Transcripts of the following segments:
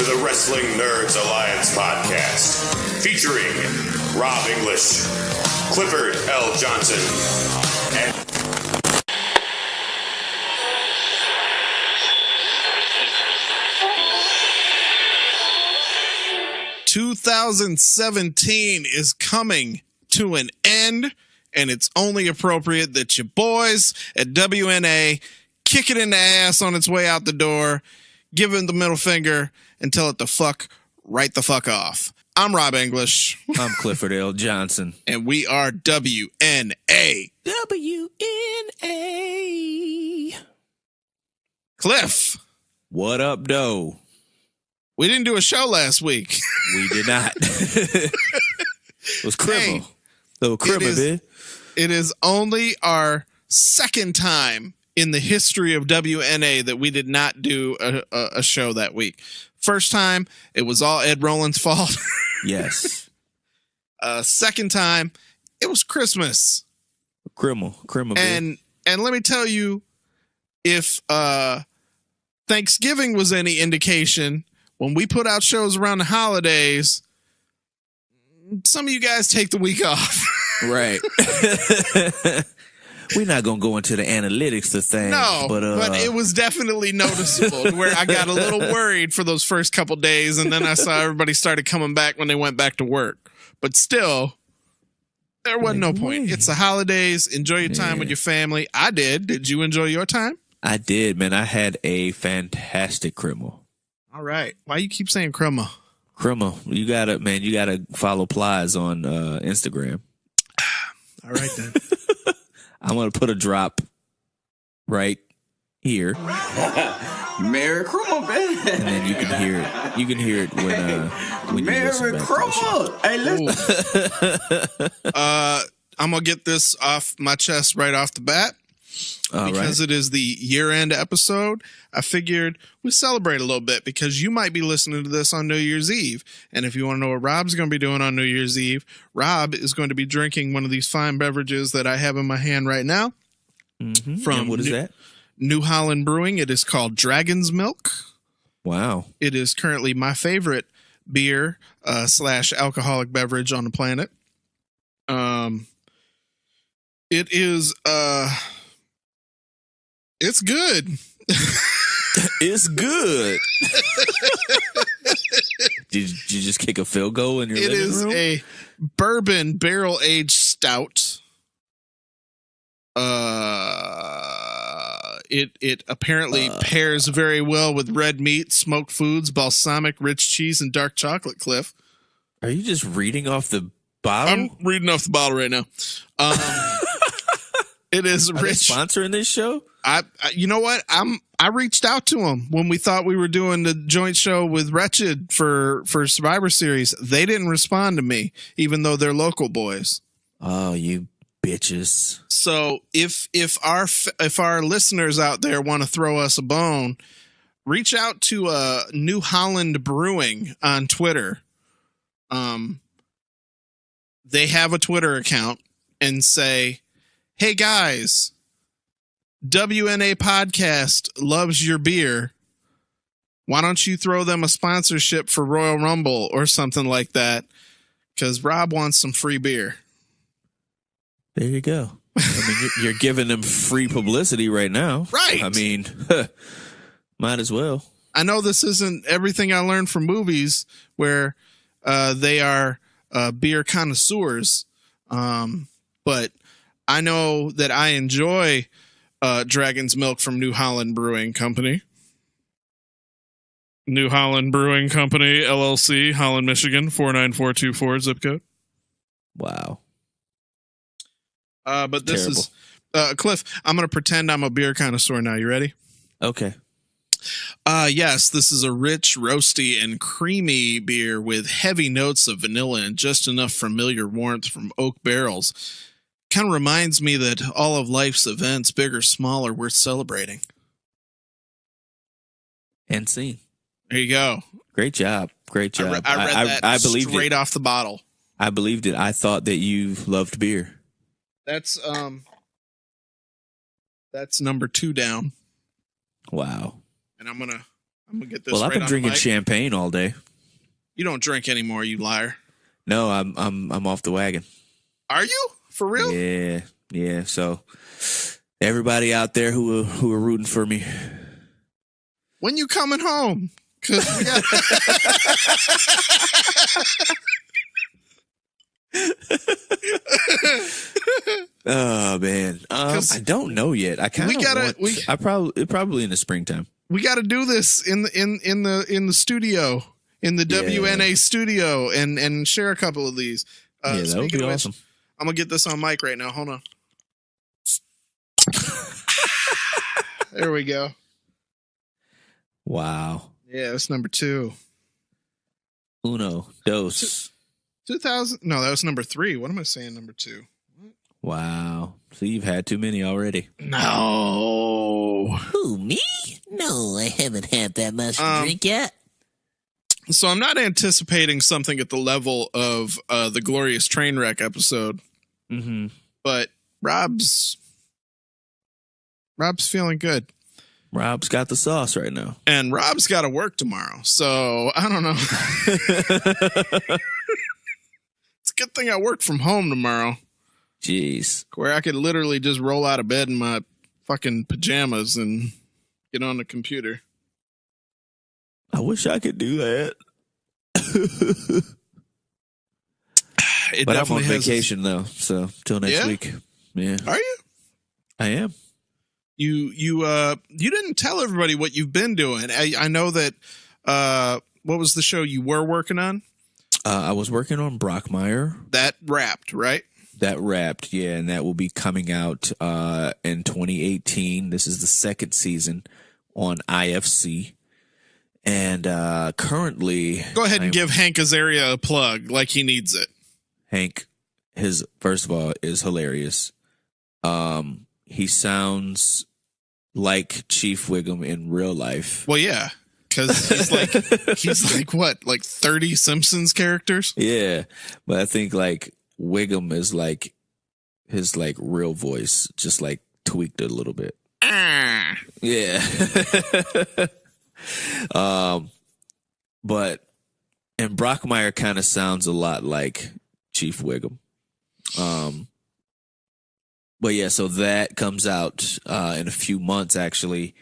to the Wrestling Nerds Alliance podcast, featuring Robb English, Clifford L. Johnson, and 2017 is coming to an end, and it's only appropriate that your boys at WNA kick it in the ass on its way out the door, give it the middle finger, and tell it to fuck right the fuck off. I'm Robb English. I'm Clifford L. Johnson. And we are WNA. WNA. Cliff. What up, doe? We didn't do a show last week. We did not. It was criminal. Hey, little criminal, man. It is only our second time in the history of WNA that we did not do a show that week. First time, it was all Ed Roland's fault. Yes. Second time, it was Christmas. Criminal. And let me tell you, if Thanksgiving was any indication, when we put out shows around the holidays, some of you guys take the week off. Right. We're not going to go into the analytics of things. No, but it was definitely noticeable where I got a little worried for those first couple days, and then I saw everybody started coming back when they went back to work. But still, there wasn't no point. It's the holidays. Enjoy your time with your family. I did. Did you enjoy your time? I did, man. I had a fantastic criminal. All right. Why you keep saying crumma? Criminal. You gotta follow Plies on Instagram. All right, then. I'm going to put a drop right here. Merry Christmas, baby. And then you can hear it. You can hear it when you listen back to the show. Hey, listen. I'm going to get this off my chest right off the bat. Because it is the year-end episode, I figured we celebrate a little bit because you might be listening to this on New Year's Eve. And if you want to know what Robb's going to be doing on New Year's Eve, Robb is going to be drinking one of these fine beverages that I have in my hand right now. Mm-hmm. From and what is that? New Holland Brewing. It is called Dragon's Milk. Wow. It is currently my favorite beer / alcoholic beverage on the planet. It is... It's good. It's good. Did you just kick a field goal in your living room? It is a bourbon barrel-aged stout. It apparently pairs very well with red meat, smoked foods, balsamic, rich cheese, and dark chocolate, Cliff. Are you just reading off the bottle? I'm reading off the bottle right now. It is rich. Sponsoring this show? You know what? I reached out to them when we thought we were doing the joint show with Wretched for Survivor Series. They didn't respond to me, even though they're local boys. Oh, you bitches! So if our listeners out there want to throw us a bone, reach out to New Holland Brewing on Twitter. They have a Twitter account and say, "Hey guys, WNA podcast loves your beer. Why don't you throw them a sponsorship for Royal Rumble or something like that? Because Robb wants some free beer." There you go. I mean, you're giving them free publicity right now. Right. I mean, might as well. I know this isn't everything I learned from movies where they are beer connoisseurs, but I know that I enjoy Dragon's Milk from New Holland Brewing Company. New Holland Brewing Company, LLC, Holland, Michigan, 49424 zip code. Wow. But this is Cliff, I'm going to pretend I'm a beer connoisseur now. You ready? Okay. Yes, this is a rich, roasty, and creamy beer with heavy notes of vanilla and just enough familiar warmth from oak barrels. Kind of reminds me that all of life's events, big or small, are worth celebrating. And scene. There you go. Great job. Great job. I read that I believed straight off the bottle. I believed it. I thought that you loved beer. That's number 2 down. Wow. And I'm I'm gonna get this. Well, I've right been on drinking the mic. champagne all day. You don't drink anymore, you liar. No, I'm off the wagon. Are you? For real? Yeah. So everybody out there who are rooting for me, When you coming home? 'Cause we got oh man, I don't know yet. I kind of probably in the springtime. We got to do this in the studio, in the WNA studio, and share a couple of these. Yeah, that would be awesome. I'm gonna get this on mic right now. Hold on. There we go. Wow. Yeah, that's number 2. Uno, dos. 2000. No, that was number 3. What am I saying? Number 2. Wow. So you've had too many already. No. Who, me? No, I haven't had that much to drink yet. So I'm not anticipating something at the level of the Glorious Trainwreck episode. Mm-hmm. But Robb's feeling good. Robb's got the sauce right now. And Robb's got to work tomorrow. So I don't know. It's a good thing I work from home tomorrow. Jeez. Where I could literally just roll out of bed in my fucking pajamas and get on the computer. I wish I could do that. But I'm on vacation though, so till next week. Yeah. Are you? I am. You didn't tell everybody what you've been doing. I know that what was the show you were working on? I was working on Brockmire. That wrapped, right? That wrapped, yeah, and that will be coming out in 2018. This is the second season on IFC. And currently... Go ahead and give Hank Azaria a plug like he needs it. Hank, first of all, is hilarious. He sounds like Chief Wiggum in real life. Well, yeah, because he's like what, like 30 Simpsons characters? Yeah, but I think like Wiggum is like his like real voice, just like tweaked a little bit. Yeah. But and Brockmire kind of sounds a lot like Chief Wiggum. But yeah, so that comes out in a few months, actually.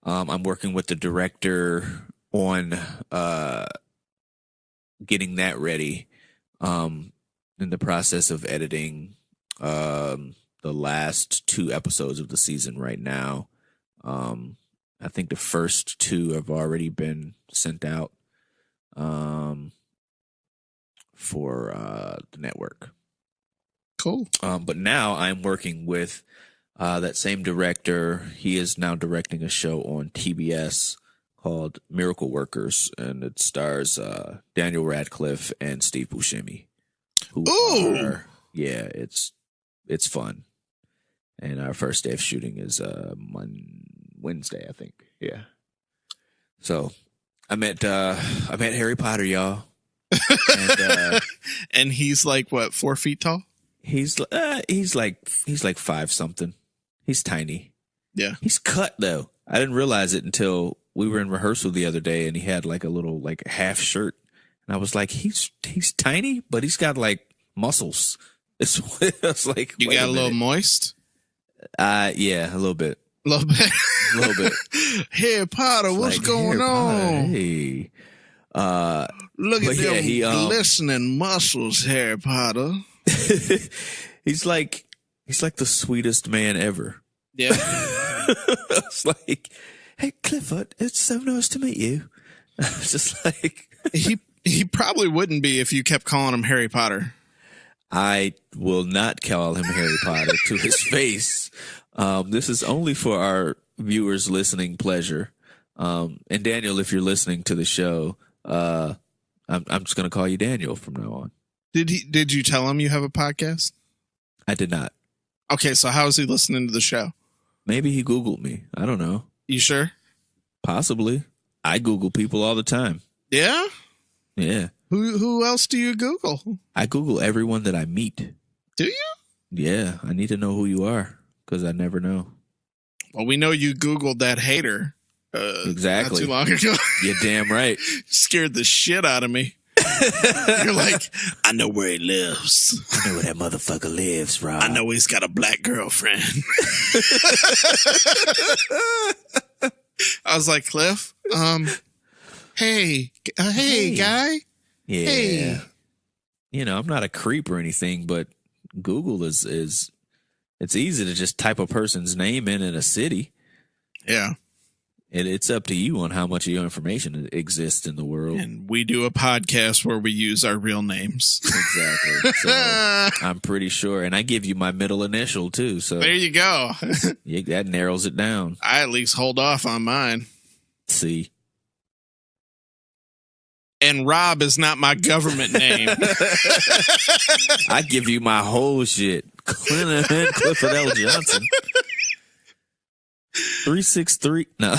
I'm working with the director on getting that ready. In the process of editing the last 2 episodes of the season right now. I think the first 2 have already been sent out for the network. Cool. But now I'm working with that same director. He is now directing a show on TBS called Miracle Workers, and it stars Daniel Radcliffe and Steve Buscemi. It's fun. And our first day of shooting is Wednesday, I think. Yeah. So I met Harry Potter, y'all. And he's like what, 4 feet tall? He's like 5 something. He's tiny. Yeah. He's cut though. I didn't realize it until we were in rehearsal the other day, and he had like a little like half shirt, and I was like, he's tiny, but he's got like muscles. It's like you got a little moist. Yeah, a little bit. A little bit. A little bit. Harry Potter, what's like, going Harry on? Potter, hey. Look at them glistening muscles, Harry Potter. He's like the sweetest man ever. Yeah. It's like, hey Clifford, it's so nice to meet you. It's just like he probably wouldn't be if you kept calling him Harry Potter. I will not call him Harry Potter to his face. This is only for our viewers' listening pleasure. And Daniel, if you're listening to the show, I'm just going to call you Daniel from now on. Did you tell him you have a podcast? I did not. Okay, so how is he listening to the show? Maybe he Googled me. I don't know. You sure? Possibly. I Google people all the time. Yeah? Yeah. Who else do you Google? I Google everyone that I meet. Do you? Yeah, I need to know who you are because I never know. Well, we know you Googled that hater. Exactly. Not too long ago. You're damn right. Scared the shit out of me. You're like, I know where he lives. I know where that motherfucker lives, Rob. I know he's got a black girlfriend. I was like, Cliff, hey, guy. Yeah. Hey. You know, I'm not a creep or anything, but Google is it's easy to just type a person's name in a city. Yeah. It's up to you on how much of your information exists in the world. And we do a podcast where we use our real names. Exactly. So I'm pretty sure. And I give you my middle initial, too. So there you go. That narrows it down. I at least hold off on mine. See. And Robb is not my government name. I give you my whole shit. Clifford L. Johnson. 363. No.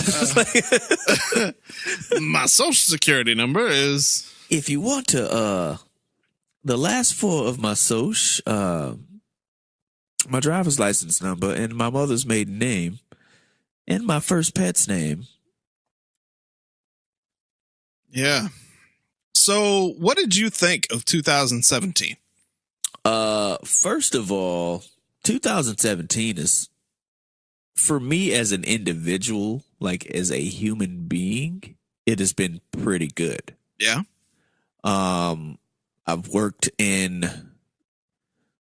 My social security number is. If you want to, the last four of my social, my driver's license number, and my mother's maiden name, and my first pet's name. Yeah. So, what did you think of 2017? First of all, 2017 is, for me as an individual, like as a human being, it has been pretty good. Yeah. I've worked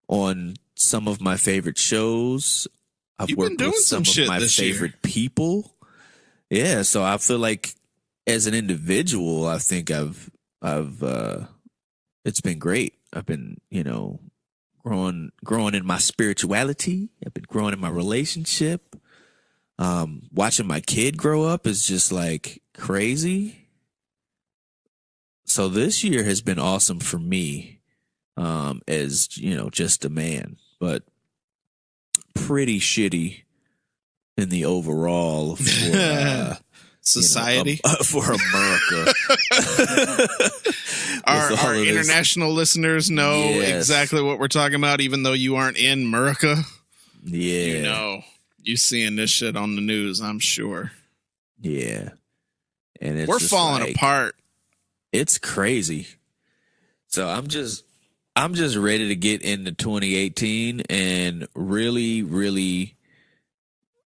on some of my favorite shows. You've been doing some shit of my this favorite year. people. Yeah, so I feel like as an individual, I think I've it's been great. I've been, growing in my spirituality. I've been growing in my relationship. Watching my kid grow up is just like crazy. So this year has been awesome for me, as, just a man, but pretty shitty in the overall for, society, for America. Our international listeners know Yes. exactly what we're talking about, even though you aren't in America. Yeah. You seeing this shit on the news, I'm sure. Yeah. And it's we're just falling apart. It's crazy. So I'm just ready to get into 2018 and really, really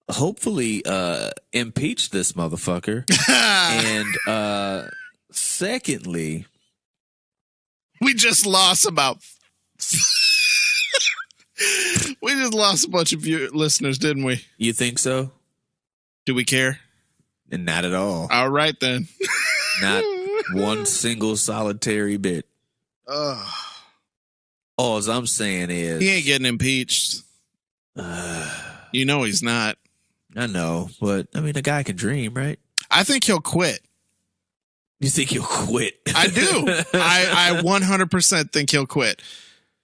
hopefully impeach this motherfucker. And secondly, we just lost about we just lost a bunch of listeners, didn't we? you think so? Do we care? And not at all. All right then. Not one single solitary bit. All I'm saying is He ain't getting impeached. You know he's not. I know, but I mean, a guy can dream, right? I think he'll quit. You think he'll quit? I do. I 100% think he'll quit.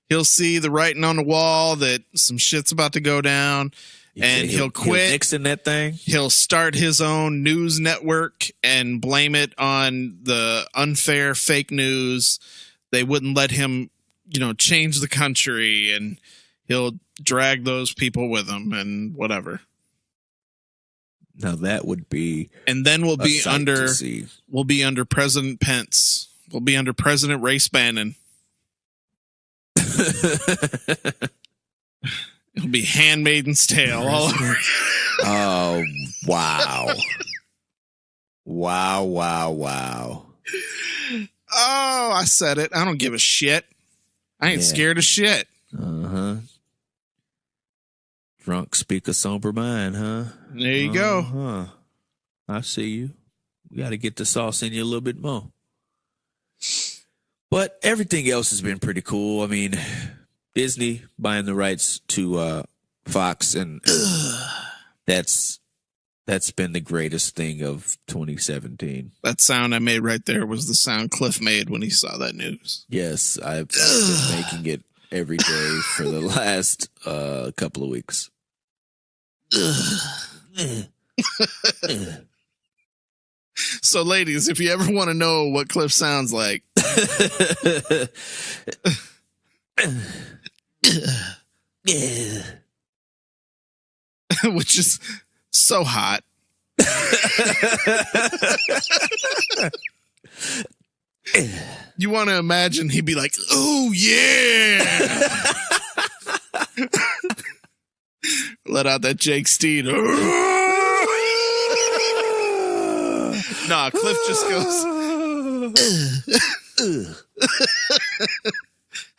He'll see the writing on the wall that some shit's about to go down, and he'll quit. He'll Nixon that thing. He'll start his own news network and blame it on the unfair fake news. They wouldn't let him, change the country, and he'll drag those people with him and whatever. Now that would be, and then we'll be under President Pence. We'll be under President Ray Spannon. It'll be Handmaid's Tale all over. Oh, wow. Wow. Oh, I said it. I don't give a shit. I ain't scared of shit. Uh-huh. Drunk speak a somber mind, huh? There you go. I see you. We got to get the sauce in you a little bit more. But everything else has been pretty cool. I mean, Disney buying the rights to Fox, and that's been the greatest thing of 2017. That sound I made right there was the sound Cliff made when he saw that news. Yes, I've been making it every day for the last couple of weeks. So, ladies, if you ever want to know what Cliff sounds like, which is so hot. You want to imagine he'd be like, "Oh yeah." Let out that Jake Steed. Nah, Cliff just goes.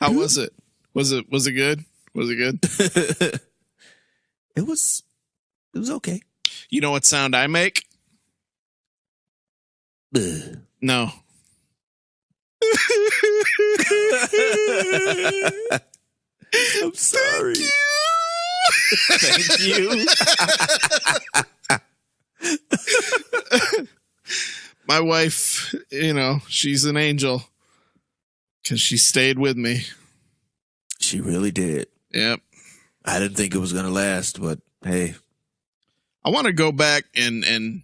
How was it? Was it good? Was it good? It was okay. You know what sound I make? No. I'm sorry. Thank you. My wife, she's an angel because she stayed with me. She really did. Yep. I didn't think it was going to last, but hey. I want to go back and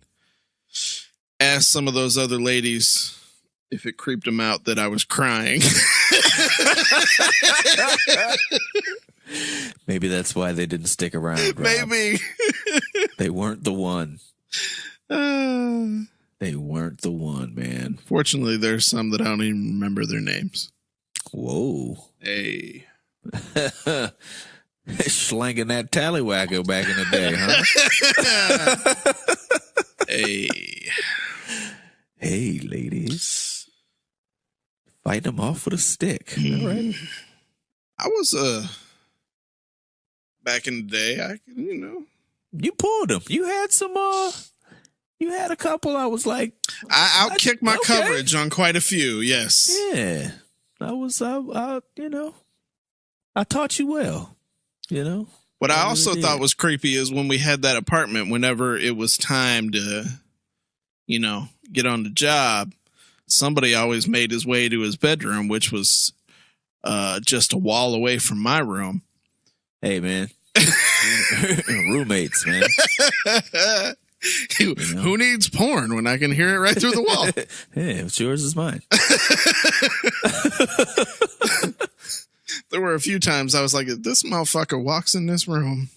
ask some of those other ladies if it creeped them out that I was crying. Maybe that's why they didn't stick around. Rob. Maybe. They weren't the one. They weren't the one, man. Fortunately, there's some that I don't even remember their names. Whoa. Hey. Slanging that tallywhacker back in the day, huh? Hey. Hey, ladies. Fight them off with a stick. All right. I was, back in the day, You pulled them. You had some, you had a couple. I was like, I outkicked my coverage on quite a few. Yes. Yeah. I taught you well, What I also thought was creepy is when we had that apartment, whenever it was time to, get on the job, somebody always made his way to his bedroom, which was just a wall away from my room. Hey, man. Roommates, man. Who needs porn when I can hear it right through the wall? Hey, it's yours is mine. There were a few times I was like, if this motherfucker walks in this room.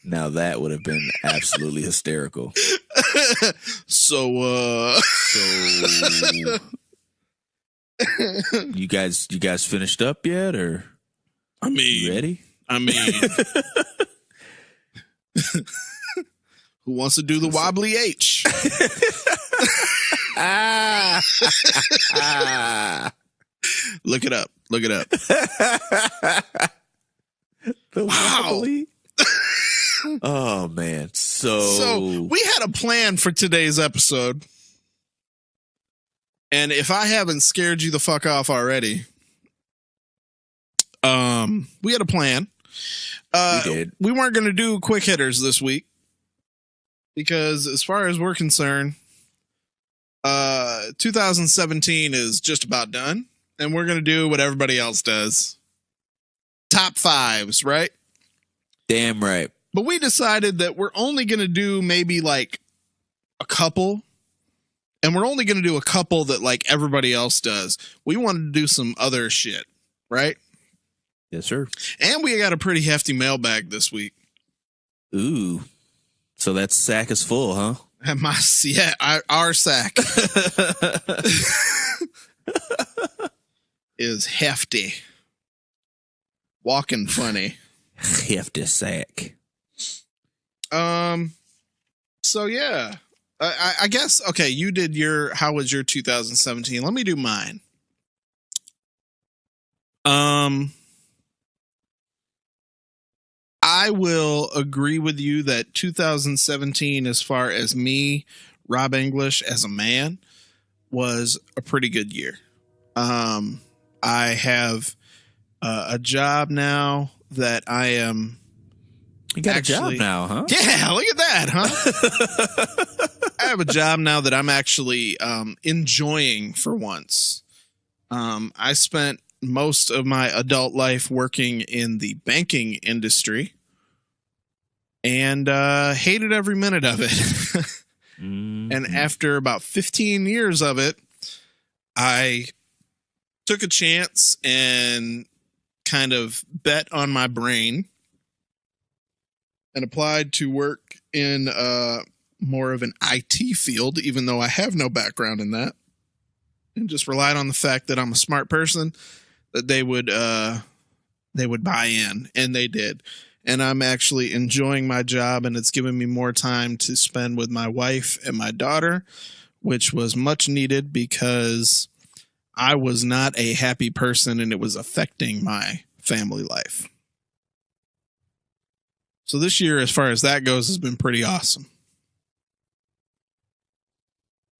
Now that would have been absolutely hysterical. So you guys finished up yet, or you ready? Who wants to do the wobbly H? Look it up. The wobbly. Oh man. So we had a plan for today's episode. And if I haven't scared you the fuck off already, we had a plan. We did. We weren't going to do quick hitters this week because as far as we're concerned, 2017 is just about done and we're going to do what everybody else does. Top fives, right? Damn right. But we decided that we're only going to do maybe like a couple. And we're only going to do a couple that like everybody else does. We wanted to do some other shit, right? Yes, sir. And we got a pretty hefty mailbag this week. Ooh. So that sack is full, huh? And our sack is hefty. Walking funny. Hefty sack. So yeah, I guess, okay, you did how was your 2017? Let me do mine. I will agree with you that 2017, as far as me, Robb English as a man, was a pretty good year. I have a job now that I am. You got a job now, huh? Yeah, look at that, huh? I have a job now that I'm actually enjoying for once. I spent most of my adult life working in the banking industry and hated every minute of it. Mm-hmm. And after about 15 years of it, I took a chance and kind of bet on my brain and applied to work in more of an IT field, even though I have no background in that, and just relied on the fact that I'm a smart person, that they would buy in, and they did. And I'm actually enjoying my job, and it's given me more time to spend with my wife and my daughter, which was much needed because I was not a happy person and it was affecting my family life. So this year, as far as that goes, has been pretty awesome.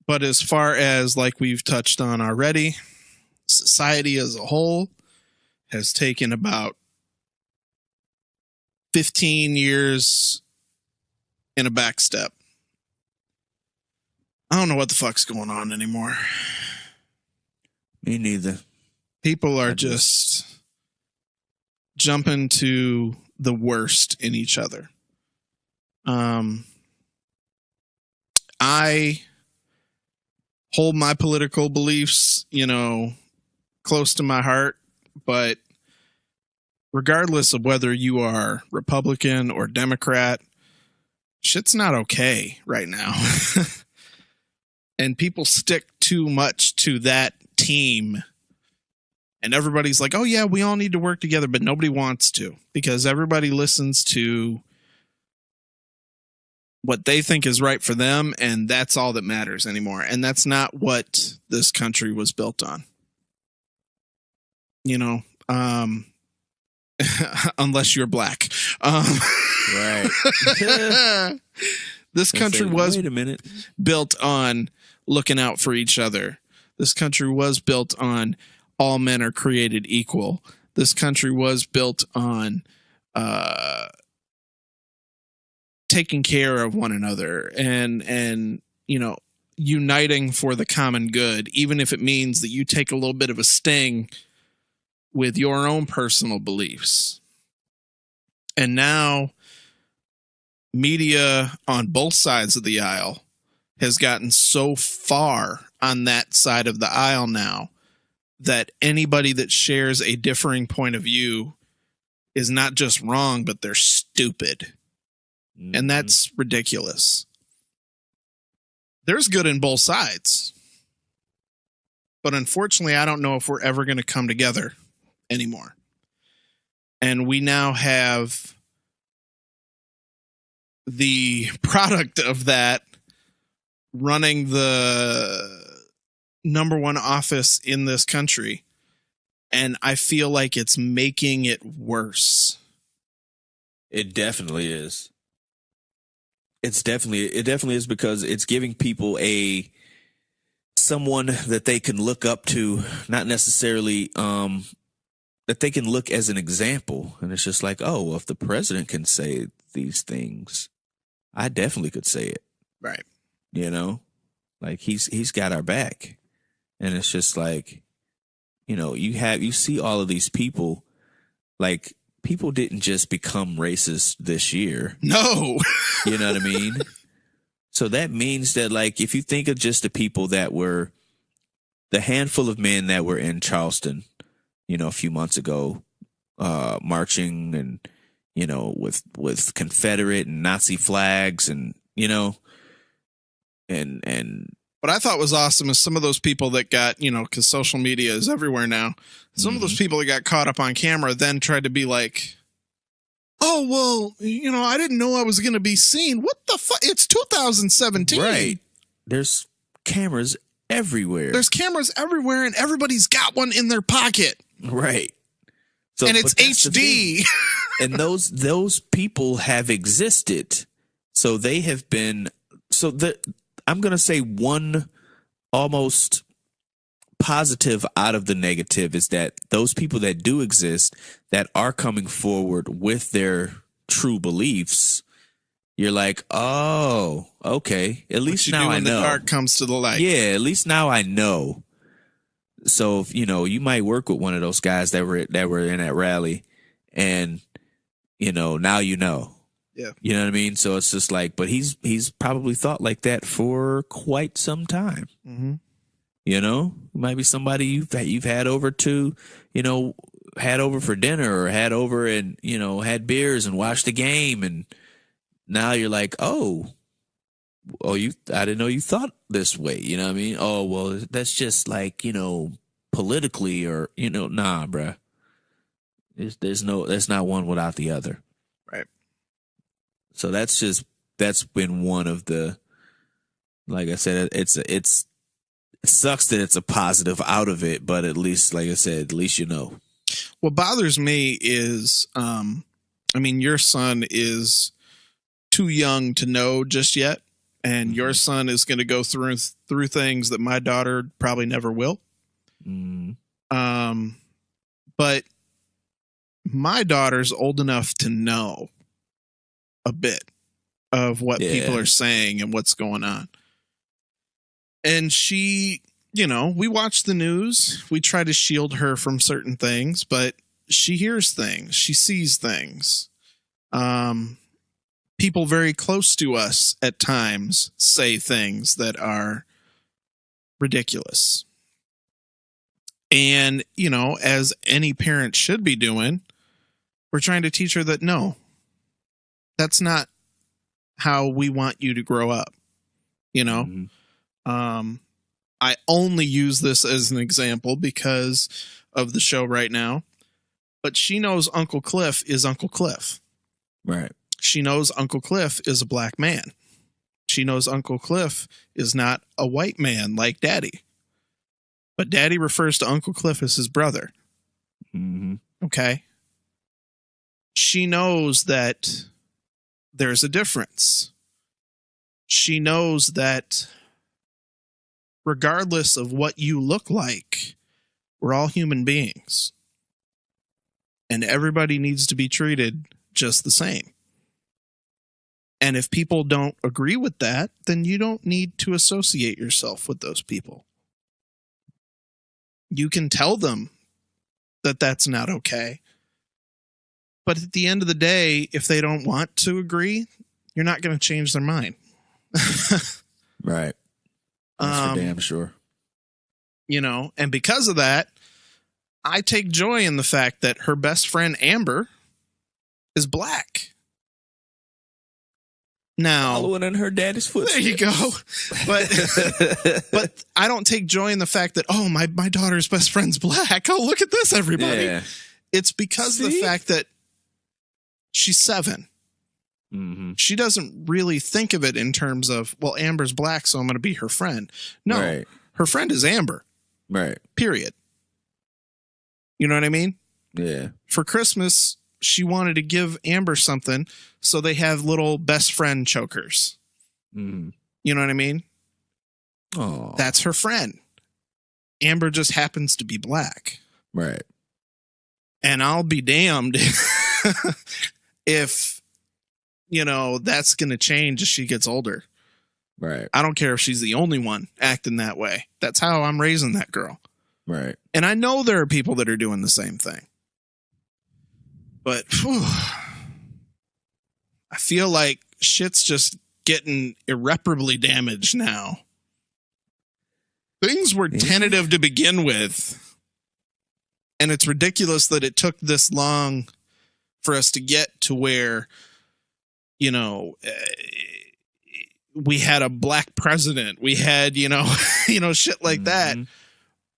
But as far as, like we've touched on already, society as a whole has taken about 15 years in a back step. I don't know what the fuck's going on anymore. Me neither. People are just jumping to the worst in each other. I hold my political beliefs, close to my heart, but regardless of whether you are Republican or Democrat, shit's not okay right now. And people stick too much to that team. And everybody's like, oh, yeah, we all need to work together. But nobody wants to, because everybody listens to what they think is right for them. And that's all that matters anymore. And that's not what this country was built on. Unless you're black. Right. This country was wait a minute. built on looking out for each other. This country was built on all men are created equal. This country was built on taking care of one another and uniting for the common good, even if it means that you take a little bit of a sting with your own personal beliefs. And now media on both sides of the aisle has gotten so far on that side of the aisle now that anybody that shares a differing point of view is not just wrong, but they're stupid. Mm-hmm. And that's ridiculous. There's good in both sides. But unfortunately, I don't know if we're ever going to come together anymore. And we now have the product of that running the number one office in this country. And I feel like it's making it worse. It definitely is. It definitely is, because it's giving people someone that they can look up to, not necessarily that they can look as an example. And it's just like, oh, well, if the president can say these things, I definitely could say it. Right. Like he's got our back. And it's just like, you see all of these people, like, people didn't just become racist this year. No. You know what I mean? So that means that, like, if you think of just the people that were, the handful of men that were in Charleston, a few months ago, marching and, with Confederate and Nazi flags and, and what I thought was awesome is some of those people that got, because social media is everywhere now. Some of those people that got caught up on camera then tried to be like, oh, well, I didn't know I was going to be seen. What the fuck? It's 2017. Right. There's cameras everywhere. There's cameras everywhere, and everybody's got one in their pocket. Right. So, and it's HD. And those people have existed. So they have been, I'm going to say one almost positive out of the negative is that those people that do exist, that are coming forward with their true beliefs, you're like, oh, okay. At least now I know. The dark comes to the light. Yeah, at least now I know. So, you might work with one of those guys that were in that rally, and, now you know. Yeah. You know what I mean? So it's just like, but he's probably thought like that for quite some time. Mm-hmm. Might be somebody you've had over to, had over for dinner, or had over and, had beers and watched the game and, now you're like, oh, I didn't know you thought this way. You know what I mean? Oh, well, that's just like, politically or, nah, bruh. That's not one without the other. Right. So that's been one of the, like I said, it sucks that it's a positive out of it, but at least, like I said, at least you know. What bothers me is, your son is too young to know just yet, and your son is going to go through things that my daughter probably never will. But my daughter's old enough to know a bit of what people are saying and what's going on. And she, we watch the news. We try to shield her from certain things, but she hears things. She sees things. People very close to us at times say things that are ridiculous. And, as any parent should be doing, we're trying to teach her that no, that's not how we want you to grow up. I only use this as an example because of the show right now, but she knows Uncle Cliff is Uncle Cliff. Right. She knows Uncle Cliff is a black man. She knows Uncle Cliff is not a white man like Daddy, but Daddy refers to Uncle Cliff as his brother. Okay. She knows that there's a difference. She knows that regardless of what you look like, we're all human beings. And everybody needs to be treated just the same. And if people don't agree with that, then you don't need to associate yourself with those people. You can tell them that that's not okay. But at the end of the day, if they don't want to agree, you're not going to change their mind. Right. That's for damn sure. And because of that, I take joy in the fact that her best friend Amber is black. Now, following in her daddy's footsteps. There you go. But I don't take joy in the fact that, oh, my daughter's best friend's black. Oh, look at this, everybody. Yeah. It's because of the fact that she's 7. She doesn't really think of it in terms of, well, Amber's black, so I'm going to be her friend. No, Her friend is Amber. Right. Period. You know what I mean? Yeah. For Christmas, she wanted to give Amber something, so they have little best friend chokers. You know what I mean? Oh, that's her friend. Amber just happens to be black. Right. And I'll be damned if, that's going to change as she gets older. Right. I don't care if she's the only one acting that way. That's how I'm raising that girl. Right. And I know there are people that are doing the same thing. But I feel like shit's just getting irreparably damaged now. Things were tentative to begin with. And it's ridiculous that it took this long for us to get to where, we had a black president. We had, shit like that.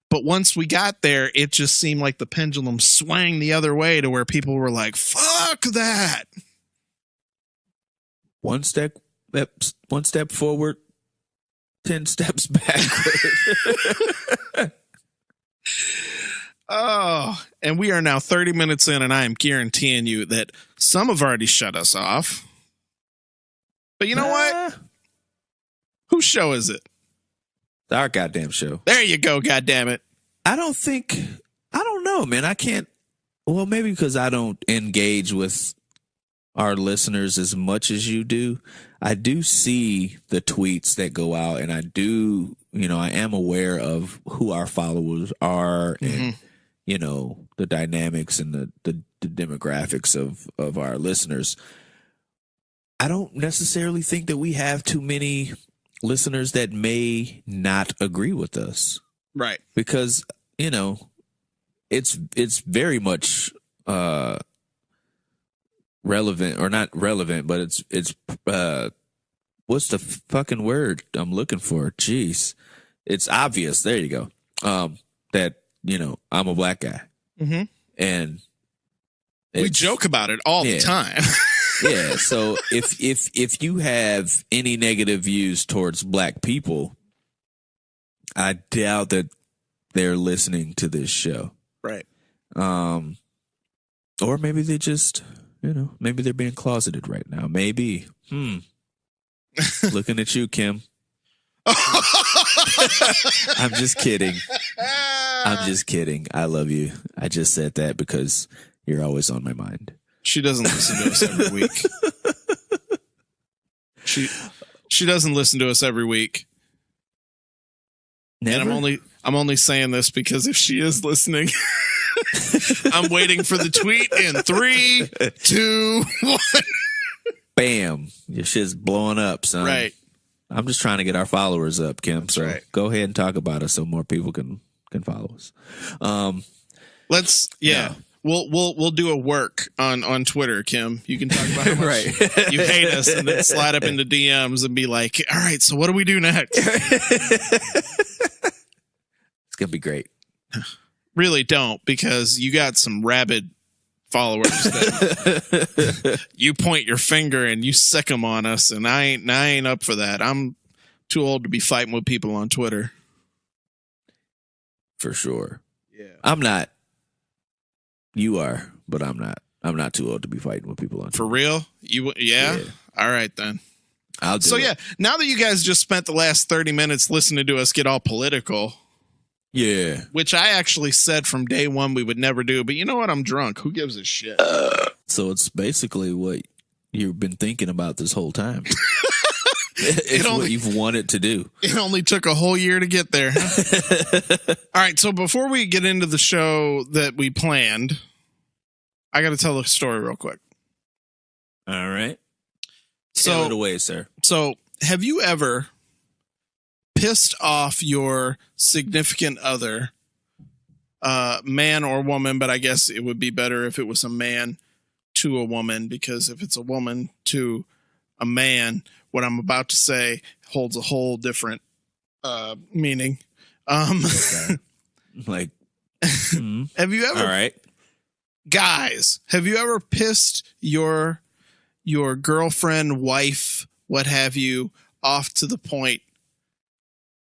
But once we got there, it just seemed like the pendulum swang the other way to where people were like, fuck that. One step forward, 10 steps backward. Oh, and we are now 30 minutes in, and I am guaranteeing you that some have already shut us off. But you know what? Whose show is it? Our goddamn show. There you go, goddammit. I don't know, man. I can't. Well, maybe because I don't engage with our listeners as much as you do. I do see the tweets that go out, and I do, I am aware of who our followers are and, the dynamics and the demographics of our listeners. I don't necessarily think that we have too many listeners that may not agree with us. Right. Because, it's very much relevant, or not relevant, but it's what's the fucking word I'm looking for? Jeez. It's obvious. There you go. That, you know, I'm a black guy. Mm-hmm. And we joke about it all the time. Yeah. So if you have any negative views towards black people, I doubt that they're listening to this show. Right. Or maybe they just, you know, maybe they're being closeted right now. Maybe. Looking at you, Kim. I'm just kidding. I'm just kidding. I love you. I just said that because you're always on my mind. She doesn't listen to us every week. She doesn't listen to us every week. Never? And I'm only saying this because if she is listening, I'm waiting for the tweet in 3, 2, 1. Bam. Your shit's blowing up, son. Right. I'm just trying to get our followers up, Kim. That's so right. Go ahead and talk about us so more people can follow us. Yeah. We'll do a work on Twitter, Kim. You can talk about how much you hate us, and then slide up into DMs and be like, all right, so what do we do next? It's gonna be great. Really don't, because you got some rabid followers that you point your finger and you sick them on us, and I ain't up for that. I'm too old to be fighting with people on Twitter. For sure. Yeah. I'm not. You are, but I'm not. I'm not too old to be fighting with people on Twitter. For real? Yeah? All right, then. I'll do it. Yeah, now that you guys just spent the last 30 minutes listening to us get all political. Yeah. Which I actually said from day one we would never do, but you know what? I'm drunk. Who gives a shit? So it's basically what you've been thinking about this whole time. It's what you've wanted to do. It only took a whole year to get there. Huh? All right, so before we get into the show that we planned, I got to tell the story real quick. All right. Tell it away, sir. So have you ever pissed off your significant other, man or woman, but I guess it would be better if it was a man to a woman, because if it's a woman to a man, what I'm about to say holds a whole different meaning. Okay. Like, have you ever? All right, guys, have you ever pissed your girlfriend, wife, what have you, off to the point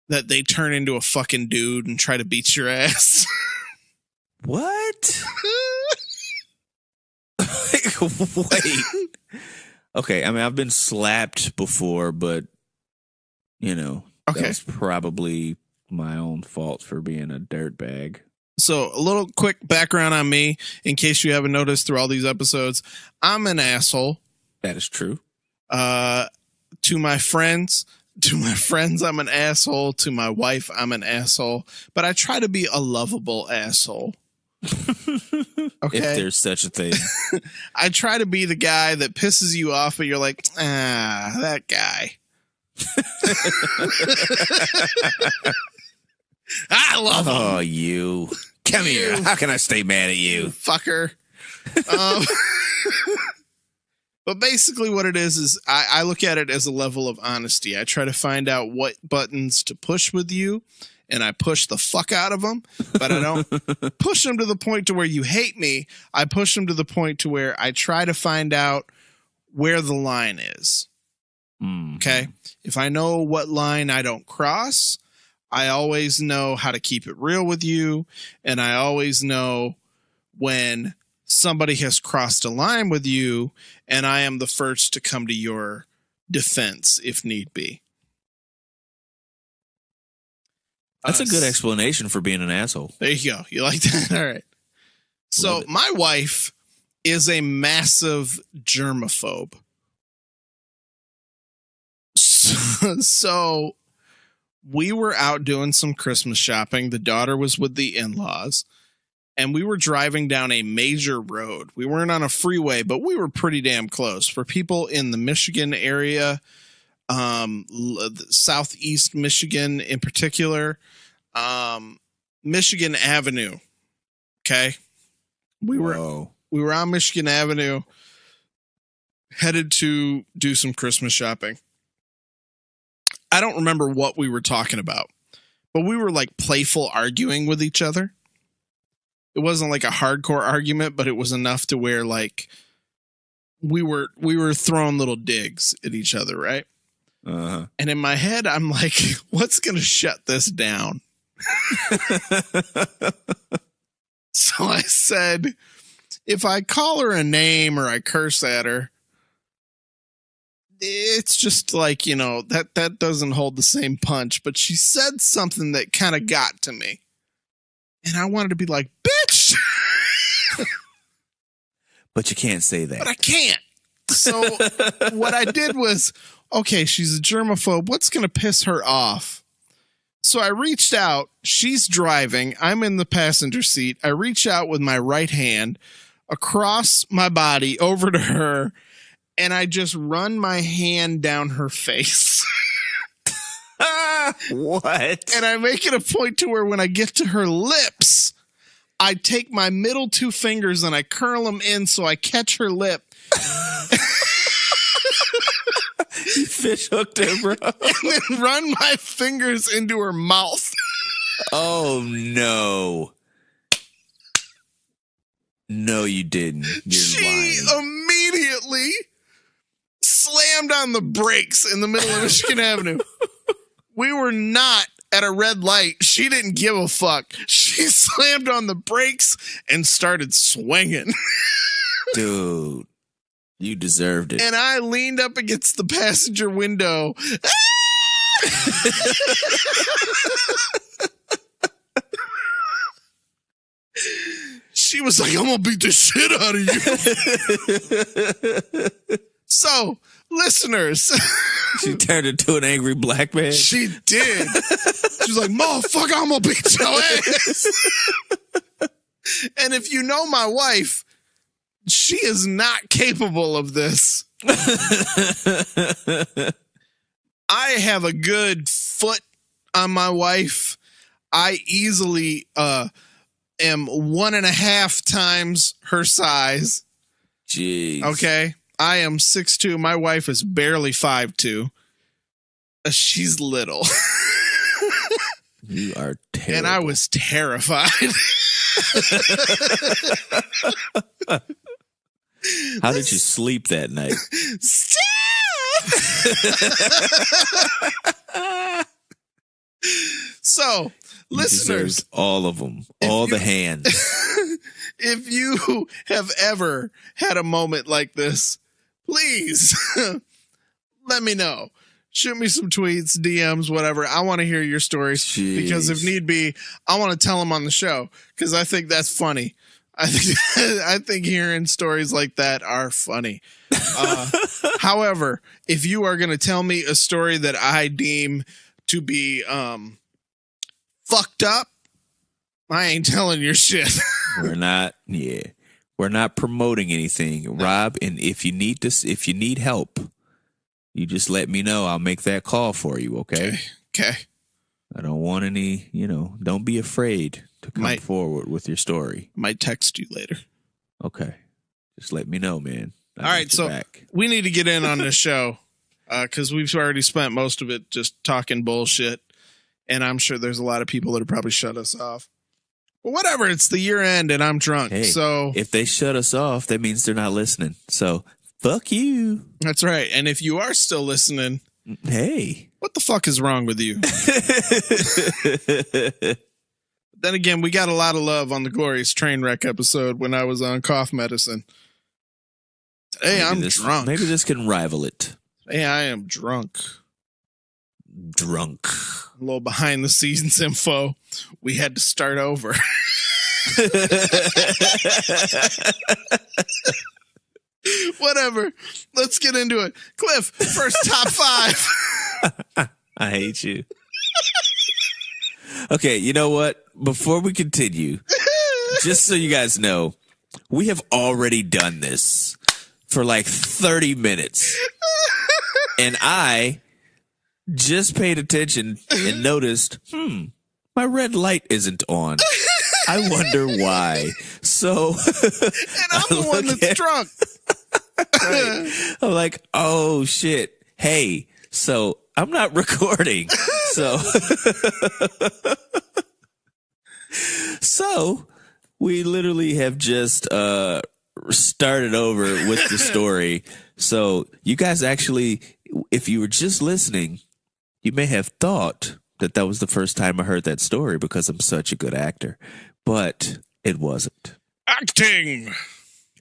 that they turn into a fucking dude and try to beat your ass? What? Wait. Okay, I mean, I've been slapped before, but, you know, that was probably my own fault for being a dirtbag. So a little quick background on me, in case you haven't noticed through all these episodes. I'm an asshole. That is true. To my friends, I'm an asshole. To my wife, I'm an asshole. But I try to be a lovable asshole. Okay. If there's such a thing. I try to be the guy that pisses you off, but you're like, that guy. I love him. Oh, you. Come here. How can I stay mad at you? Fucker. But basically what it is I look at it as a level of honesty. I try to find out what buttons to push with you, and I push the fuck out of them, but I don't push them to the point to where you hate me. I push them to the point to where I try to find out where the line is. Okay? If I know what line I don't cross, I always know how to keep it real with you, and I always know when somebody has crossed a line with you, and I am the first to come to your defense if need be. That's a good explanation for being an asshole. There you go. You like that? All right. So my wife is a massive germaphobe. So we were out doing some Christmas shopping. The daughter was with the in-laws, and we were driving down a major road. We weren't on a freeway, but we were pretty damn close. For people in the Michigan area, Southeast Michigan in particular, Michigan Avenue. Okay. We were on Michigan Avenue. headed to do some Christmas shopping. I don't remember what we were talking about, but we were like playful arguing with each other. It wasn't like a hardcore argument, but it was enough to where like we were throwing little digs at each other, right? Uh-huh. And in my head, I'm like, what's going to shut this down? So I said, if I call her a name or I curse at her, it's just like, you know, that doesn't hold the same punch. But she said something that kind of got to me. And I wanted to be like, bitch. But you can't say that. But I can't. So what I did was, okay, she's a germaphobe. What's going to piss her off? So I reached out. She's driving. I'm in the passenger seat. I reach out with my right hand across my body over to her. And I just run my hand down her face. What? And I make it a point to where when I get to her lips, I take my middle two fingers and I curl them in so I catch her lip. You fish hooked her, bro. And then run my fingers into her mouth. Oh, no. No, you didn't. You're lying. Immediately slammed on the brakes in the middle of Michigan Avenue. We were not at a red light. She didn't give a fuck. She slammed on the brakes and started swinging. Dude, you deserved it. And I leaned up against the passenger window. She was like, I'm going to beat the shit out of you. So, listeners. She turned into an angry black man. She did. She was like, motherfucker, I'm going to beat your ass. And if you know my wife, she is not capable of this. I have a good foot on my wife. I easily am 1.5 times her size. Jeez. Okay. I am 6'2". My wife is barely 5'2". She's little. You are terrible. And I was terrified. How did you sleep that night? So, listeners, deserved all of them, all the hands. If you have ever had a moment like this, please let me know. Shoot me some tweets, DMs, whatever. I want to hear your stories. Jeez. Because if need be, I want to tell them on the show because I think that's funny. I think hearing stories like that are funny. However, if you are going to tell me a story that I deem to be fucked up, I ain't telling your shit. We're not promoting anything, Rob. And if you need help, you just let me know. I'll make that call for you. Okay. I don't want any, don't be afraid to come forward with your story. Might text you later. Okay. Just let me know, man. All right. So we need to get in on this show because we've already spent most of it just talking bullshit. And I'm sure there's a lot of people that would probably shut us off. But whatever. It's the year end and I'm drunk. Hey, so if they shut us off, that means they're not listening. So fuck you. That's right. And if you are still listening, hey, what the fuck is wrong with you? Then again, we got a lot of love on the Glorious Trainwreck episode when I was on cough medicine. Hey, I'm drunk. Maybe this can rival it. Hey, I am drunk. Drunk. A little behind the scenes info. We had to start over. Whatever. Let's get into it. Cliff, first top 5. I hate you. Okay, you know what? Before we continue, just so you guys know, we have already done this for like 30 minutes. And I just paid attention and noticed, my red light isn't on. I wonder why. So, and I'm the one that's drunk. Right. I'm like, oh shit. Hey, so I'm not recording. So we literally have just started over with the story. So you guys actually, if you were just listening, you may have thought that was the first time I heard that story because I'm such a good actor, but it wasn't. Acting.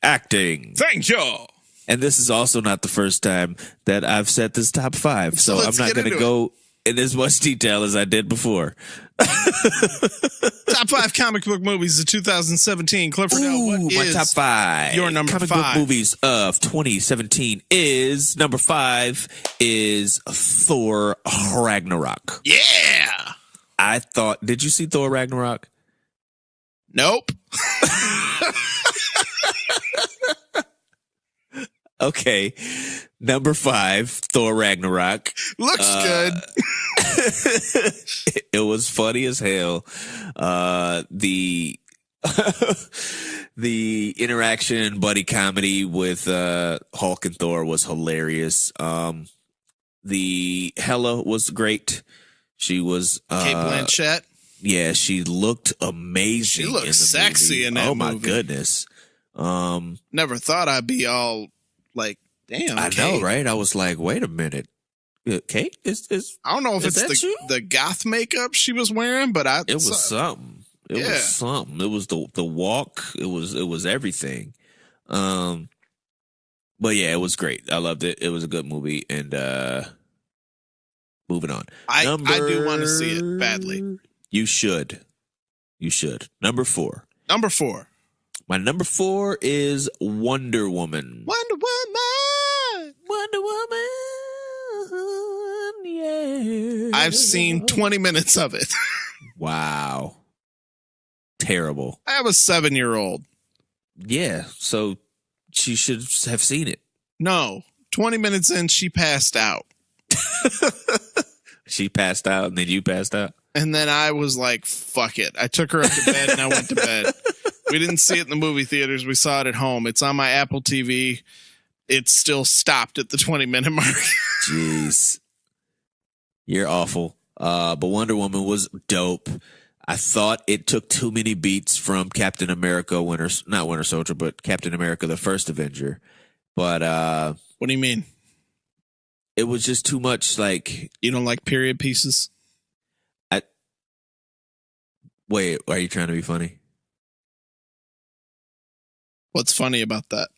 Thank you. And this is also not the first time that I've set this top 5, so I'm not going to go in as much detail as I did before. Top 5 comic book movies of 2017. Clifford L, what my is top 5? your number comic 5? Book movies of 2017 is number 5 is Thor Ragnarok. Yeah. Did you see Thor Ragnarok? Nope. Okay. Number 5, Thor Ragnarok. Looks good. It was funny as hell. The interaction buddy comedy with Hulk and Thor was hilarious. The Hela was great. She was Kate Blanchett. Yeah, she looked amazing. She looked sexy in that movie. Oh my goodness. Never thought I'd be all like, damn. I Kate. know, right? I was like, wait a minute. Kate is I don't know if it's the goth makeup she was wearing, but it was something. It was something. It was the walk. It was everything. But yeah, it was great. I loved it. It was a good movie. And moving on. I do want to see it badly. You should. Number 4. My number 4 is Wonder Woman. Wonder Woman. Yeah. I've seen 20 minutes of it. Wow. Terrible. I have a 7-year-old. Yeah, so she should have seen it. No. 20 minutes in, she passed out. She passed out and then you passed out? And then I was like, fuck it. I took her up to bed and I went to bed. We didn't see it in the movie theaters. We saw it at home. It's on my Apple TV. It's still stopped at the 20-minute mark. Jeez. You're awful. But Wonder Woman was dope. I thought it took too many beats from Captain America, not Winter Soldier, but Captain America, the First Avenger. But what do you mean? It was just too much. Like, you don't like period pieces? Wait, are you trying to be funny? What's funny about that?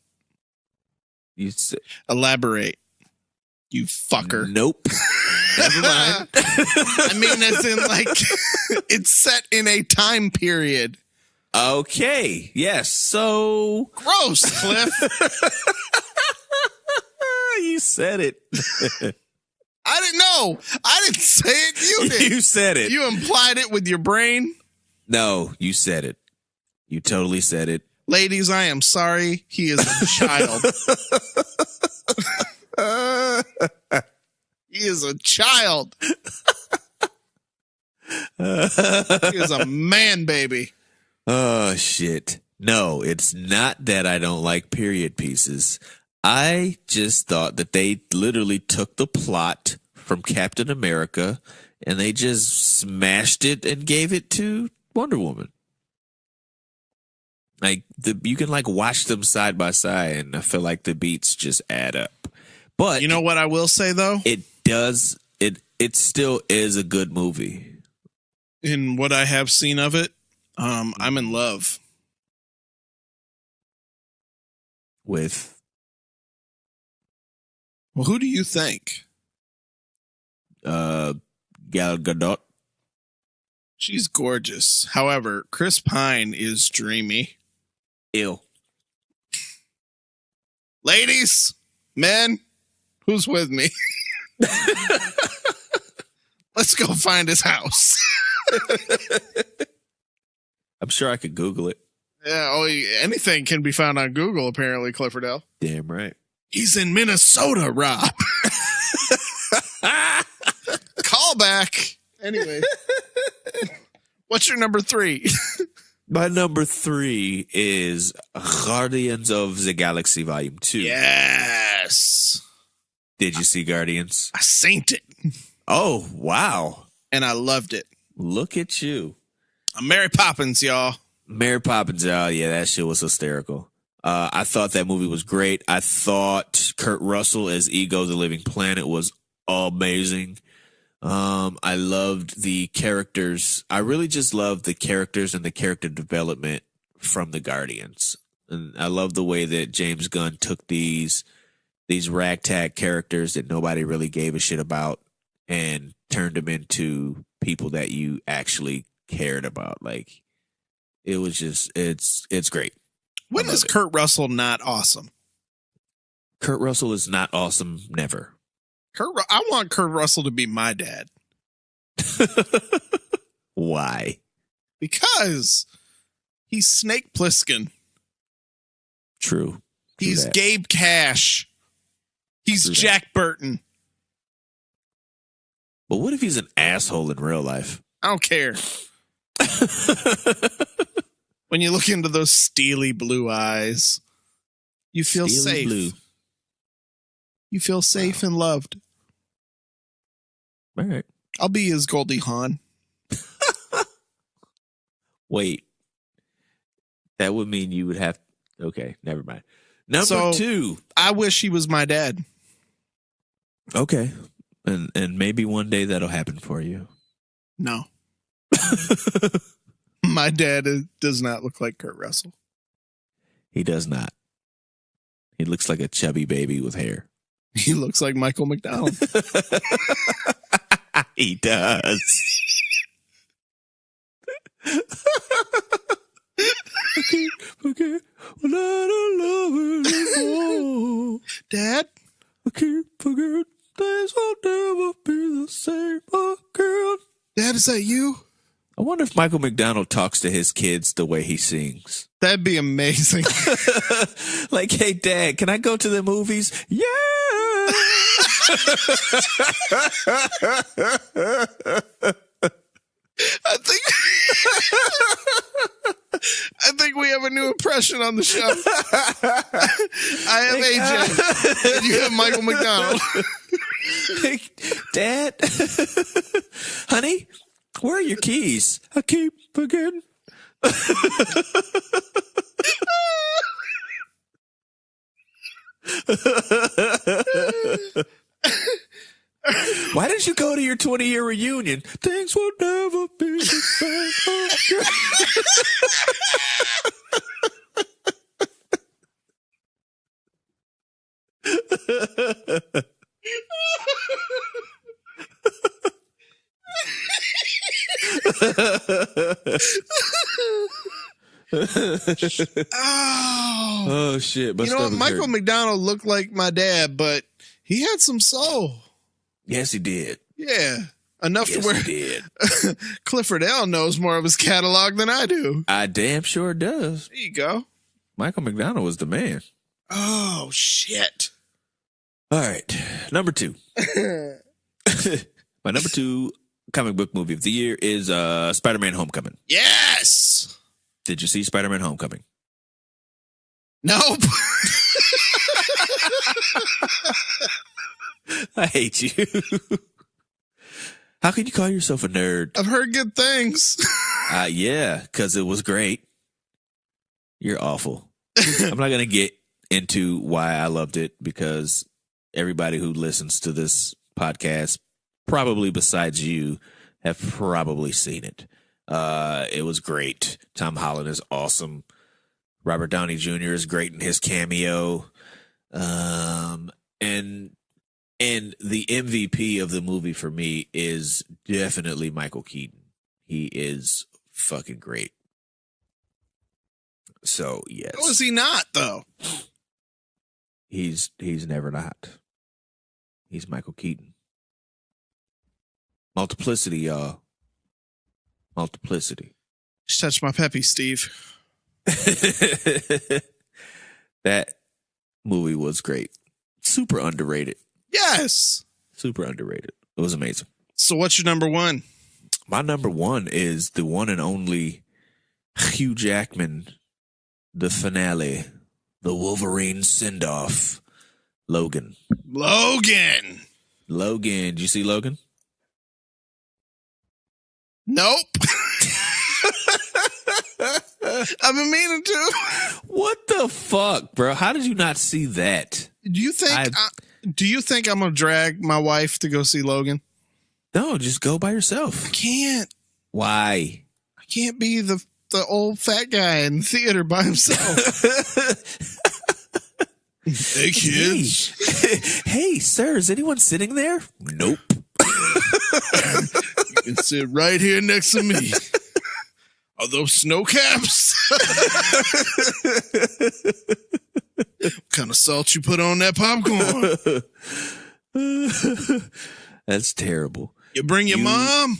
Elaborate, you fucker. Nope. Never mind. I mean, as in, like, it's set in a time period. Okay. Yes. So gross, Cliff. You said it. I didn't know. I didn't say it. You did. You said it. You implied it with your brain. No, you said it. You totally said it. Ladies, I am sorry. He is a child. He is a child. He is a man baby. Oh, shit. No, it's not that I don't like period pieces. I just thought that they literally took the plot from Captain America and they just smashed it and gave it to Wonder Woman. Like, you can like watch them side by side and I feel like the beats just add up. But you know what I will say though? It still is a good movie. In what I have seen of it, I'm in love with. Well, who do you think? Gal Gadot. She's gorgeous. However, Chris Pine is dreamy. Ew. Ladies, men, who's with me? Let's go find his house. I'm sure I could Google it. Yeah, anything can be found on Google, apparently, Clifford L. Damn right. He's in Minnesota, Rob. Call back. Anyway. What's your number 3? My number 3 is Guardians of the Galaxy Volume 2. Yes. Did you see Guardians? I seen it. Oh, wow. And I loved it. Look at you. I'm Mary Poppins, y'all. Mary Poppins, oh yeah, that shit was hysterical. I thought that movie was great. I thought Kurt Russell as Ego the Living Planet was amazing. I loved the characters. I really just loved the characters and the character development from the Guardians. And I love the way that James Gunn took these ragtag characters that nobody really gave a shit about and turned them into people that you actually cared about. Like, it was just, it's great. When is Kurt Russell not awesome? Kurt Russell is not awesome, never. I want Kurt Russell to be my dad. Why? Because he's Snake Plissken. True. He's Gabe Cash. He's Jack Burton. But what if he's an asshole in real life? I don't care. When you look into those steely blue eyes, you feel safe. Blue. You feel safe and loved. All right. I'll be his Goldie Hawn. Wait. That would mean you would have... Okay, never mind. Number 2. I wish he was my dad. Okay. And maybe one day that'll happen for you. No. My dad does not look like Kurt Russell. He does not. He looks like a chubby baby with hair. He looks like Michael McDonald. He does. Okay. Well, not a lover anymore. Dad? I can't forget. Things will never be the same again. Dad, is that you? I wonder if Michael McDonald talks to his kids the way he sings. That'd be amazing. Like, hey, Dad, can I go to the movies? Yeah. I think we have a new impression on the show. I am AJ, and you have Michael McDonald. Hey, Dad, honey, where are your keys? I keep forgetting. Why didn't you go to your 20-year reunion? Things will never be the same again. Oh shit! You know what? Michael McDonald looked like my dad, but he had some soul. Yes, he did. Yeah, enough to where he did. Clifford L knows more of his catalog than I do. I damn sure does. There you go. Michael McDonald was the man. Oh shit! All right, number 2. My number 2 comic book movie of the year is Spider-Man: Homecoming. Yes. Did you see Spider-Man: Homecoming? Nope. I hate you. How can you call yourself a nerd? I've heard good things. Yeah, because it was great. You're awful. I'm not going to get into why I loved it because everybody who listens to this podcast, probably besides you, have probably seen it. It was great. Tom Holland is awesome. Robert Downey Jr. is great in his cameo. And the MVP of the movie for me is definitely Michael Keaton. He is fucking great. So, yes. How is he not, though? He's never not. He's Michael Keaton. Multiplicity, y'all. Multiplicity. Just touch my peppy, Steve. That movie was great. Super underrated. Yes. Super underrated. It was amazing. So what's your number 1? My number 1 is the one and only Hugh Jackman the finale, the Wolverine send-off. Logan. Logan. Did you see Logan? Nope. I've been meaning to. What the fuck, bro? How did you not see that? Do you think I'm gonna drag my wife to go see Logan? No, just go by yourself. I can't. Why? I can't be the old fat guy in the theater by himself. Hey, kids. Hey, sir, is anyone sitting there? Nope. You can sit right here next to me. Are those snow caps? What kind of salt you put on that popcorn? That's terrible. You bring your mom?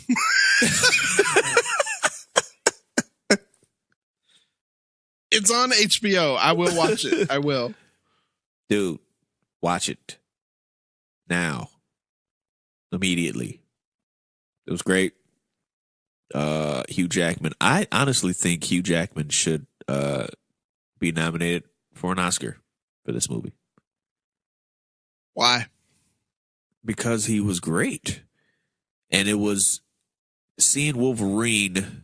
It's on HBO. I will watch it. I will. Dude, watch it. Now. Immediately. It was great. Hugh Jackman. I honestly think Hugh Jackman should be nominated for an Oscar for this movie. Why? Because he was great. And it was seeing Wolverine,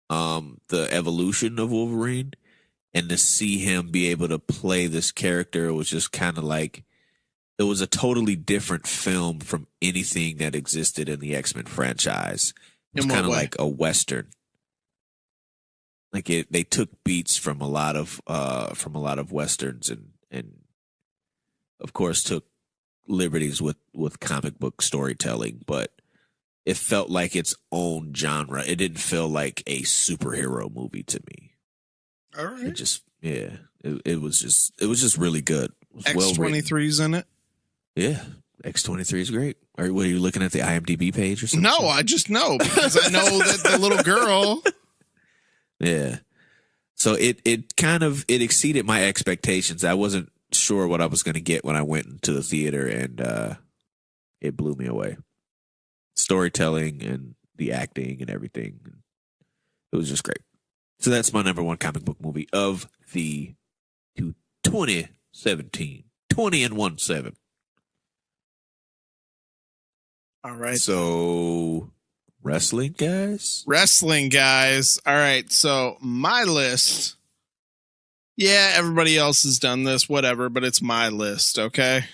the evolution of Wolverine, and to see him be able to play this character was just kind of like, it was a totally different film from anything that existed in the X-Men franchise. It was kind of like a Western. Like they took beats from a lot of Westerns and of course took liberties with comic book storytelling, but it felt like its own genre. It didn't feel like a superhero movie to me. All right. It just, it was just really good. X-23's in it. Yeah. X-23 is great. Or what, are you looking at the IMDb page or something? No, I just know because I know that the little girl. Yeah. So it exceeded my expectations. I wasn't sure what I was going to get when I went into the theater, and it blew me away. Storytelling and the acting and everything. It was just great. So that's my number one comic book movie of the 2017. 2017. All right. So wrestling guys. All right. So my list. Yeah, everybody else has done this, whatever, but it's my list. Okay.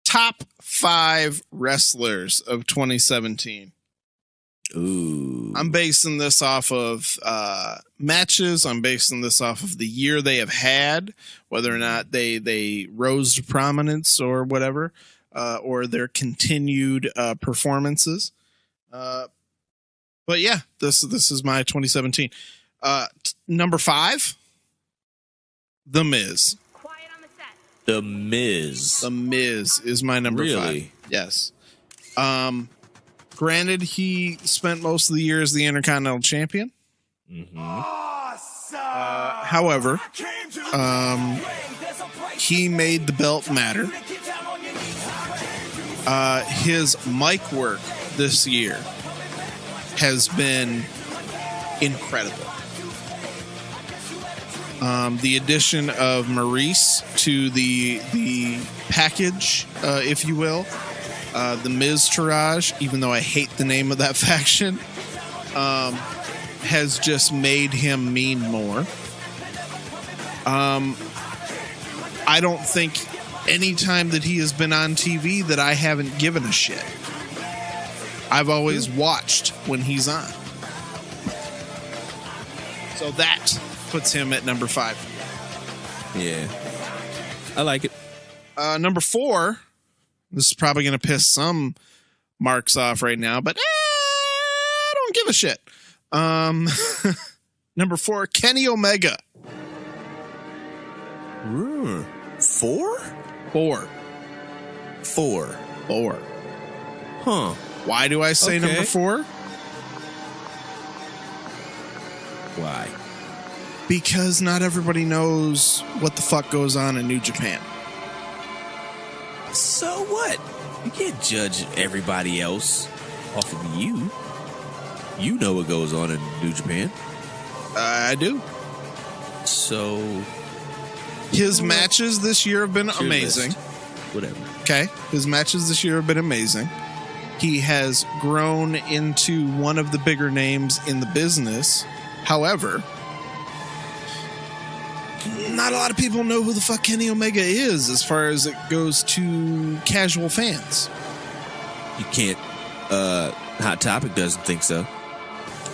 Top 5 wrestlers of 2017. Ooh. I'm basing this off of matches. I'm basing this off of the year they have had, whether or not they rose to prominence or whatever, or their continued performances. But yeah, this is my 2017. Number 5, The Miz. Quiet on the set. The Miz. The Miz is my number 5. Yes. Granted, he spent most of the year as the Intercontinental Champion. Mm-hmm. However, he made the belt matter. His mic work this year has been incredible. The addition of Maurice to the package, if you will. The Miz Tourage, even though I hate the name of that faction, has just made him mean more. I don't think any time that he has been on TV that I haven't given a shit. I've always watched when he's on. So that puts him at number 5. Yeah. I like it. Number 4. This is probably going to piss some marks off right now, but I don't give a shit. Number 4, Kenny Omega. 4? 4. Huh. Why do I say number 4? Why? Because not everybody knows what the fuck goes on in New Japan. So what? You can't judge everybody else off of you. You know what goes on in New Japan. I do. So his matches this year have been amazing. Whatever. Okay. His matches this year have been amazing. He has grown into one of the bigger names in the business. However, not a lot of people know who the fuck Kenny Omega is as far as it goes to casual fans. You can't. Hot Topic doesn't think so.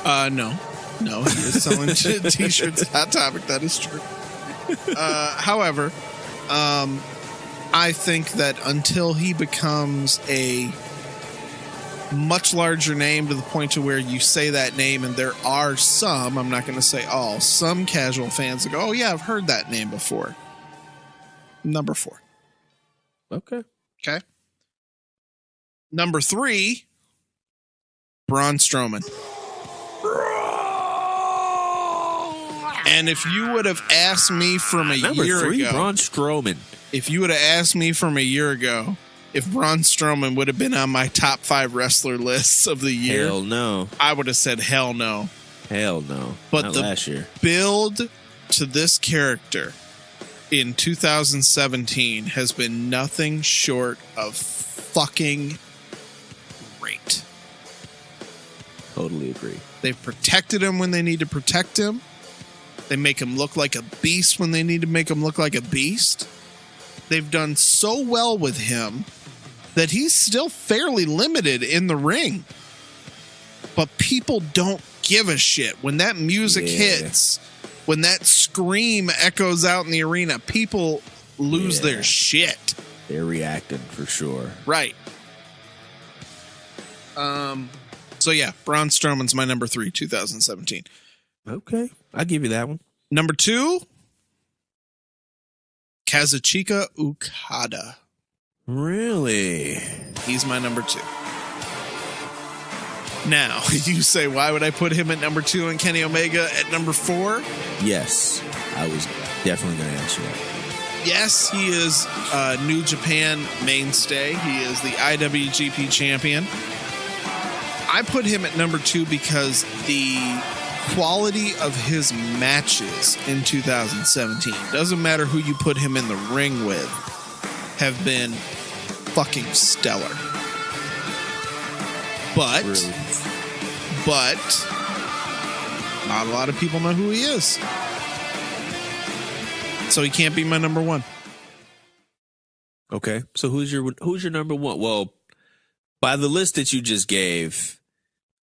No, he is selling t-shirts at Hot Topic. That is true. However, I think that until he becomes a much larger name to the point to where you say that name and there are some, I'm not going to say all, some casual fans that go, oh yeah, I've heard that name before. Number 4. Okay. Number 3, Braun Strowman. And if you would have asked me from a year ago, Braun Strowman. If you would have asked me from a year ago if Braun Strowman would have been on my top 5 wrestler lists of the year, hell no. I would have said hell no. Hell no. But not the last year. build to this character in 2017 has been nothing short of fucking great. Totally agree. They've protected him when they need to protect him. They make him look like a beast when they need to make him look like a beast. They've done so well with him that he's still fairly limited in the ring. But people don't give a shit. When that music hits, when that scream echoes out in the arena, people lose their shit. They're reacting for sure. Right. So yeah, Braun Strowman's my number 3, 2017. Okay. I'll give you that one. Number 2, Kazuchika Okada. Really? He's my number 2. Now, you say, why would I put him at number 2 and Kenny Omega at number 4? Yes. I was definitely going to answer that. Yes, he is a New Japan mainstay. He is the IWGP champion. I put him at number 2 because the quality of his matches in 2017, doesn't matter who you put him in the ring with, have been fucking stellar. But not a lot of people know who he is. So he can't be my number 1. Okay. So who's your number 1? Well, by the list that you just gave,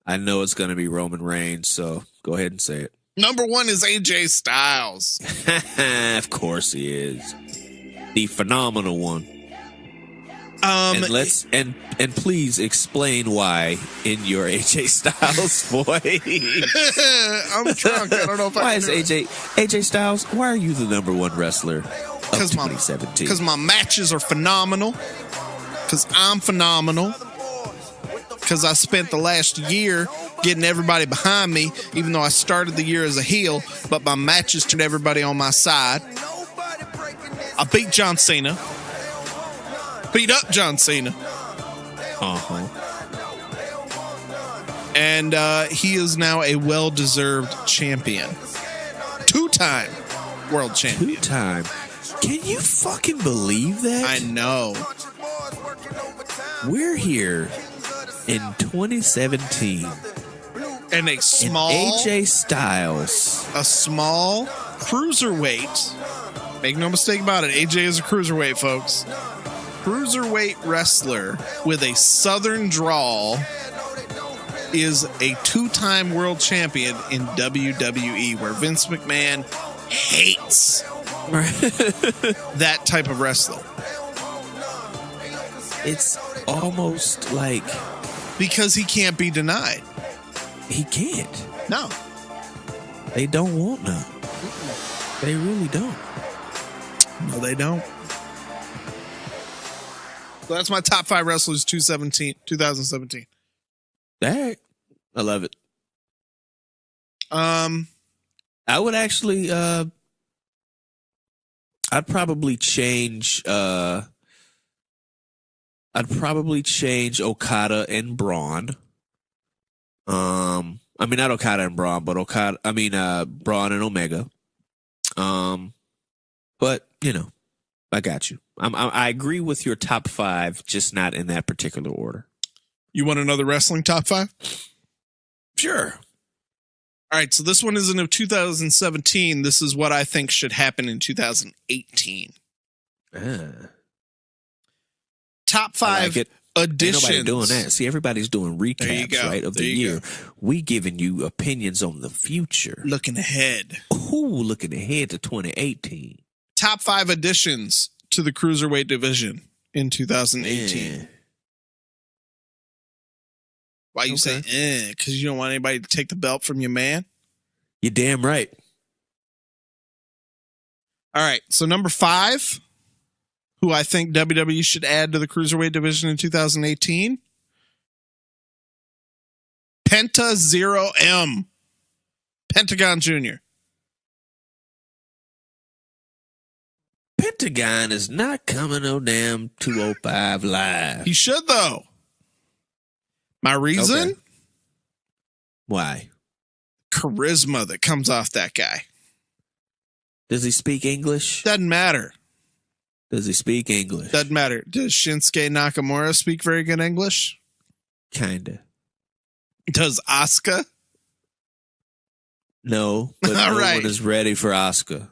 I know it's going to be Roman Reigns, so go ahead and say it. Number 1 is AJ Styles. Of course he is. The phenomenal one. And please explain why in your AJ Styles voice. I'm drunk. I don't know if I why can is AJ Styles? Why are you the number 1 wrestler of 2017? Because my matches are phenomenal. Because I'm phenomenal. Because I spent the last year getting everybody behind me, even though I started the year as a heel, but my matches turned everybody on my side. I beat John Cena. Beat up John Cena. Uh-huh. And he is now a well-deserved champion. 2-time world champion. 2-time. Can you fucking believe that? I know. We're here in 2017. And a small... AJ Styles. A small cruiserweight. Make no mistake about it. AJ is a cruiserweight, folks. Cruiserweight wrestler with a southern drawl is a 2-time world champion in WWE, where Vince McMahon hates that type of wrestler. It's almost like... Because he can't be denied. He can't. No. They don't want none. They really don't. No, they don't. So that's my top 5 wrestlers 2017. That I love it. I would actually I'd probably change Okada and Braun. I mean not Okada and Braun, but Braun and Omega. But I got you. I agree with your top 5, just not in that particular order. You want another wrestling top 5? Sure. All right, so this one isn't of 2017. This is what I think should happen in 2018. Top 5 additions. Ain't nobody doing that. See, everybody's doing recaps, right, of the year. We giving you opinions on the future. Looking ahead. Ooh, looking ahead to 2018. Top 5 additions to the Cruiserweight division in 2018. Man. Why you say, because you don't want anybody to take the belt from your man? You're damn right. All right, so number 5, who I think WWE should add to the Cruiserweight division in 2018, Penta 0M, Pentagon Jr. Pentagon is not coming no damn 205 live. He should, though. My reason? Okay. Why? Charisma that comes off that guy. Does he speak English? Doesn't matter. Does he speak English? Doesn't matter. Does Shinsuke Nakamura speak very good English? Kinda. Does Asuka? No, but no one is ready for Asuka.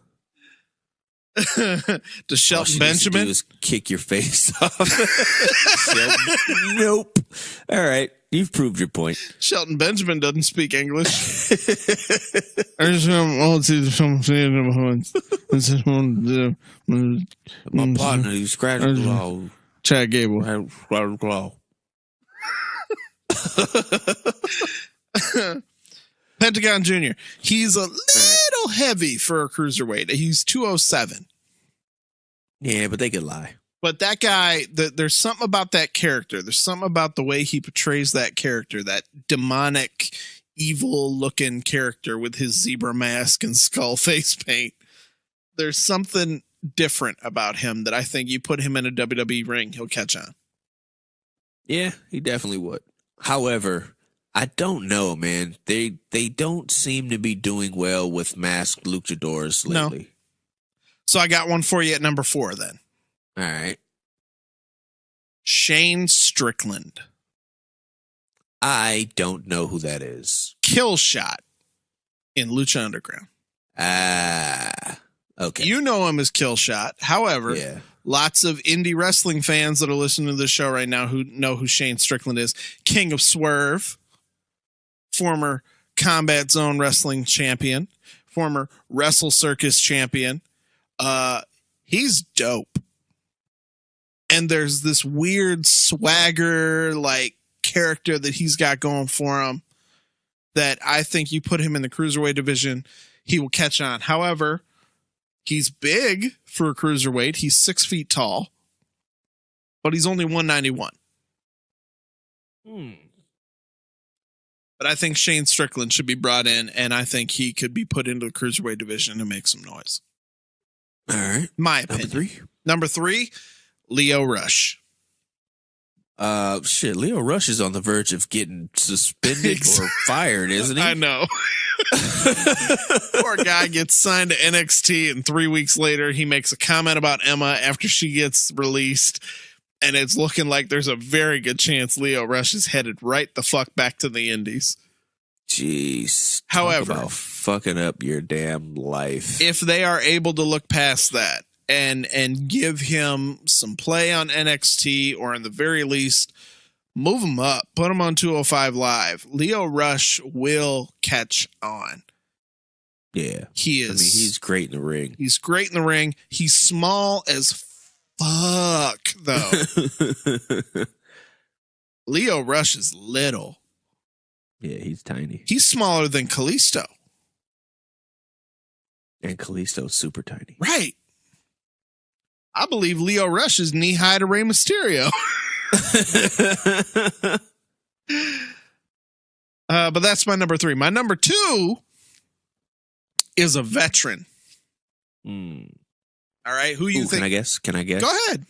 Does Shelton All Benjamin? Do is kick your face off. Shelton, nope. All right, you've proved your point. Shelton Benjamin doesn't speak English. My partner, he's scratching the law. Chad Gable. Pentagon Jr. He's a little heavy for a cruiserweight. He's 207. Yeah, but they could lie. But that guy, there's something about that character. There's something about the way he portrays that character, that demonic, evil-looking character with his zebra mask and skull face paint. There's something different about him that I think you put him in a WWE ring, he'll catch on. Yeah, he definitely would. However, I don't know, man. They don't seem to be doing well with masked luchadors lately. No. So I got one for you at number 4 then. All right. Shane Strickland. I don't know who that is. Kill Shot in Lucha Underground. Okay. You know him as Kill Shot. However, lots of indie wrestling fans that are listening to this show right now who know who Shane Strickland is. King of Swerve. Former Combat Zone Wrestling champion, former Wrestle Circus champion. He's dope. And there's this weird swagger like character that he's got going for him that I think you put him in the cruiserweight division, he will catch on. However, he's big for a cruiserweight. He's 6 feet tall, but he's only 191. But I think Shane Strickland should be brought in, and I think he could be put into the cruiserweight division and make some noise. All right. My opinion. Number 3, Leo Rush. Leo Rush is on the verge of getting suspended or fired, isn't he? I know. Poor guy gets signed to NXT, and 3 weeks later, he makes a comment about Emma after she gets released. And it's looking like there's a very good chance Leo Rush is headed right the fuck back to the Indies. Jeez. However, talk about fucking up your damn life. If they are able to look past that and give him some play on NXT, or in the very least, move him up, put him on 205 Live, Leo Rush will catch on. Yeah. He is. I mean, he's great in the ring. He's great in the ring. He's small as fuck, though. Leo Rush is little. Yeah, he's tiny. He's smaller than Kalisto. And Kalisto's super tiny. Right. I believe Leo Rush is knee-high to Rey Mysterio. But that's my number 3. My number 2 is a veteran. All right, who you think? Can I guess? Go ahead.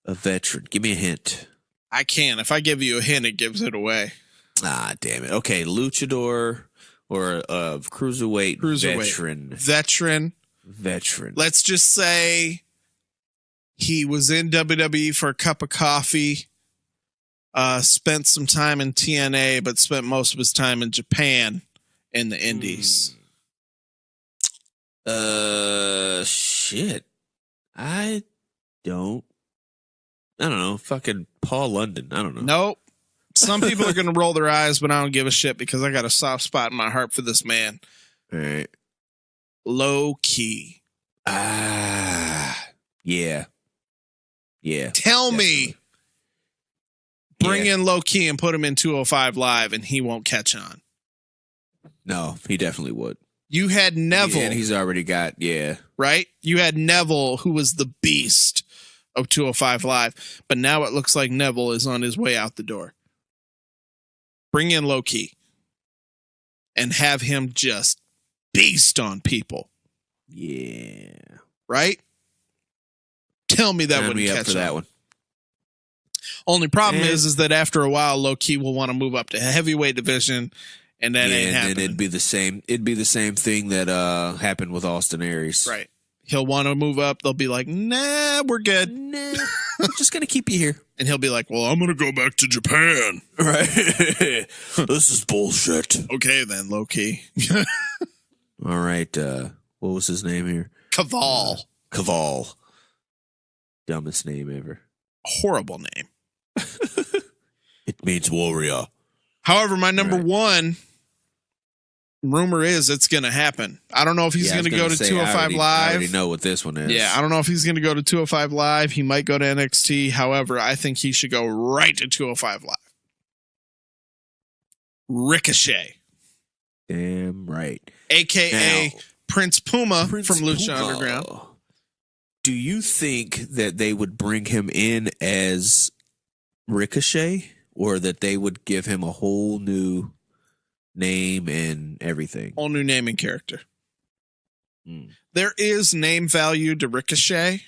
A veteran. Give me a hint. I can. If I give you a hint, it gives it away. Ah, damn it. Okay, luchador or a cruiserweight veteran. Veteran. Veteran. Let's just say he was in WWE for a cup of coffee, spent some time in TNA, but spent most of his time in Japan in the Indies. Shit. I don't know. Fucking Paul London. I don't know. Nope. Some people are going to roll their eyes, but I don't give a shit because I got a soft spot in my heart for this man. All right. Low Key. Yeah. Yeah. Tell Definitely. me. Bring in Low Key and put him in 205 Live and he won't catch on. No, he definitely would. You had Neville. Yeah, and he's already got, right? You had Neville, who was the beast of 205 Live, but now it looks like Neville is on his way out the door. Bring in Low Key and have him just beast on people. Yeah. Right? Tell me that Sign wouldn't me up catch for on. that one. Only problem is that after a while, Low Key will want to move up to heavyweight division, and that ain't happening. And it'd be the same thing that happened with Austin Aries. Right. He'll want to move up. They'll be like, nah, we're good. Nah, I'm just gonna keep you here. And he'll be like, well, I'm gonna go back to Japan. Right. This is bullshit. Okay then, Low Key. All right. What was his name here? Caval. Caval. Dumbest name ever. Horrible name. It means warrior. However, my number one rumor is it's going to happen. I don't know if he's going to go to 205 Live. I already know what this one is. Yeah, I don't know if he's going to go to 205 Live. He might go to NXT. However, I think he should go right to 205 Live. Ricochet. Damn right. AKA Now, Prince Puma Prince from Lucha Puma. Underground. Do you think that they would bring him in as Ricochet, or that they would give him a whole new name and everything? Whole new name and character. There is name value to Ricochet.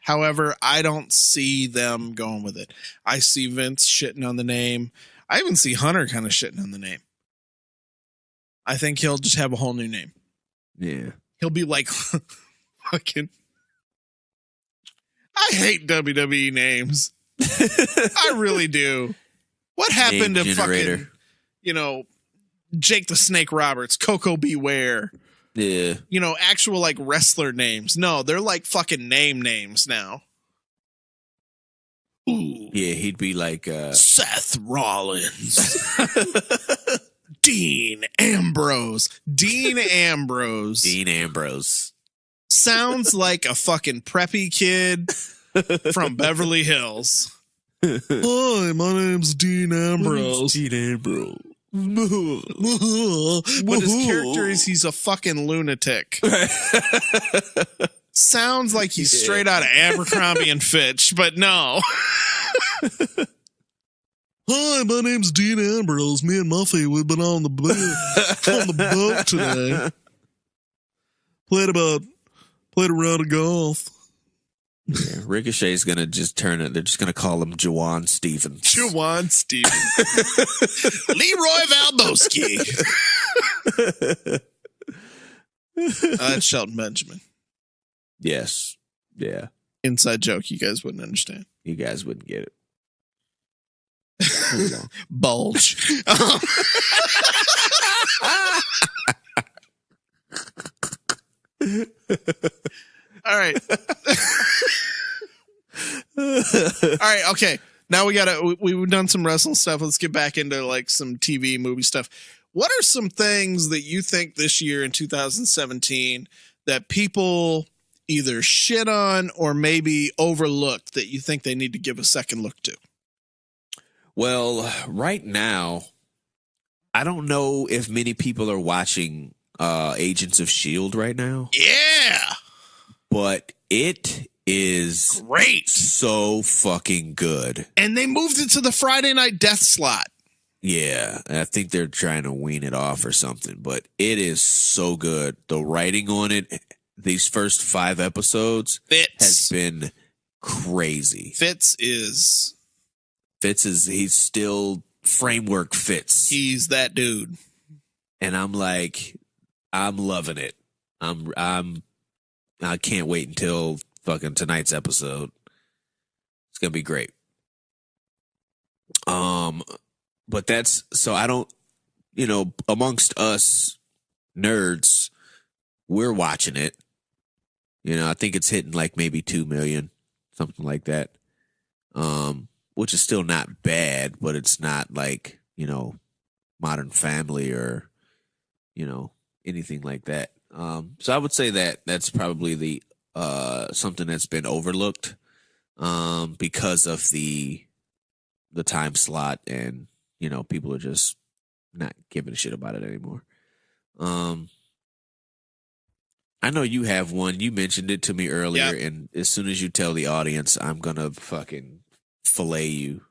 However, I don't see them going with it. I see Vince shitting on the name. I even see Hunter kind of shitting on the name. I think he'll just have a whole new name. Yeah. He'll be like fucking. I hate WWE names. I really do. What happened Name to generator. fucking, Jake the Snake Roberts, Coco Beware? Yeah. Actual like wrestler names. No, they're like fucking names now. Ooh. Yeah, he'd be like Seth Rollins. Dean Ambrose. Dean Ambrose. Sounds like a fucking preppy kid from Beverly Hills. Hi, my name's Dean Ambrose. Dean Ambrose. But his character is he's a fucking lunatic. Sounds like he's straight out of Abercrombie and Fitch, but no. Hi, my name's Dean Ambrose. Me and Muffy, we've been on the boat today. Played a round of golf. Yeah, Ricochet's gonna just turn it. They're just gonna call him Juwan Stevens. Juwan Stevens. Leroy Valboski. That's Shelton Benjamin. Yes. Yeah. Inside joke. You guys wouldn't understand. You guys wouldn't get it. Bulge. All right. All right. Okay. Now we've done some wrestling stuff. Let's get back into like some TV movie stuff. What are some things that you think this year in 2017 that people either shit on or maybe overlooked that you think they need to give a second look to? Well, right now, I don't know if many people are watching Agents of S.H.I.E.L.D. right now. Yeah. But it is great. So fucking good. And they moved it to the Friday night death slot. Yeah. I think they're trying to wean it off or something, but it is so good. The writing on it, these first 5 episodes has been crazy. Fitz is he's still framework Fitz. He's that dude. And I'm like, I'm loving it. I'm I can't wait until fucking tonight's episode. It's gonna be great. But that's so I don't, amongst us nerds, we're watching it. I think it's hitting like maybe 2 million, something like that. Which is still not bad, but it's not like, Modern Family or, anything like that. So I would say that that's probably the something that's been overlooked because of the time slot, and people are just not giving a shit about it anymore. I know you have one. You mentioned it to me earlier, Yep. And as soon as you tell the audience, I'm gonna fucking fillet you.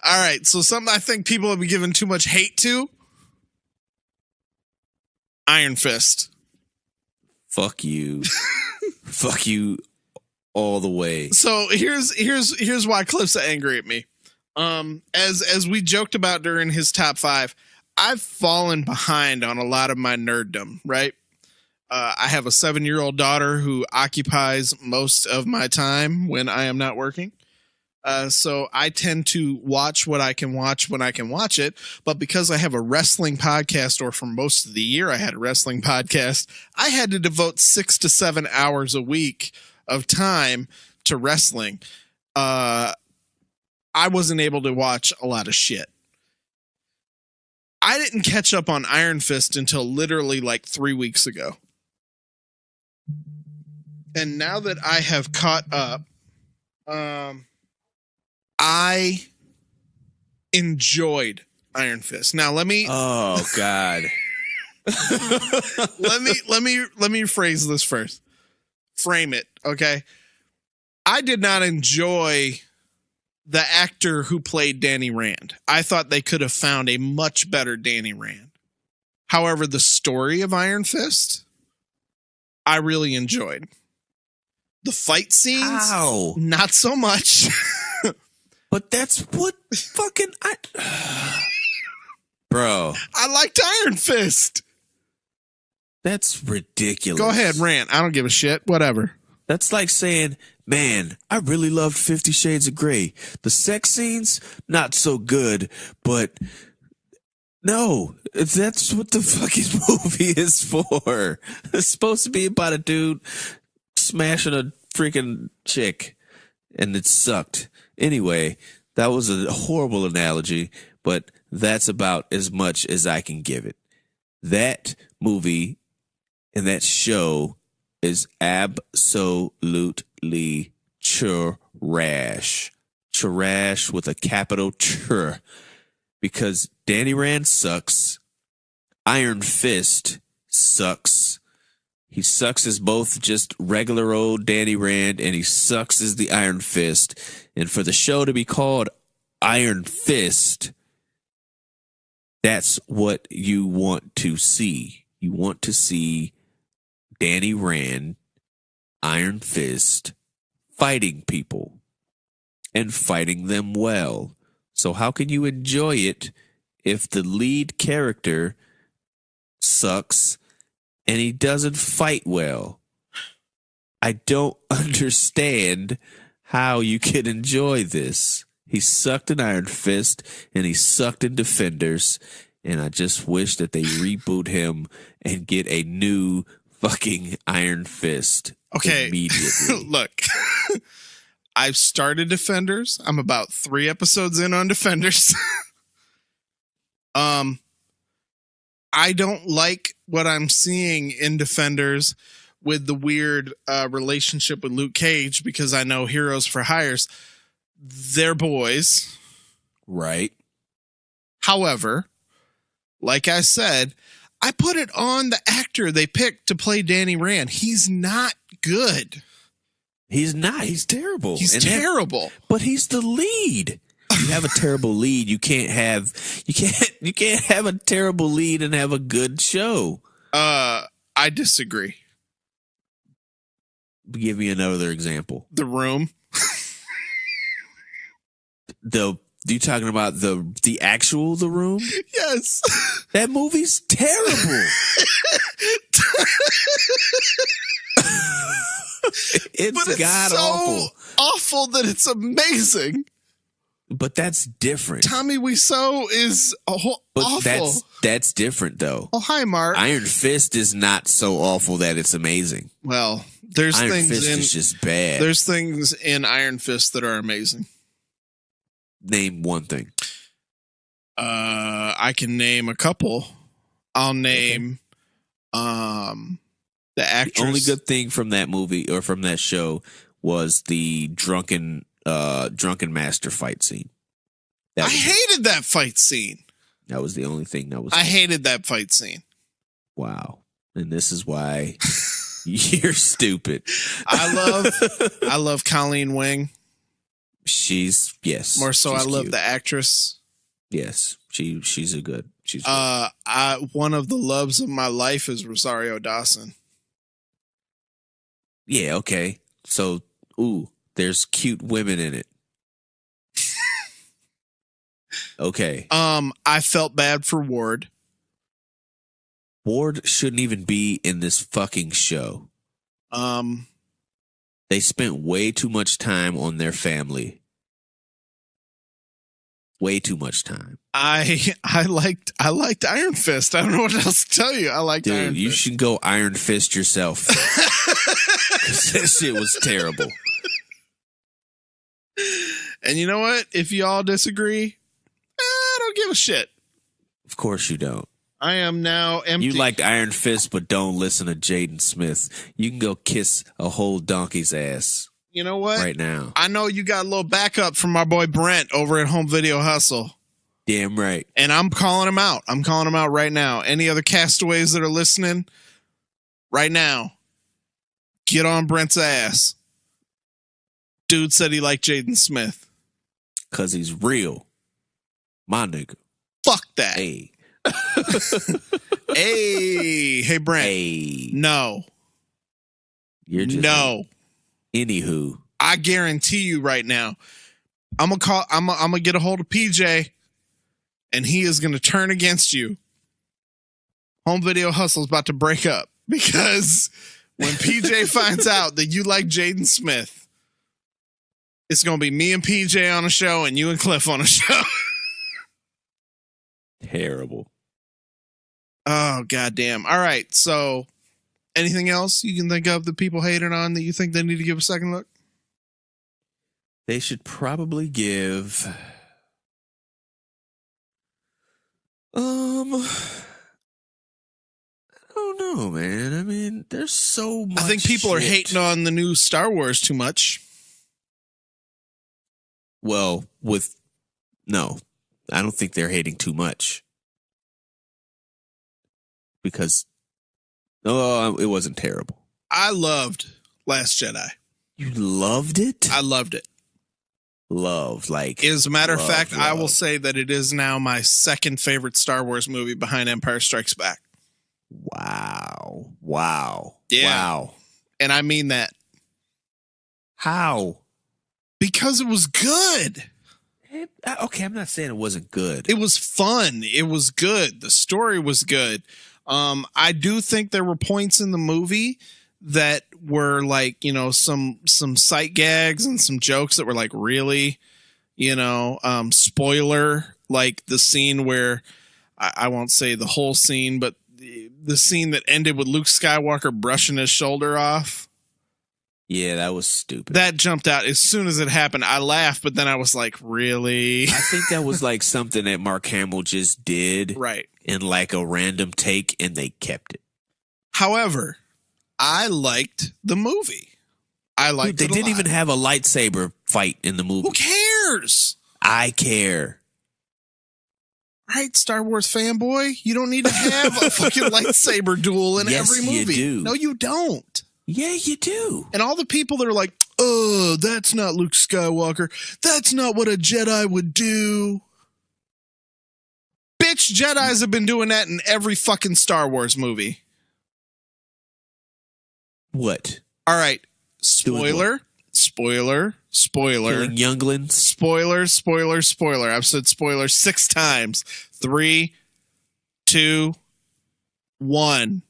All right, so something I think people have been giving too much hate to. Iron Fist. Fuck you. Fuck you all the way. So here's why Cliff's angry at me. As we joked about during his top 5, I've fallen behind on a lot of my nerddom, right? I have a 7-year-old daughter who occupies most of my time when I am not working. So I tend to watch what I can watch when I can watch it. But because I have a wrestling podcast, or for most of the year I had a wrestling podcast, I had to devote 6 to 7 hours a week of time to wrestling. I wasn't able to watch a lot of shit. I didn't catch up on Iron Fist until literally like 3 weeks ago. And now that I have caught up, I enjoyed Iron Fist. Now let me. Oh God. let me phrase this first. Frame it, okay? I did not enjoy the actor who played Danny Rand. I thought they could have found a much better Danny Rand. However, the story of Iron Fist, I really enjoyed. The fight scenes, not so much. But that's what fucking bro. I liked Iron Fist. That's ridiculous. Go ahead, rant. I don't give a shit. Whatever. That's like saying, man, I really loved 50 Shades of Grey. The sex scenes, not so good, but no, that's what the fucking movie is for. It's supposed to be about a dude smashing a freaking chick, and it sucked. Anyway, that was a horrible analogy, but that's about as much as I can give it. That movie and that show is absolutely trash. Trash with a capital Tr. Because Danny Rand sucks. Iron Fist sucks. He sucks as both just regular old Danny Rand, and he sucks as the Iron Fist. And for the show to be called Iron Fist, that's what you want to see. You want to see Danny Rand, Iron Fist, fighting people and fighting them well. So how can you enjoy it if the lead character sucks and he doesn't fight well? I don't understand how you can enjoy this. He sucked in Iron Fist and he sucked in Defenders, and I just wish that they reboot him and get a new fucking Iron Fist immediately. Look, I've started Defenders. I'm about 3 episodes in on Defenders. I don't like what I'm seeing in Defenders with the weird relationship with Luke Cage, because I know Heroes for Hires, they're boys. Right. However, like I said, I put it on the actor they picked to play Danny Rand. He's not good. He's not. He's terrible. He's terrible. But he's the lead. You have a terrible lead. You can't have a terrible lead and have a good show. I disagree. Give me another example. The Room. The You talking about the actual The Room? Yes. That movie's terrible. It's god awful. Awful that it's amazing. But that's different. Tommy Wiseau is awful. That's different though. Oh, hi, Mark. Iron Fist is not so awful that it's amazing. Well, there's Iron things Fist is just bad. There's things in Iron Fist that are amazing. Name one thing. I can name a couple. I'll name the actress. The only good thing from that movie or from that show was the drunken master fight scene. I hated that fight scene. That was the only thing that was. I hated that fight scene. Wow. And this is why you're stupid. I love Colleen Wing. Yes. More so, I love cute. the actress. Yes. She's a good. One of the loves of my life is Rosario Dawson. Yeah, okay. So, there's cute women in it. Okay. I felt bad for Ward. Ward shouldn't even be in this fucking show. They spent way too much time on their family. Way too much time. I liked Iron Fist. I don't know what else to tell you. I liked Iron Fist. You should go Iron Fist yourself. That shit was terrible. And you know what? If y'all disagree, I don't give a shit. Of course you don't. I am now empty. You liked Iron Fist, but don't listen to Jaden Smith. You can go kiss a whole donkey's ass. You know what? Right now. I know you got a little backup from my boy Brent over at Home Video Hustle. Damn right. And I'm calling him out. I'm calling him out right now. Any other castaways that are listening right now, get on Brent's ass. Dude said he liked Jaden Smith. Because he's real. My nigga. Fuck that. Hey. Hey, Brent. Hey. No. You're just no. Anywho. I guarantee you right now, I'm gonna get a hold of PJ and he is gonna turn against you. Home Video Hustle is about to break up because when PJ finds out that you like Jaden Smith, it's gonna be me and PJ on a show and you and Cliff on a show. Terrible. Oh, goddamn. All right. So anything else you can think of that people hated on that you think they need to give a second look? They should probably give. I don't know, man. I mean, there's so much. I think people are hating on the new Star Wars too much. Well, no, I don't think they're hating too much. Because, it wasn't terrible. I loved Last Jedi. You loved it? I loved it. As a matter of fact, I will say that it is now my second favorite Star Wars movie behind Empire Strikes Back. Wow. Yeah. Wow. And I mean that. How? Because it was good. Okay, I'm not saying it wasn't good. It was fun. It was good. The story was good. I do think there were points in the movie that were like, some sight gags and some jokes that were like really, spoiler, like the scene where I won't say the whole scene, but the scene that ended with Luke Skywalker brushing his shoulder off. Yeah, that was stupid. That jumped out as soon as it happened. I laughed, but then I was like, really? I think that was like something that Mark Hamill just did. Right. In like a random take, and they kept it. However, I liked the movie. They didn't even have a lightsaber fight in the movie. Who cares? I care. Right, Star Wars fanboy? You don't need to have a fucking lightsaber duel in every movie. You do. No, you don't. Yeah, you do. And all the people that are like, oh, that's not Luke Skywalker. That's not what a Jedi would do. Bitch, Jedis have been doing that in every fucking Star Wars movie. What? All right. Spoiler. Spoiler. Killing younglings. Spoiler. I've said spoiler 6 times. 3, 2, 1.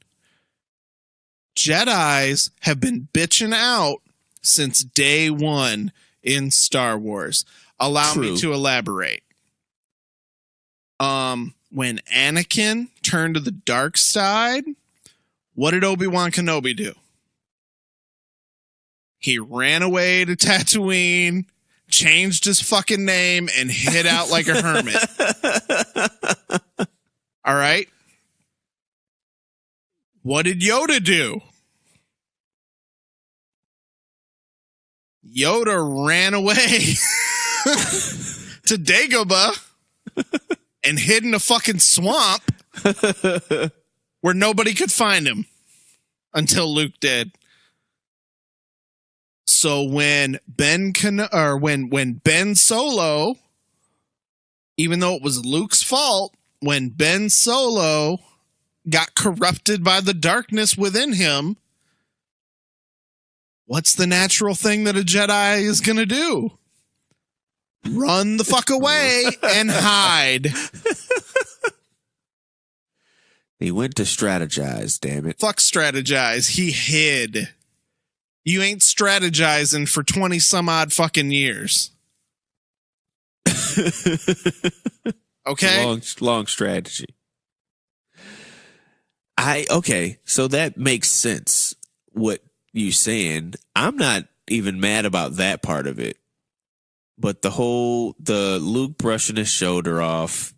Jedis have been bitching out since day one in Star Wars. Allow me to elaborate. When Anakin turned to the dark side, what did Obi-Wan Kenobi do? He ran away to Tatooine, changed his fucking name, and hid out like a hermit. All right? What did Yoda do? Yoda ran away to Dagobah and hid in a fucking swamp where nobody could find him until Luke did. So when Ben Solo, even though it was Luke's fault, when Ben Solo got corrupted by the darkness within him, what's the natural thing that a Jedi is going to do? Run the fuck away and hide. He went to strategize, damn it. Fuck strategize. He hid. You ain't strategizing for 20 some odd fucking years. Okay? Long strategy. Okay, so that makes sense, what you saying. I'm not even mad about that part of it. But the Luke brushing his shoulder off,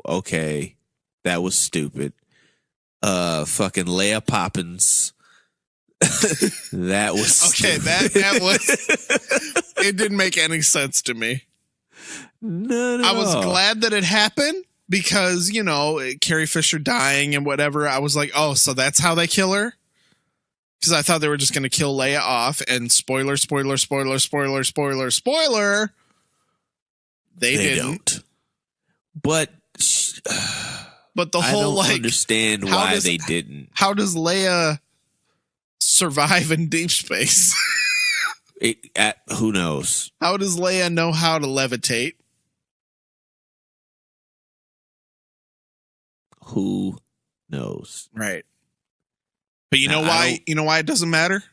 okay, that was stupid. Fucking Leia Poppins. That was okay. That was. It didn't make any sense to me. No. I was glad that it happened because, you know, Carrie Fisher dying and whatever. I was like, oh, so that's how they kill her. Because I thought they were just going to kill Leia off. And spoiler. They didn't. But the whole I don't understand why they didn't. How does Leia survive in deep space? Who knows? How does Leia know how to levitate? Who knows? Right. But you know why? You know why it doesn't matter?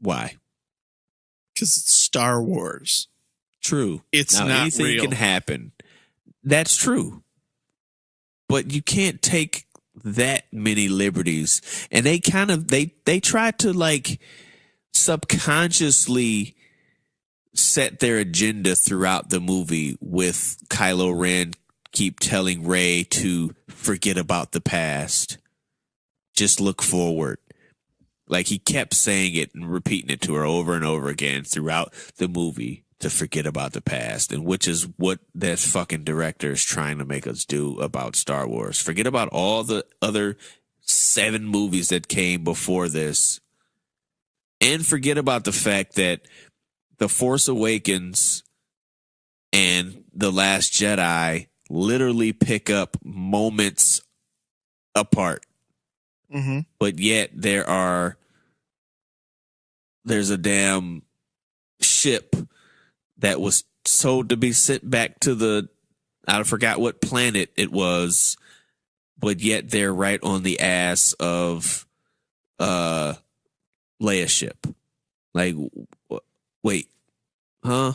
Why? Because it's Star Wars. True. It's now, not anything real. Can happen. That's true. But you can't take that many liberties. And they kind of they try to like subconsciously set their agenda throughout the movie with Kylo Ren keep telling Rey to forget about the past. Just look forward. Like he kept saying it and repeating it to her over and over again throughout the movie to forget about the past, and which is what that fucking director is trying to make us do about Star Wars. Forget about all the other 7 movies that came before this, and forget about the fact that The Force Awakens and The Last Jedi literally pick up moments apart. Mm-hmm. But yet there's a damn ship that was told to be sent back to I forgot what planet it was, but yet they're right on the ass of Leia's ship. Like, wait, huh?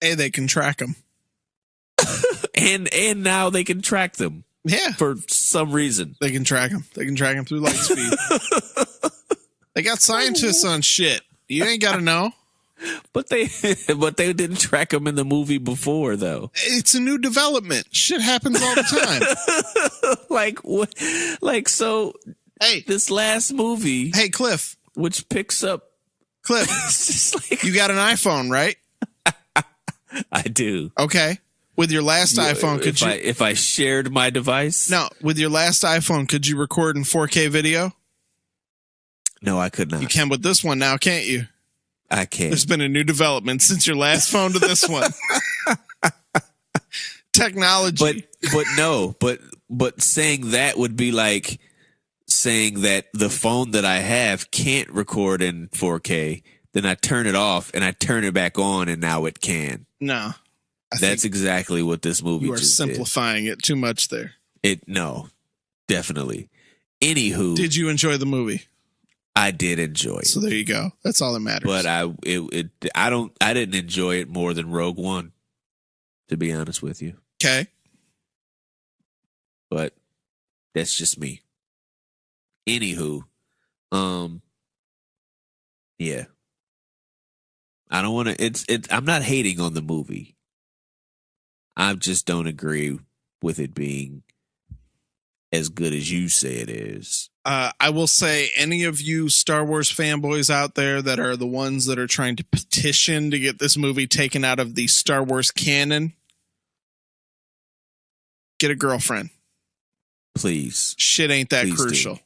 Hey, they can track them. and now they can track them. Yeah. For some reason. They can track them. They can track them through light speed. They got scientists on shit. You ain't got to know. But they didn't track them in the movie before, though. It's a new development. Shit happens all the time. Like what? Like, so, hey, this last movie. Hey, Cliff. Which picks up. Cliff, you got an iPhone, right? I do. Okay. With your last iPhone, could you... If I shared my device? No, with your last iPhone, could you record in 4K video? No, I could not. You can with this one now, can't you? I can. There's been a new development since your last phone to this one. Technology. But saying that would be like saying that the phone that I have can't record in 4K then I turn it off and I turn it back on, and now it can. No. That's exactly what this movie you are just simplifying it too much there. No, definitely. Anywho, did you enjoy the movie? I did enjoy it. So there you go. That's all that matters. But I didn't enjoy it more than Rogue One, to be honest with you. Okay. But that's just me. Anywho, yeah. I don't want to. I'm not hating on the movie. I just don't agree with it being as good as you say it is. I will say, any of you Star Wars fanboys out there that are the ones that are trying to petition to get this movie taken out of the Star Wars canon, get a girlfriend. Please. Shit ain't that crucial.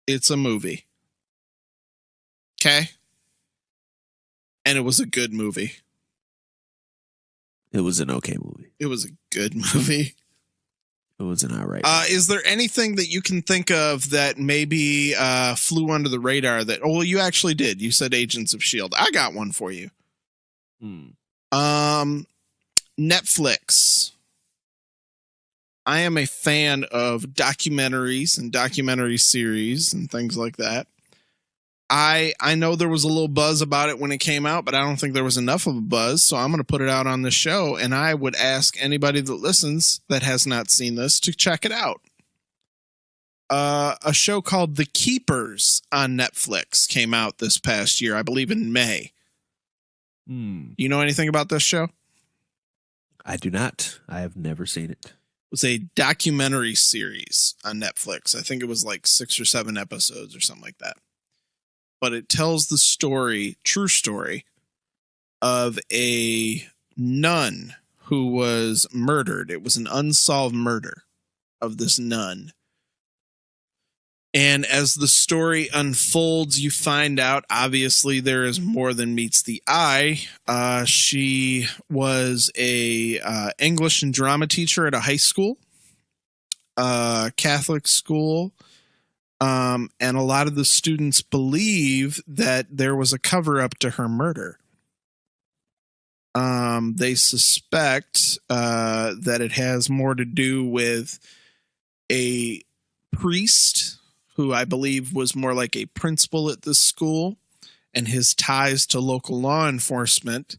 It's a movie. Okay? And it was a good movie. It was an okay movie. It was a good movie. It was an all right. Is there anything that you can think of that maybe flew under the radar that, well, you actually did. You said Agents of S.H.I.E.L.D. I got one for you. Netflix. I am a fan of documentaries and documentary series and things like that. I know there was a little buzz about it when it came out, but I don't think there was enough of a buzz, so I'm going to put it out on the show, and I would ask anybody that listens that has not seen this to check it out. A show called The Keepers on Netflix came out this past year, I believe in May. You know anything about this show? I do not. I have never seen it. It was a documentary series on Netflix. I think it was like 6 or 7 episodes or something like that. But it tells the story, true story, of a nun who was murdered. It was an unsolved murder of this nun. And as the story unfolds, you find out, obviously, there is more than meets the eye. She was a English and drama teacher at a high school, Catholic school. And a lot of the students believe that there was a cover-up to her murder. They suspect that it has more to do with a priest who I believe was more like a principal at this school, and his ties to local law enforcement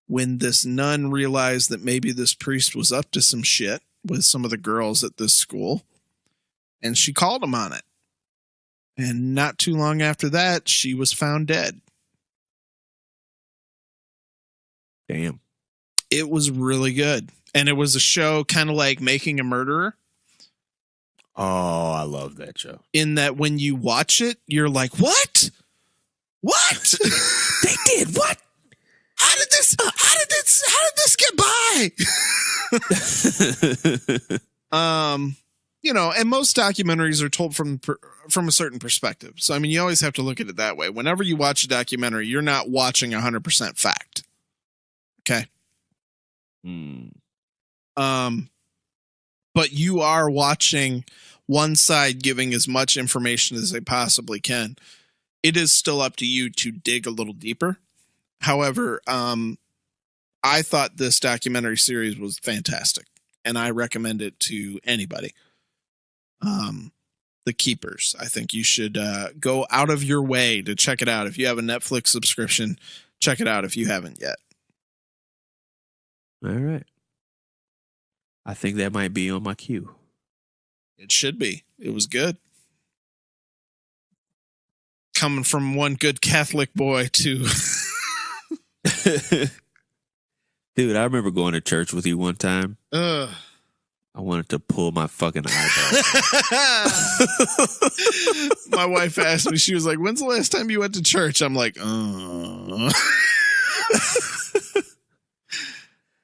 when this nun realized that maybe this priest was up to some shit with some of the girls at this school, and she called him on it. And not too long after that, she was found dead. Damn. It was really good. And it was a show kind of like Making a Murderer. Oh, I love that show. In that when you watch it, you're like, what? What? They did what? How did this get by? You know, and most documentaries are told from a certain perspective. So, I mean, you always have to look at it that way. Whenever you watch a documentary, you're not watching 100% fact. Okay. But you are watching one side giving as much information as they possibly can. It is still up to you to dig a little deeper. However, I thought this documentary series was fantastic, and I recommend it to anybody. The Keepers. I think you should go out of your way to check it out. If you have a Netflix subscription, check it out if you haven't yet. All right. I think that might be on my queue. It should be. It was good. Coming from one good Catholic boy to... Dude, I remember going to church with you one time. I wanted to pull my fucking eyeball. My wife asked me, she was like, when's the last time you went to church? I'm like,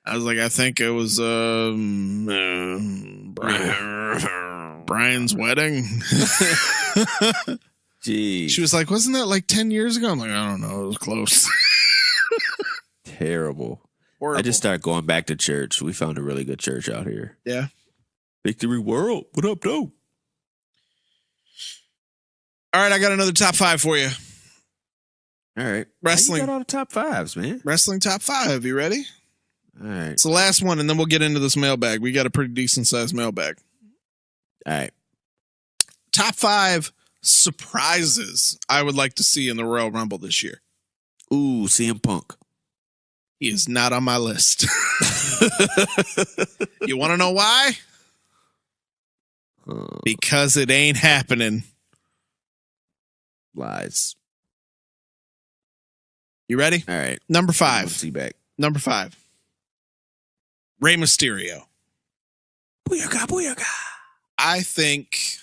I was like, I think it was Brian's wedding. Jeez. She was like, wasn't that like 10 years ago? I'm like, I don't know. It was close. Terrible. Horrible. I just started going back to church. We found a really good church out here. Yeah. Victory World. What up, though? All right, I got another top 5 for you. All right. Wrestling. You got all the top 5s, man. Wrestling top 5. You ready? All right. It's the last one, and then we'll get into this mailbag. We got a pretty decent sized mailbag. All right. Top 5 surprises I would like to see in the Royal Rumble this year. Ooh, CM Punk. He is not on my list. You want to know why? Because it ain't happening. Lies. You ready? All right. Number 5. See back. Number 5. Rey Mysterio. Booyaka, booyaka. I think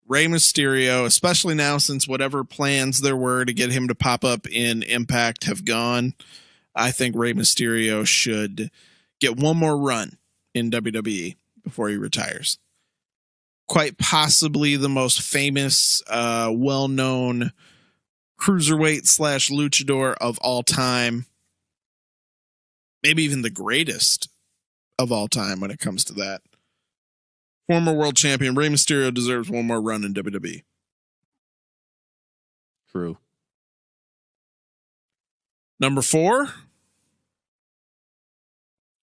Rey Mysterio, especially now since whatever plans there were to get him to pop up in Impact have gone, I think Rey Mysterio should get one more run in WWE before he retires. Quite possibly the most famous, well-known cruiserweight / luchador of all time. Maybe even the greatest of all time when it comes to that. Former world champion Rey Mysterio deserves one more run in WWE. True. Number 4,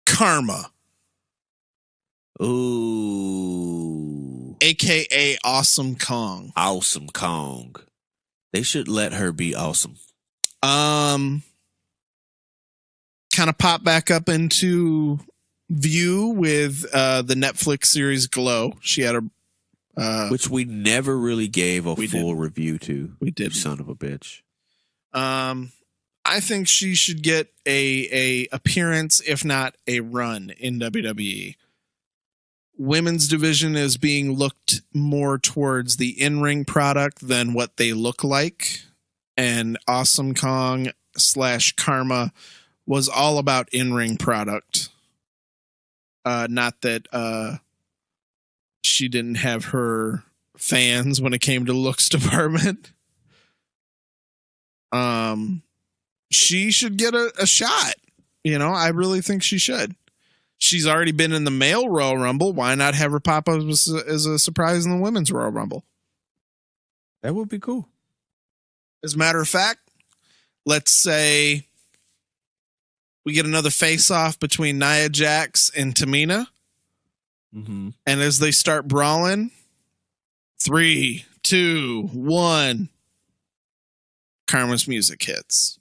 Karma. Ooh. AKA Awesome Kong. Awesome Kong. They should let her be awesome. Kind of pop back up into view with the Netflix series Glow. She had a which we never really gave a full didn't. review to. We did. Son of a bitch. I think she should get a appearance, if not a run in WWE. Women's division is being looked more towards the in-ring product than what they look like. And Awesome Kong / Karma was all about in-ring product. Not that she didn't have her fans when it came to looks department. She should get a shot. You know, I really think she should. She's already been in the male Royal Rumble. Why not have her pop up as a surprise in the women's Royal Rumble? That would be cool. As a matter of fact, let's say we get another face-off between Nia Jax and Tamina. Mm-hmm. And as they start brawling, 3, 2, 1, Karma's music hits.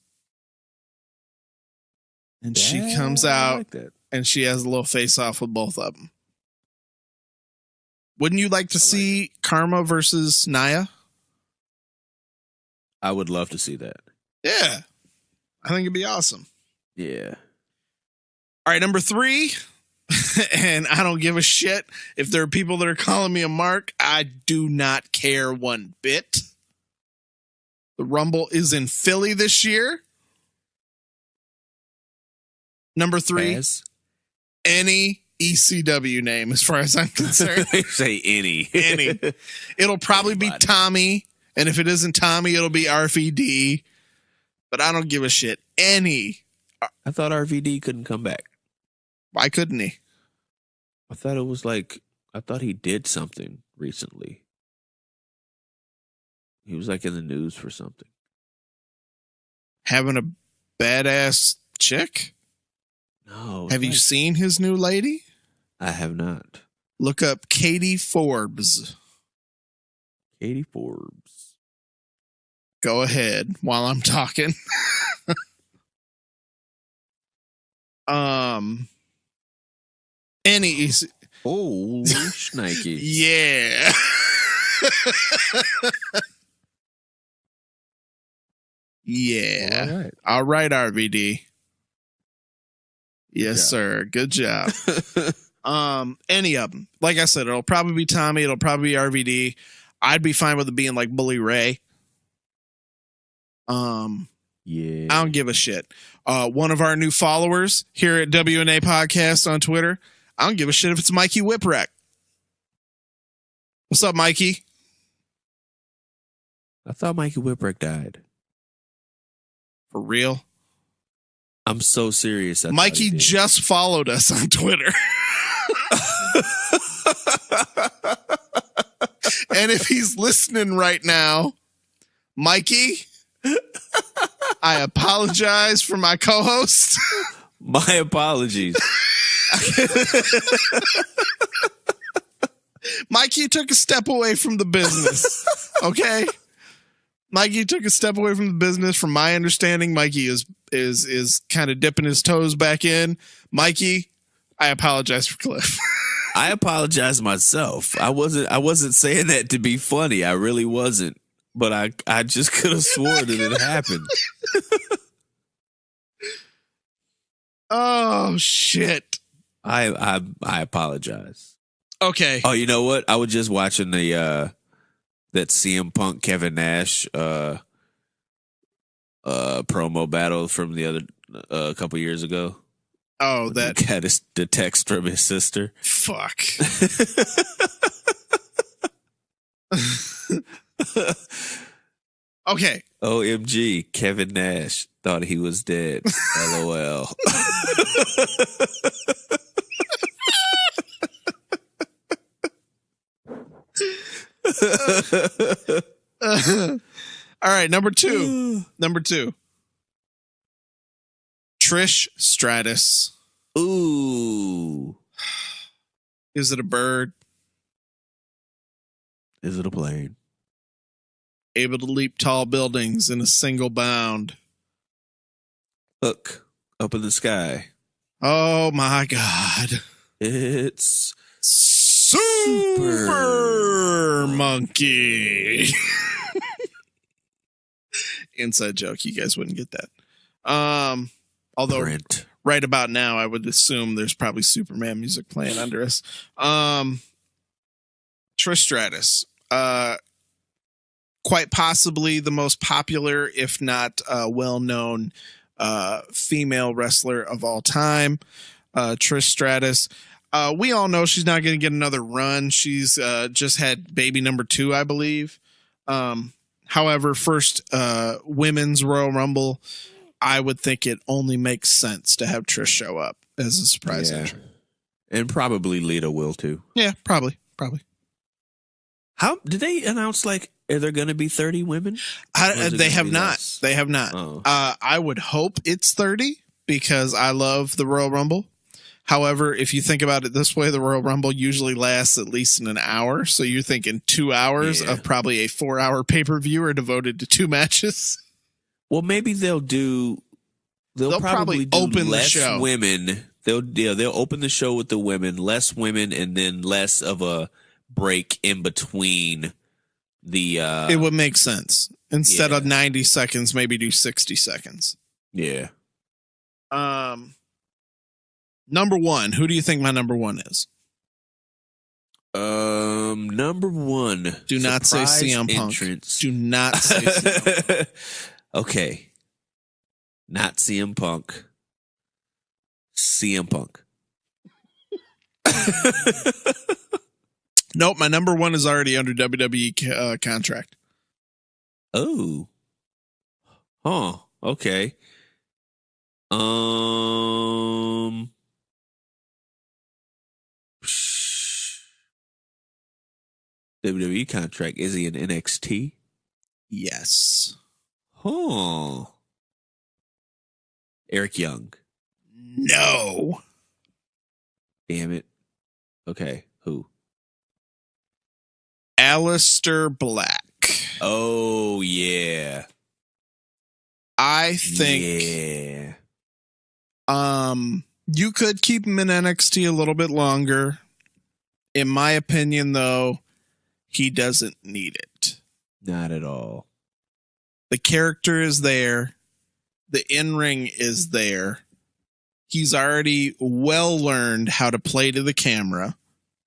And she comes out like that. and she has a little face-off with both of them. Wouldn't you like to see Karma versus Nia? I would love to see that. Yeah. I think it'd be awesome. Yeah. All right, number 3. And I don't give a shit if there are people that are calling me a mark. I do not care one bit. The Rumble is in Philly this year. Number 3. As? Any ECW name, as far as I'm concerned. Say any. Any. It'll probably be Tommy. And if it isn't Tommy, it'll be RVD. But I don't give a shit. Any. I thought RVD couldn't come back. Why couldn't he? I thought it was like, I thought he did something recently. He was like in the news for something. Having a badass chick? No. Have you seen his new lady? I have not. Look up Katie Forbes. Katie Forbes. Go ahead while I'm talking. Any Oh, shnikes. yeah. Yeah. All right, RVD. Yes, sir. Good job. Any of them. Like I said, it'll probably be Tommy. It'll probably be RVD. I'd be fine with it being like Bully Ray. Yeah. I don't give a shit. One of our new followers here at WNA Podcast on Twitter, I don't give a shit if it's Mikey Whipwreck. What's up, Mikey? I thought Mikey Whipwreck died. For real? I'm so serious. Mikey just followed us on Twitter. And if he's listening right now, Mikey, I apologize for my co-host. My apologies. Mikey took a step away from the business. Okay? Mikey took a step away from the business. From my understanding, Mikey is kind of dipping his toes back in. Mikey, I apologize for Cliff. I apologize myself. I wasn't saying that to be funny. I really wasn't. But I just could have sworn that it happened. Oh shit. I apologize. Okay. Oh, you know what? I was just watching that CM Punk Kevin Nash promo battle from the other a couple years ago. Oh, that he got the text from his sister. Fuck. Okay. OMG, Kevin Nash thought he was dead. LOL. All right, number two. Trish Stratus. Ooh. Is it a bird? Is it a plane? Able to leap tall buildings in a single bound. Look, up in the sky. Oh my God. It's Super Monkey. Inside joke. You guys wouldn't get that. Although Brent. Right about now, I would assume there's probably Superman music playing under us. Trish Stratus. Quite possibly the most popular, if not well-known female wrestler of all time. Trish Stratus. We all know she's not going to get another run. She's just had baby number 2, I believe. However, first women's Royal Rumble, I would think it only makes sense to have Trish show up as a surprise entry. And probably Lita will too. Yeah, probably. How did they announce, like, are there going to be 30 women? They have not. Less? They have not. Oh. I would hope it's 30 because I love the Royal Rumble. However, if you think about it this way, the Royal Rumble usually lasts at least an hour. So you're thinking 2 hours of probably a 4-hour pay-per-view are devoted to 2 matches. Well, maybe they'll probably do open less the show. Women. They'll open the show with the women, less women, and then less of a break in between the it would make sense. Instead of 90 seconds, maybe do 60 seconds. Yeah. Number 1, who do you think my number 1 is? Number 1. Do not say CM Punk. Do not say CM Punk. Okay. Not CM Punk. CM Punk. Nope, my number 1 is already under WWE contract. Oh. Huh. Okay. WWE contract. Is he in NXT? Yes. Huh. Eric Young. No. Damn it. Okay. Who? Aleister Black. Oh, yeah. I think you could keep him in NXT a little bit longer. In my opinion, though, he doesn't need it. Not at all. The character is there. The in-ring is there. He's already well learned how to play to the camera.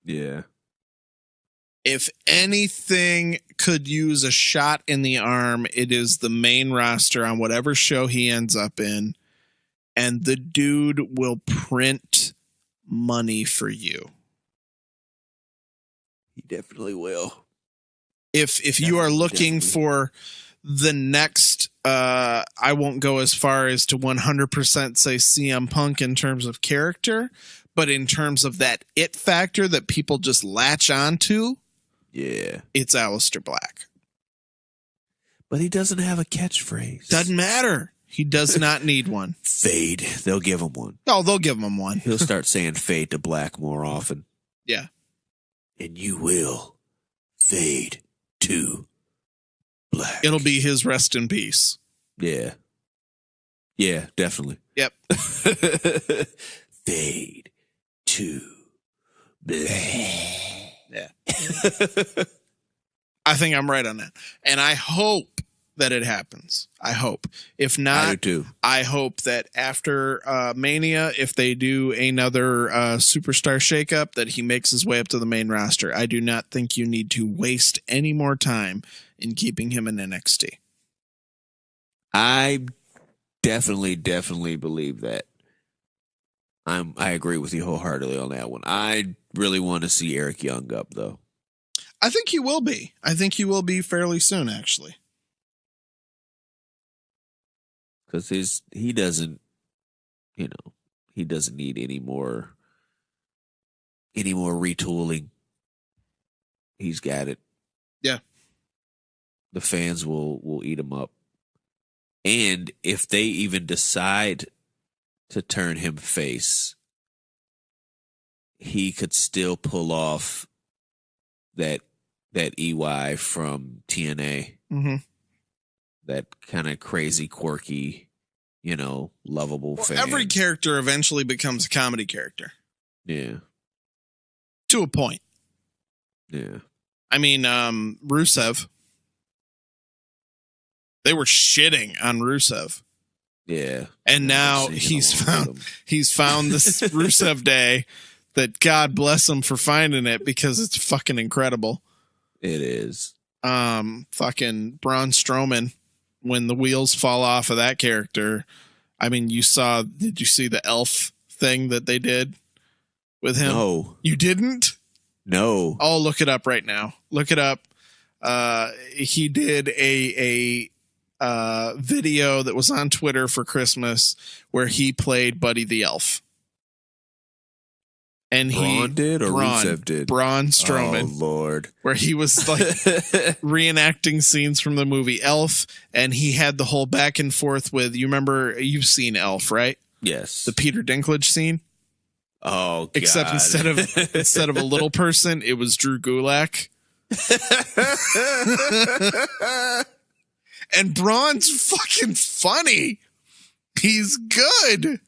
Yeah. If anything could use a shot in the arm, it is the main roster on whatever show he ends up in. And the dude will print money for you. He definitely will. If you are looking for the next, I won't go as far as to 100% say CM Punk in terms of character, but in terms of that it factor that people just latch onto. Yeah. It's Aleister Black. But he doesn't have a catchphrase. Doesn't matter. He does not need one. Fade. They'll give him one. Oh, they'll give him one. He'll start saying fade to black more often. Yeah. And you will fade to black. It'll be his rest in peace. Yeah. Yeah, definitely. Yep. Fade to black. Yeah. I think I'm right on that. And I hope that it happens. I hope. If not, I do too. I hope that after Mania, if they do another superstar shakeup, that he makes his way up to the main roster. I do not think you need to waste any more time in keeping him in NXT. I definitely believe that. I agree with you wholeheartedly on that one. I really want to see Eric Young up, though. I think he will be. I think he will be fairly soon, actually. Because he doesn't need any more retooling. He's got it. Yeah. The fans will eat him up. And if they even decide to turn him face, he could still pull off that EY from TNA. Mm-hmm. That kind of crazy, quirky, lovable fan. Every character eventually becomes a comedy character. Yeah. To a point. Yeah. I mean, Rusev. They were shitting on Rusev. Yeah. And now he's found this Rusev Day that God bless him for finding it, because it's fucking incredible. It is. Fucking Braun Strowman, when the wheels fall off of that character. I mean, did you see the elf thing that they did with him? No. You didn't? No. Oh, look it up right now. Look it up. He did a video that was on Twitter for Christmas where he played Buddy the Elf. And Braun did or Rusev did? Braun Strowman. Oh, Lord. Where he was like reenacting scenes from the movie Elf, and he had the whole back and forth with, you've seen Elf, right? Yes. The Peter Dinklage scene. Oh, God. Except instead of a little person, it was Drew Gulak. And Braun's fucking funny. He's good.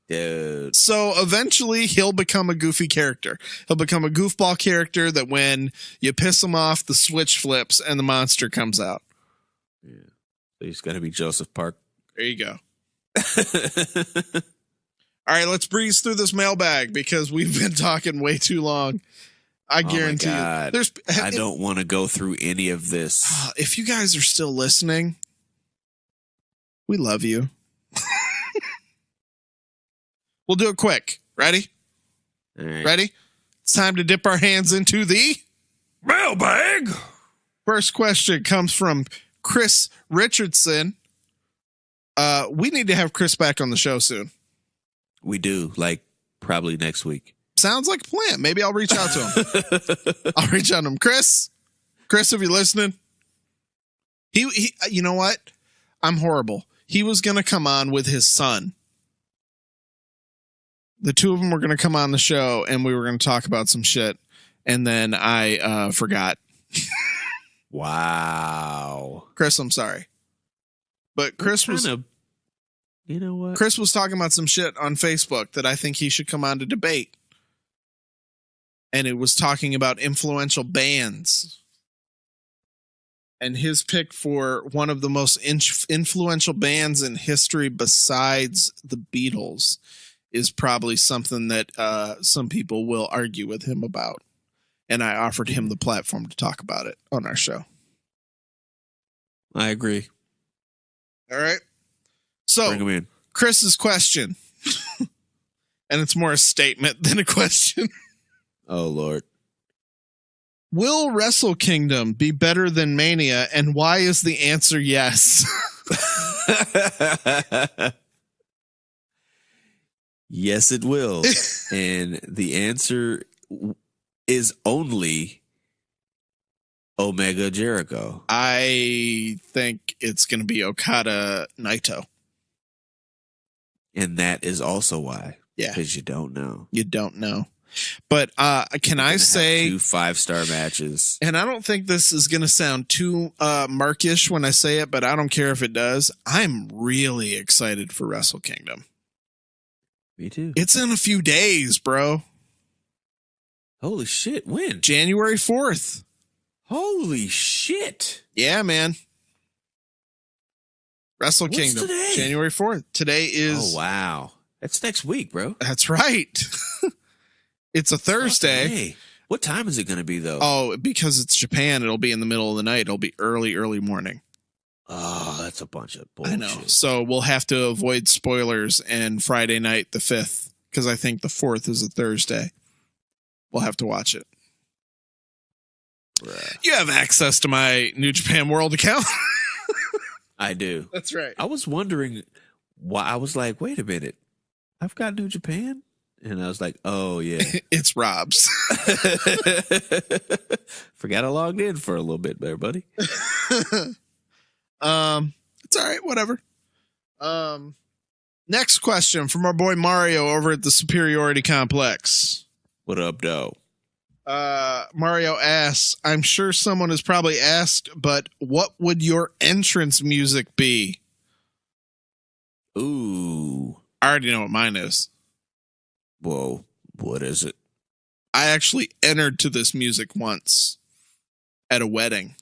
Dude. So eventually he'll become a goofy character. He'll become a goofball character that when you piss him off, the switch flips and the monster comes out. Yeah. So he's got to be Joseph Park. There you go. All right, let's breeze through this mailbag because we've been talking way too long. I guarantee you. I don't want to go through any of this. If you guys are still listening, we love you. We'll do it quick. Ready? All right. Ready? It's time to dip our hands into the mailbag. First question comes from Chris Richardson. We need to have Chris back on the show soon. We do, probably next week. Sounds like a plan. Maybe I'll reach out to him. I'll reach out to him. Chris, if you're listening, he you know what? I'm horrible. He was going to come on with his son. The two of them were going to come on the show and we were going to talk about some shit. And then I forgot. Wow. Chris, I'm sorry. But Chris was, you know what? Chris was talking about some shit on Facebook that I think he should come on to debate. And it was talking about influential bands. And his pick for one of the most influential bands in history besides the Beatles is probably something that some people will argue with him about. And I offered him the platform to talk about it on our show. I agree. All right. So, bring him in. Chris's question, and it's more a statement than a question. Oh, Lord. Will Wrestle Kingdom be better than Mania, and why is the answer yes? Yes, it will. And the answer is only Omega Jericho. I think it's going to be Okada Naito. And that is also why. Yeah. Because you don't know. You don't know. But can I say 2 5-star matches? And I don't think this is going to sound too Markish when I say it, but I don't care if it does. I'm really excited for Wrestle Kingdom. Me too. It's in a few days, bro. Holy shit. When? January 4th. Holy shit. Yeah, man. Wrestle What's Kingdom. today? January 4th. Today is. Oh, wow. That's next week, bro. That's right. It's a Thursday. Hey, what time is it going to be, though? Oh, because it's Japan, it'll be in the middle of the night. It'll be early morning. Oh, that's a bunch of bullshit. I know. So we'll have to avoid spoilers and Friday night the 5th, because I think the 4th is a Thursday. We'll have to watch it. Bruh. You have access to my New Japan World account. I do. That's right. I was wondering why. I was like, wait a minute. I've got New Japan? And I was like, oh, yeah. It's Robb's. Forgot I logged in for a little bit there, buddy. It's all right. Whatever. Next question from our boy Mario over at the Superiority Complex. What up, though? Mario asks, I'm sure someone has probably asked, but what would your entrance music be? Ooh. I already know what mine is. Whoa. What is it? I actually entered to this music once at a wedding.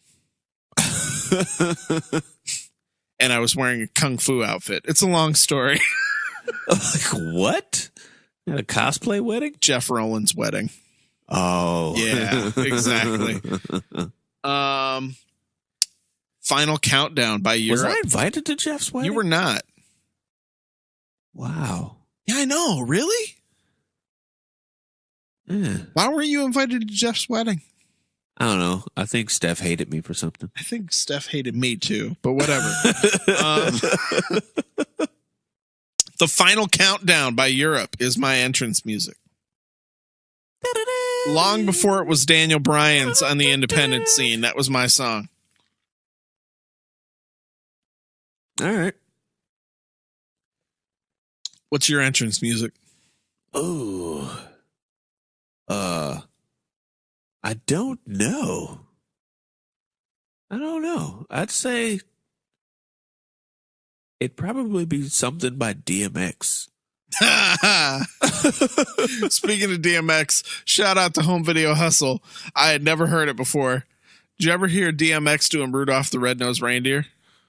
And I was wearing a kung fu outfit. It's a long story. Like, what? At a cosplay wedding? Jeff Rowland's wedding. Oh. Yeah, exactly. Final Countdown by Europe. Was I invited to Jeff's wedding? You were not. Wow. Yeah, I know. Really? Yeah. Why were you invited to Jeff's wedding? I don't know. I think Steph hated me for something. I think Steph hated me too, but whatever. The Final Countdown by Europe is my entrance music. Long before it was Daniel Bryan's on the independent scene, that was my song. All right. What's your entrance music? Oh. I don't know. I'd say it'd probably be something by DMX. Speaking of DMX, shout out to Home Video Hustle. I had never heard it before. Did you ever hear DMX doing Rudolph the Red-Nosed Reindeer?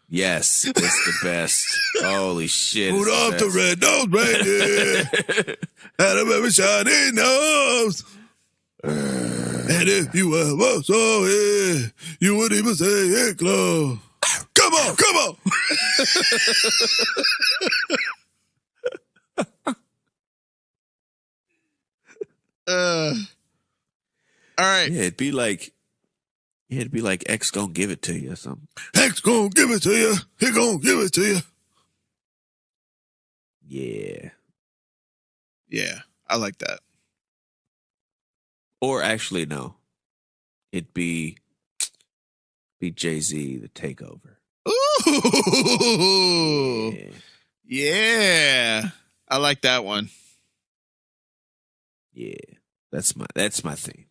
Yes, it's the best. Holy shit. Rudolph the Red-Nosed Reindeer had a very shiny nose. And if you ever saw it, you would even say it, Glow. Come on, come on. All right. Yeah, it'd be like X gonna give it to you or something. X gonna give it to you. He gonna give it to you. Yeah. Yeah, I like that. Or actually, no. It'd be Jay-Z, The Takeover. Ooh. Yeah. I like that one. Yeah. That's my thing.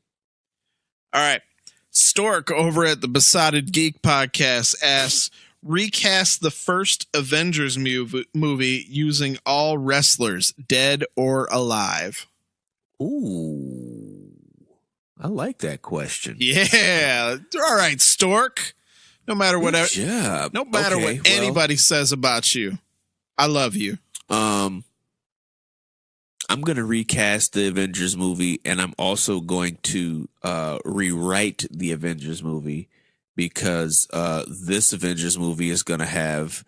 All right. Stork over at the Besotted Geek podcast asks, recast the first Avengers movie using all wrestlers, dead or alive. Ooh. I like that question. Yeah. All right, Stork. No matter what anybody says about you, I love you. I'm going to recast the Avengers movie, and I'm also going to rewrite the Avengers movie because this Avengers movie is going to have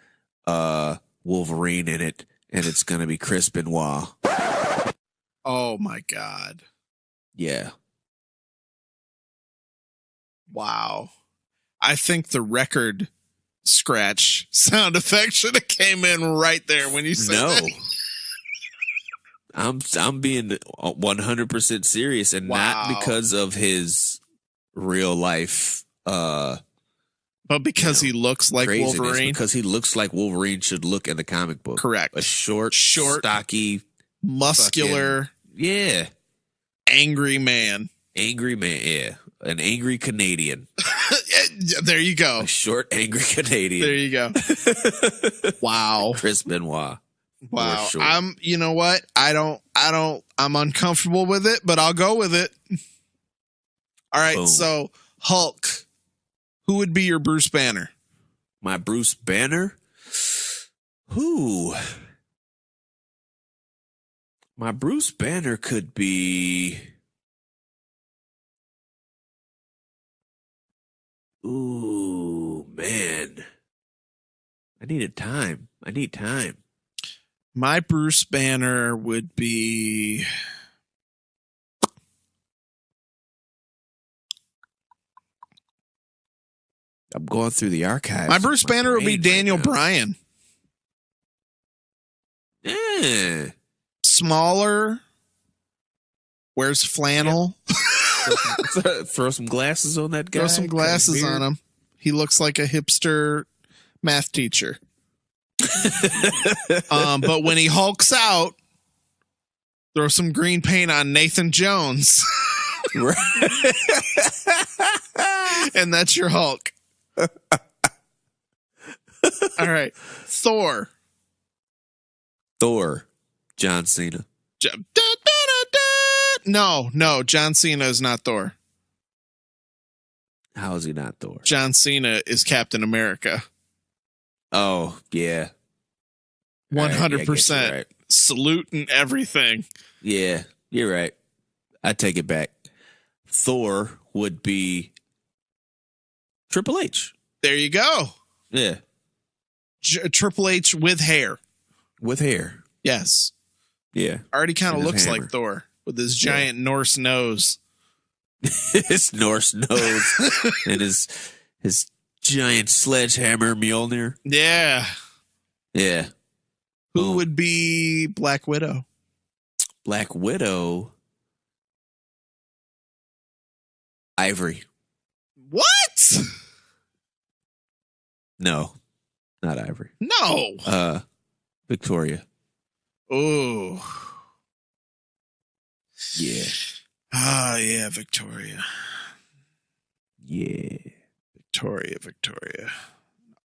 Wolverine in it, and it's going to be Chris Benoit. Oh, my God. Yeah. Wow. I think the record scratch sound effect should have came in right there when you said that. I'm being 100% serious, and not because of his real life But because he looks like Wolverine. Because he looks like Wolverine should look in the comic book. Correct. A short, stocky, muscular, angry man. Angry man, yeah. An angry Canadian. There you go. A short, angry Canadian. There you go. Wow. Chris Benoit. Wow. You know what? I'm uncomfortable with it, but I'll go with it. All right. Boom. So Hulk, who would be your Bruce Banner? My Bruce Banner? Who? My Bruce Banner could be... Ooh, man. I need time. My Bruce Banner would be... I'm going through the archives. My Bruce Banner would be Daniel Bryan. Yeah. Smaller. Wears flannel. Throw some glasses on that guy. Throw some glasses on him. He looks like a hipster math teacher. But when he hulks out, throw some green paint on Nathan Jones. And that's your Hulk. All right. Thor. John Cena. No. John Cena is not Thor. How is he not Thor? John Cena is Captain America. Oh, yeah. 100%. Right. Salute and everything. Yeah, you're right. I take it back. Thor would be Triple H. There you go. Yeah. Triple H with hair. With hair. Yes. Yeah. Already kind of looks hammer. like Thor with his giant Norse nose. His Norse nose and his giant sledgehammer Mjolnir. Yeah. Yeah. Who would be Black Widow? Black Widow. Ivory. What? No, not Ivory. No. Victoria. Oh. Yeah. Ah, yeah, Victoria. Yeah. Victoria.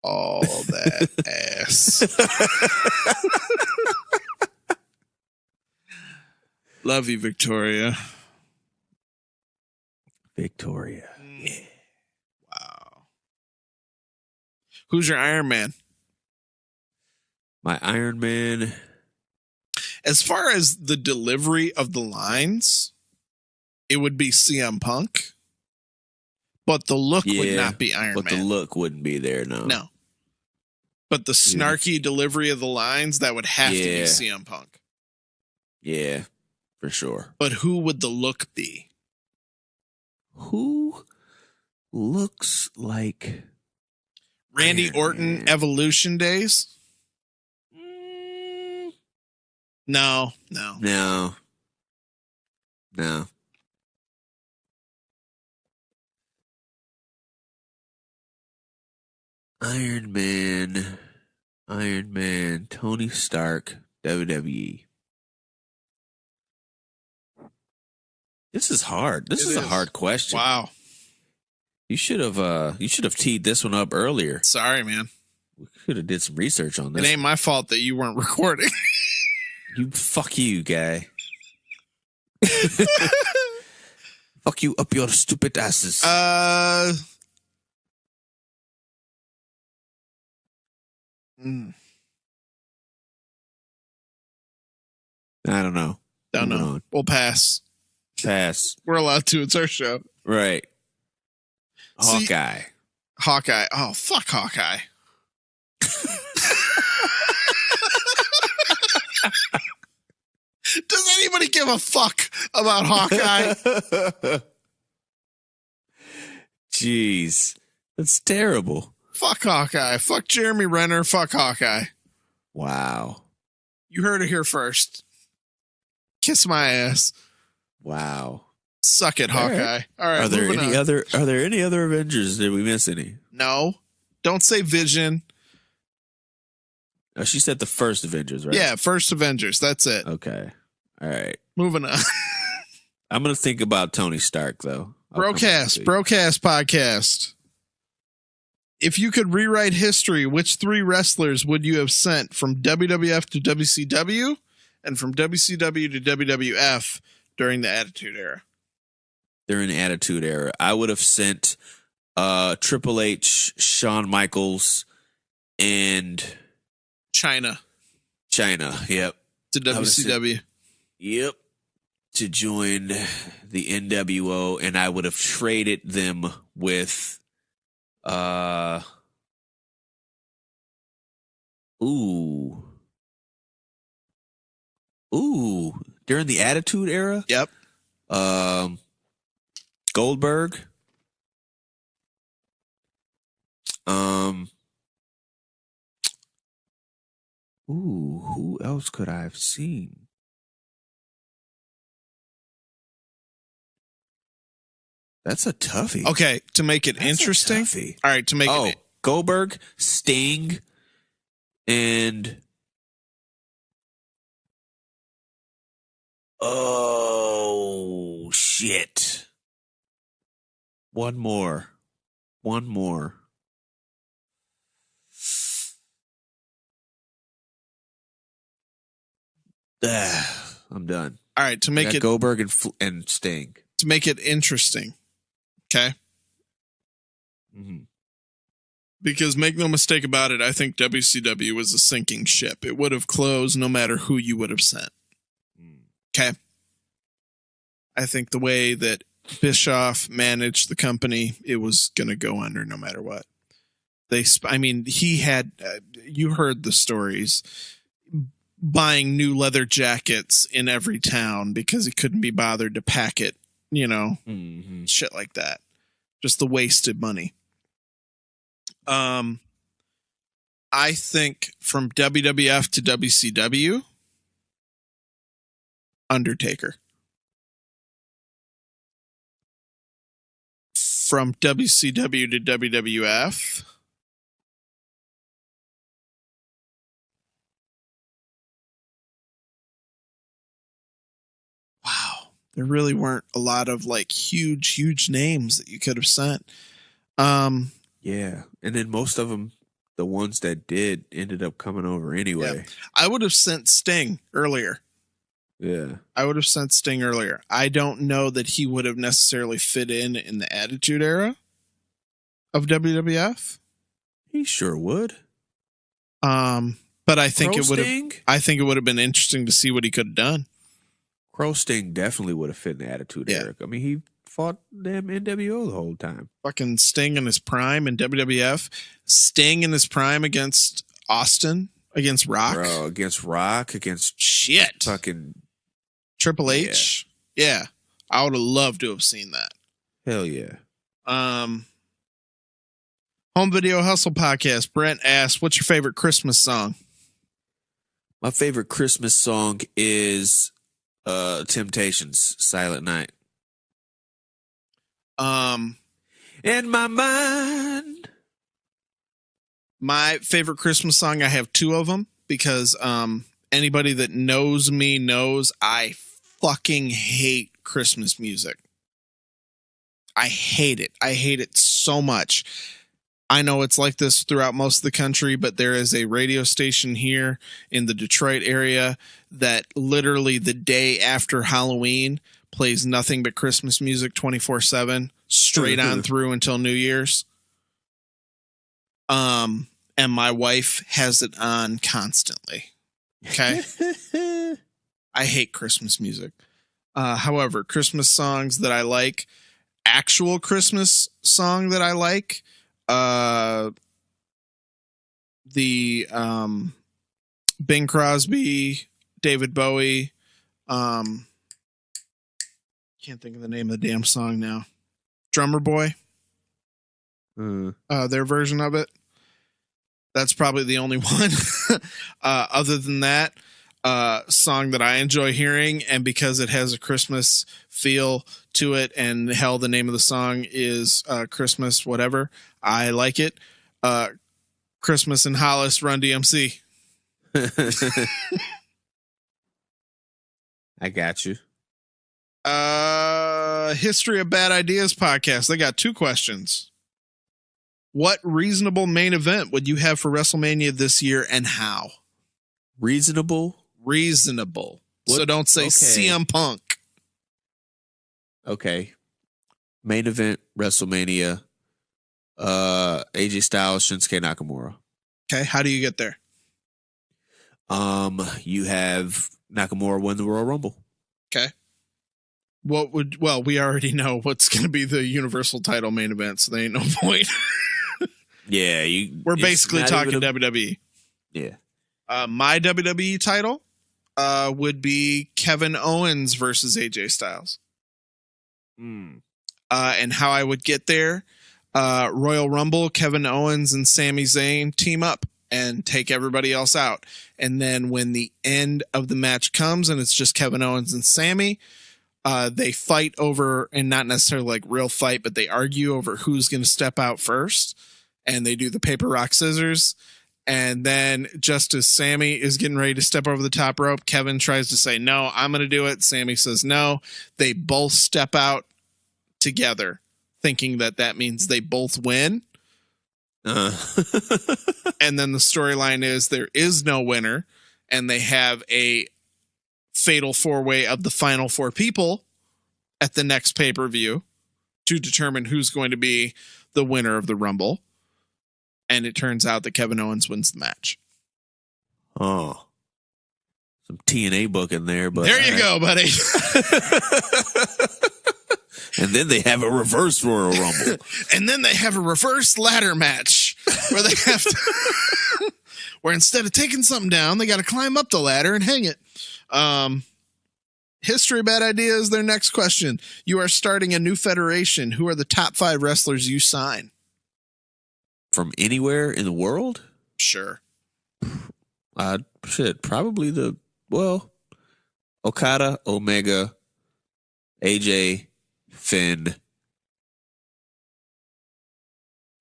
All that ass. Love you, Victoria. Victoria. Yeah. Wow. Who's your Iron Man? My Iron Man. As far as the delivery of the lines, it would be CM Punk. But the look would not be Iron Man. But the look wouldn't be there, no. No. But the snarky delivery of the lines, that would have to be CM Punk. Yeah, for sure. But who would the look be? Who looks like Randy Orton Man. Evolution days? No. Iron Man, Tony Stark, WWE. This is hard. This is a hard question. Wow. You should have teed this one up earlier. Sorry, man. We could have did some research on this. It ain't my fault that you weren't recording. Fuck you, guy. Fuck you up your stupid asses. I don't know. Don't Moving know. on. We'll pass. We're allowed to. It's our show. Right. Hawkeye. Hawkeye. Oh, fuck Hawkeye. Does anybody give a fuck about Hawkeye? Jeez. That's terrible. Fuck Hawkeye. Fuck Jeremy Renner. Fuck Hawkeye. Wow. You heard it here first. Kiss my ass. Wow. Suck it, Hawkeye. All right. Are there any other Avengers? Did we miss any? No. Don't say Vision. Oh, she said the first Avengers, right? Yeah, first Avengers. That's it. Okay. All right. Moving on. I'm gonna think about Tony Stark though. Broadcast podcast. If you could rewrite history, which 3 wrestlers would you have sent from WWF to WCW and from WCW to WWF during the Attitude Era? During the Attitude Era, I would have sent Triple H, Shawn Michaels, and China. Yep. To WCW. Yep. To join the NWO, and I would have traded them with during the Attitude Era? Yep. Goldberg. Who else could I have seen? That's a toughie. Okay, to make it interesting. All right, to make it Goldberg, Sting, and shit. One more. I'm done. All right, to make it Goldberg and Sting. To make it interesting. Okay? Mm-hmm. Because make no mistake about it, I think WCW was a sinking ship. It would have closed no matter who you would have sent. Okay? I think the way that Bischoff managed the company, it was going to go under no matter what. He had, you heard the stories, buying new leather jackets in every town because he couldn't be bothered to pack it, shit like that. Just the wasted money. I think from WWF to WCW, Undertaker. From WCW to WWF, wow, there really weren't a lot of like huge names that you could have sent. Yeah, and then most of them, the ones that did, ended up coming over anyway. Yeah. I would have sent Sting earlier. Yeah. I would have sent Sting earlier. I don't know that he would have necessarily fit in the Attitude Era of WWF. He sure would. But I think it would have been interesting to see what he could have done. Crow Sting definitely would have fit in the Attitude Era. I mean, he fought them NWO the whole time. Fucking Sting in his prime in WWF. Sting in his prime against Austin, against Rock. Bro, against Rock, against shit. Fucking Triple H. Yeah. I would have loved to have seen that. Hell yeah. Home Video Hustle Podcast. Brent asks, what's your favorite Christmas song? My favorite Christmas song is Temptations, Silent Night. In my mind. My favorite Christmas song, I have 2 of them because anybody that knows me knows I fucking hate Christmas music. I hate it. I hate it so much. I know it's like this throughout most of the country, but there is a radio station here in the Detroit area that literally the day after Halloween plays nothing but Christmas music 24/7, straight on through until New Year's. And my wife has it on constantly. Okay. I hate Christmas music. However, Christmas songs that I like, actual Christmas song that I like, the Bing Crosby, David Bowie, can't think of the name of the damn song now. Drummer Boy. Their version of it. That's probably the only one. Other than that, song that I enjoy hearing, and because it has a Christmas feel to it, and hell, the name of the song is Christmas whatever, I like it. Christmas in Hollis, Run DMC. I got you. History of Bad Ideas podcast. They got 2 questions. What reasonable main event would you have for WrestleMania this year, and how? Reasonable. So don't say CM Punk. Okay. Main event WrestleMania. AJ Styles, Shinsuke Nakamura. Okay, how do you get there? You have Nakamura win the Royal Rumble. Okay. We already know what's going to be the Universal title main event, so there ain't no point. Yeah, we're basically talking WWE. Yeah. My WWE title would be Kevin Owens versus AJ Styles. And how I would get there, Royal Rumble, Kevin Owens and Sami Zayn team up and take everybody else out. And then when the end of the match comes and it's just Kevin Owens and Sami, they fight over, and not necessarily like real fight, but they argue over who's going to step out first. And they do the paper, rock, scissors. And then just as Sami is getting ready to step over the top rope, Kevin tries to say, no, I'm going to do it. Sami says no. They both step out together, thinking that means they both win. And then the storyline is there is no winner, and they have a fatal 4-way of the final 4 people at the next pay-per-view to determine who's going to be the winner of the Rumble. And it turns out that Kevin Owens wins the match. Oh, some TNA book in there, but there you go, buddy. And then they have a reverse Royal Rumble. And then they have a reverse ladder match where they have to, where instead of taking something down, they got to climb up the ladder and hang it. History of Bad Ideas is their next question. You are starting a new federation. Who are the top 5 wrestlers you sign? From anywhere in the world? Sure. Probably Okada, Omega, AJ, Finn,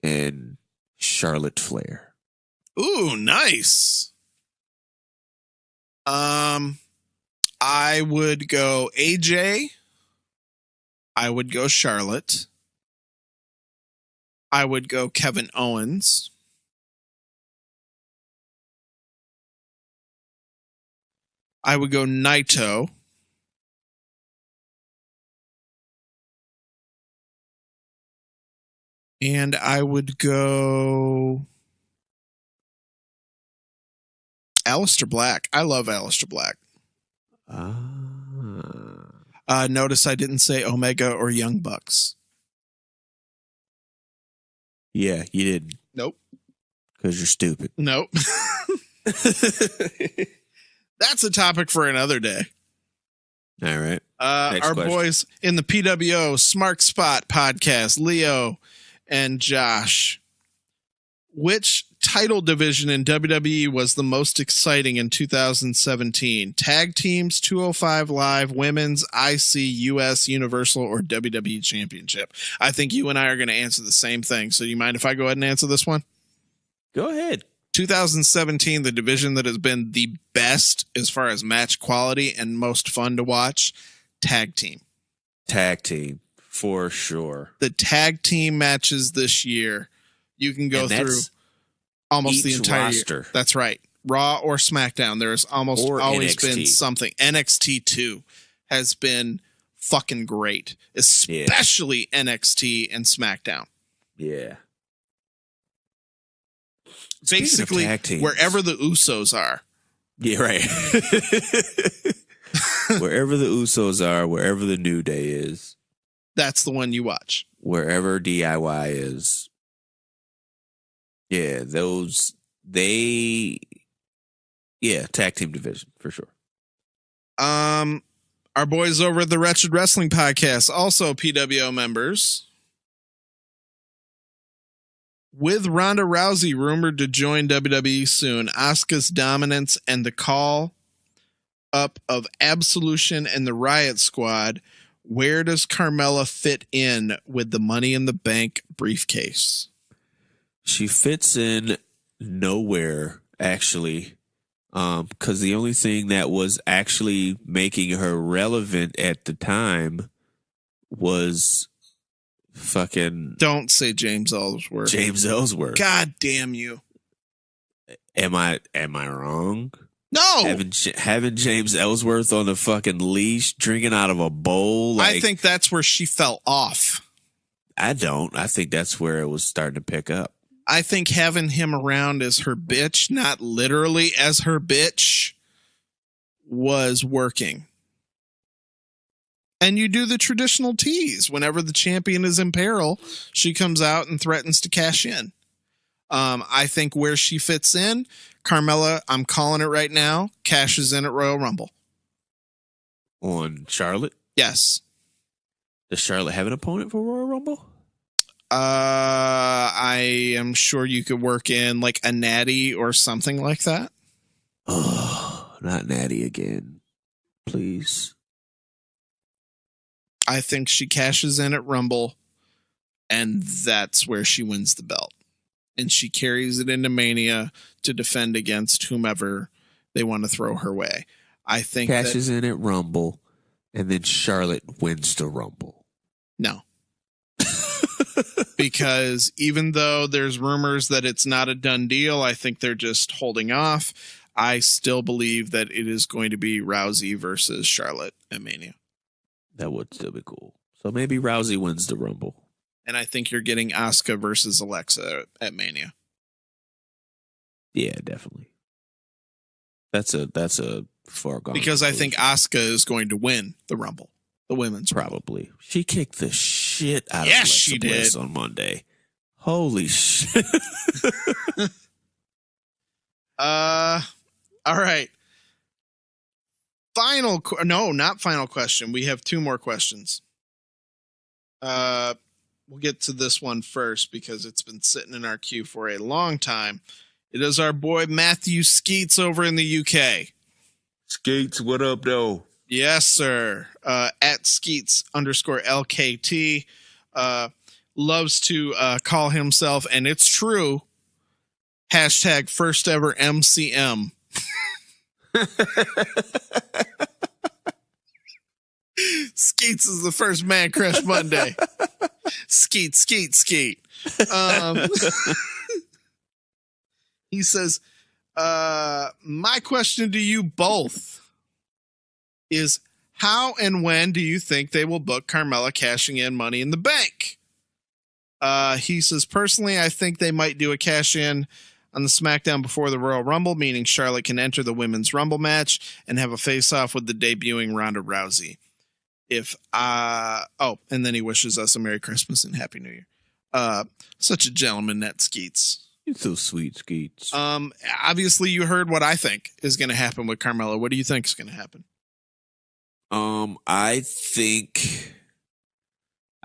and Charlotte Flair. Ooh, nice. I would go AJ. I would go Charlotte. I would go Kevin Owens. I would go Naito. And I would go Aleister Black. I love Aleister Black. Notice I didn't say Omega or Young Bucks. Yeah, you didn't. Nope. Because you're stupid. Nope. That's a topic for another day. All right. Our question. Boys in the PWO Smart Spot podcast, Leo and Josh. Which title division in WWE was the most exciting in 2017? Tag teams, 205 Live, women's, IC, US, Universal, or WWE Championship? I think you and I are going to answer the same thing. So do you mind if I go ahead and answer this one? Go ahead. 2017, the division that has been the best as far as match quality and most fun to watch, tag team. Tag team, for sure. The tag team matches this year, you can go through almost the entire roster. Year. That's right. Raw or SmackDown, there's almost always NXT. Been something. NXT 2 has been fucking great, especially NXT and SmackDown. Yeah. Basically, wherever the Usos are. Yeah, right. Wherever the Usos are, wherever the New Day is. That's the one you watch. Wherever DIY is. Yeah, tag team division, for sure. Our boys over at the Wretched Wrestling Podcast, also PWO members. With Ronda Rousey rumored to join WWE soon, Asuka's dominance and the call up of Absolution and the Riot Squad, where does Carmella fit in with the Money in the Bank briefcase? She fits in nowhere, actually, because the only thing that was actually making her relevant at the time was fucking... Don't say James Ellsworth. James Ellsworth. God damn you. Am I wrong? No. Having James Ellsworth on a fucking leash, drinking out of a bowl. I think that's where she fell off. I don't. I think that's where it was starting to pick up. I think having him around as her bitch, not literally as her bitch, was working. And you do the traditional tease. Whenever the champion is in peril, she comes out and threatens to cash in. I think where she fits in, Carmella, I'm calling it right now, cashes in at Royal Rumble. On Charlotte? Yes. Does Charlotte have an opponent for Royal Rumble? I am sure you could work in like a Natty or something like that. Oh, not Natty again. Please. I think she cashes in at Rumble, and that's where she wins the belt. And she carries it into Mania to defend against whomever they want to throw her way. I think cashes in at Rumble, and then Charlotte wins the Rumble. No. Because even though there's rumors that it's not a done deal, I think they're just holding off. I still believe that it is going to be Rousey versus Charlotte at Mania. That would still be cool. So maybe Rousey wins the Rumble. And I think you're getting Asuka versus Alexa at Mania. Yeah, definitely. That's a foregone. Because I think Asuka is going to win the Rumble, the women's probably. Rumble. She kicked the shit out of Alexa Bliss on Monday. Holy shit. All right. Not final question. We have two more questions. We'll get to this one first because it's been sitting in our queue for a long time. It is our boy Matthew Skeets over in the UK. Skeets, what up, though? Yes, sir. At Skeets_LKT. Loves to call himself, and it's true, hashtag first ever MCM. Skeets is the first Man Crush Monday. Skeet. He says, my question to you both is, how and when do you think they will book Carmella cashing in Money in the Bank? He says, personally, I think they might do a cash in on the SmackDown before the Royal Rumble, meaning Charlotte can enter the Women's Rumble match and have a face-off with the debuting Ronda Rousey. And then he wishes us a Merry Christmas and Happy New Year. Such a gentleman, that Skeets. You're so sweet, Skeets. Obviously you heard what I think is going to happen with Carmella. What do you think is going to happen? I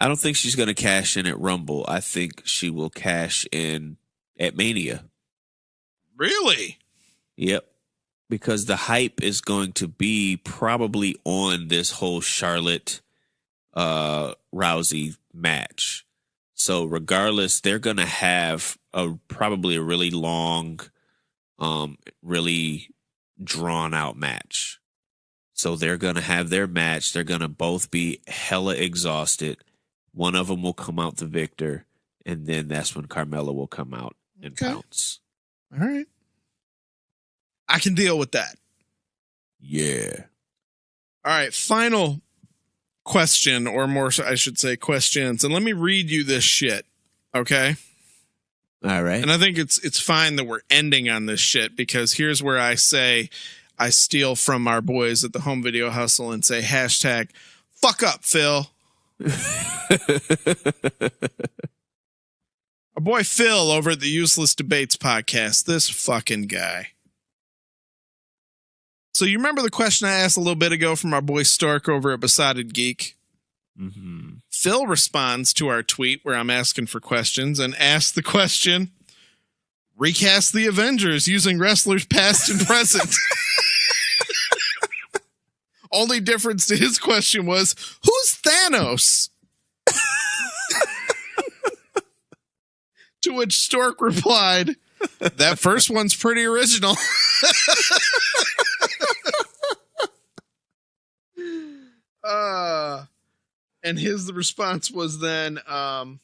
don't think she's going to cash in at Rumble. I think she will cash in at Mania. Really? Yep. Because the hype is going to be probably on this whole Charlotte Rousey match. So regardless, they're going to have probably a really long, really drawn out match. So they're going to have their match. They're going to both be hella exhausted. One of them will come out the victor, and then that's when Carmella will come out and pounce. All right. I can deal with that. Yeah. All right. Final question, or more, I should say questions. And let me read you this shit. Okay. All right. And I think it's fine that we're ending on this shit, because here's where I say I steal from our boys at the Home Video Hustle and say hashtag fuck up, Phil. Our boy Phil over at the Useless Debates podcast. This fucking guy. So you remember the question I asked a little bit ago from our boy Stark over at Besotted Geek? Mm-hmm. Phil responds to our tweet where I'm asking for questions and asks the question, recast the Avengers using wrestlers past and present. only difference to his question was, who's Thanos? To which Stork replied, that first one's pretty original. And his response was then, oh,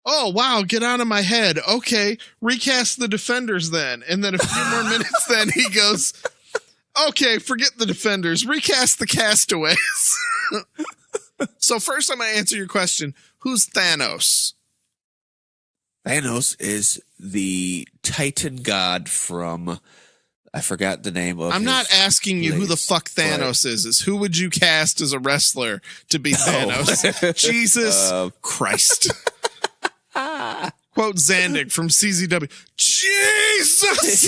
wow, get out of my head. Okay, recast the Defenders then. And then a few more minutes then he goes, okay, forget the Defenders. Recast the Castaways. So first I'm going to answer your question. Who's Thanos? Thanos is the Titan god from, I forgot the name of. I'm not asking you who the fuck Thanos is who would you cast as a wrestler to be Thanos? Jesus Christ. Quote Zandig from CZW. Jesus.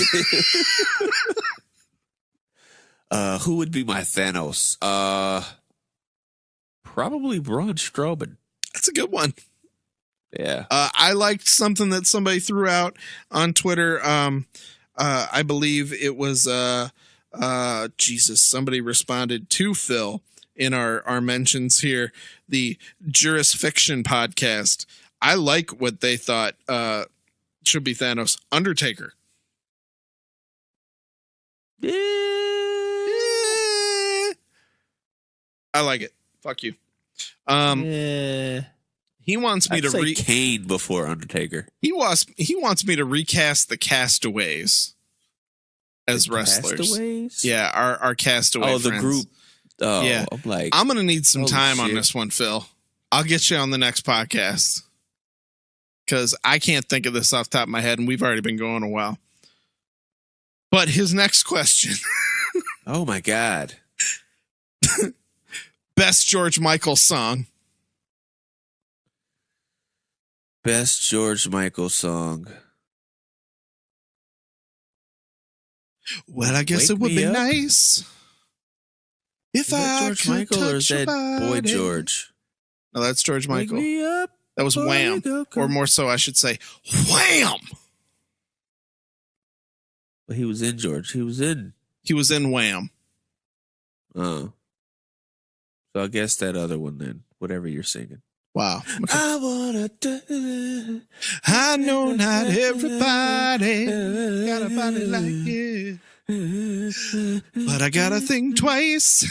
Who would be my Thanos? Probably Braun Strowman. That's a good one. Yeah. I liked something that somebody threw out on Twitter. I believe it was Jesus. Somebody responded to Phil in our mentions here. The Jurisfiction podcast. I like what they thought should be Thanos. Undertaker. Yeah. I like it. Fuck you. Yeah. He wants me I'd to say Kane before Undertaker. He wants me to recast the Castaways as wrestlers. Castaways? Yeah, our Castaway. Oh, the friends. group. Oh, yeah. I'm gonna need some time on this one, Phil. I'll get you on the next podcast because I can't think of this off the top of my head, and we've already been going a while. But his next question. Oh my God. Best George Michael song. Best George Michael song. Well, I guess Wake it would Me be Up? nice if Is that I George could Michael touch or is that your Boy body. George? No, that's George Wake Michael. me up. That was before Wham, you go, or more so, I should say, Wham. But he was in George. He was in. He was in Wham. Oh. So I guess that other one then. Whatever you're singing. Wow. I wanna do. I know not everybody got a body like you, but I gotta think twice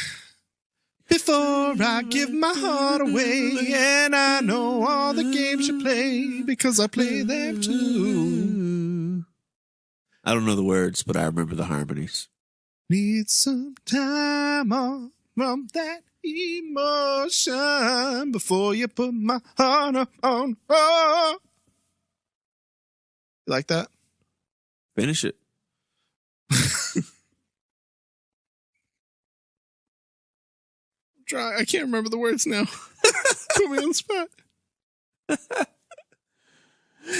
before I give my heart away. And I know all the games you play because I play them too. I don't know the words, but I remember the harmonies. Need some time off from that emotion before you put my heart on. Oh. You like that? Finish it. I can't remember the words now. Put me on the spot.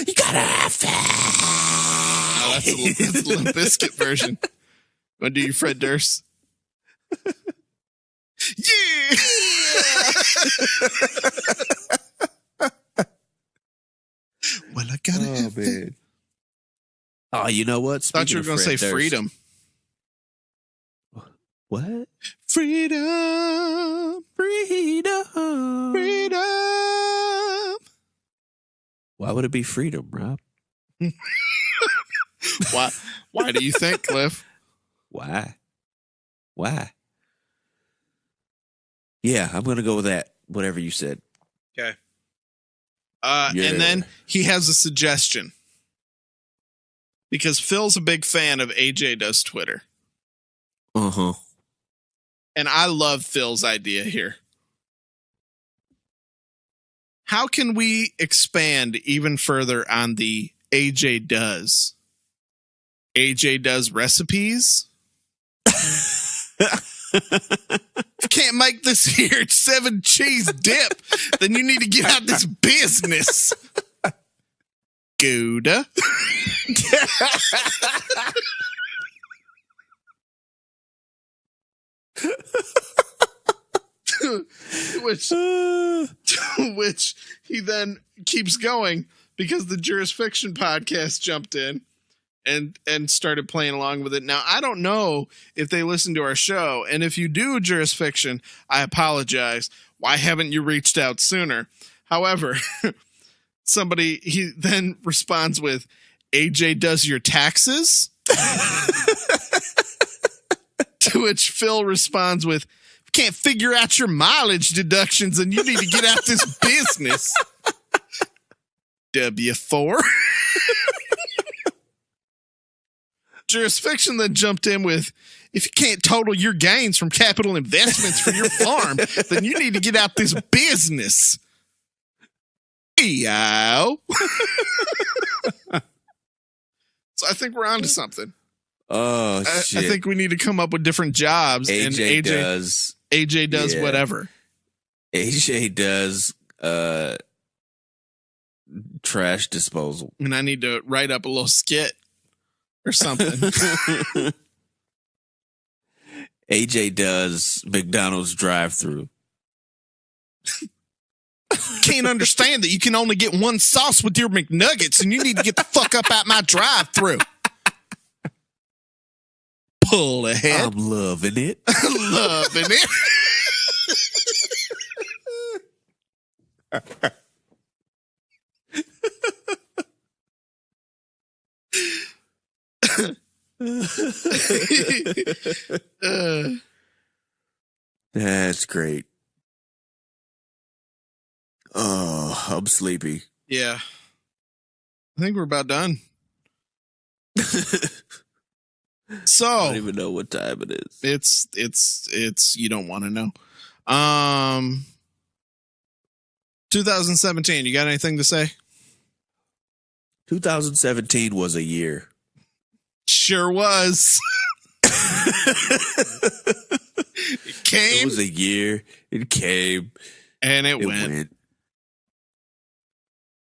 You gotta have that. Oh, that's the Limp Bizkit version. Want to do your Fred Durst? Yeah! Well, I gotta have it. Oh, you know what? Thought you were going to say freedom. What? Freedom. Freedom. Freedom. Why would it be freedom, Rob? Why do you think, Cliff? Why? Yeah, I'm going to go with that. Whatever you said. Okay. And then he has a suggestion. Because Phil's a big fan of AJ Does Twitter. Uh-huh. And I love Phil's idea here. How can we expand even further on the AJ Does? AJ Does recipes? If you can't make this here 7 cheese dip, then you need to get out this business. Gouda. which he then keeps going because the Jurisfiction podcast jumped in and started playing along with it. Now, I don't know if they listen to our show, and if you do, Jurisfiction, I apologize. Why haven't you reached out sooner? However, he then responds with, AJ does your taxes? To which Phil responds with, can't figure out your mileage deductions and you need to get out this business. W4. Jurisfiction then jumped in with, if you can't total your gains from capital investments for your farm, then you need to get out this business. Yow. So I think we're on to something. Oh, shit. I think we need to come up with different jobs. AJ does whatever. AJ does trash disposal. And I need to write up a little skit or something. AJ does McDonald's drive-thru. Can't understand that you can only get one sauce with your McNuggets and you need to get the fuck up out my drive-thru. Pull ahead. I'm loving it. Loving it. That's great. Oh, I'm sleepy. Yeah. I think we're about done. So I don't even know what time it is. It's you don't want to know. 2017, you got anything to say? 2017 was a year. Sure was. It came. It was a year. It came. And it went.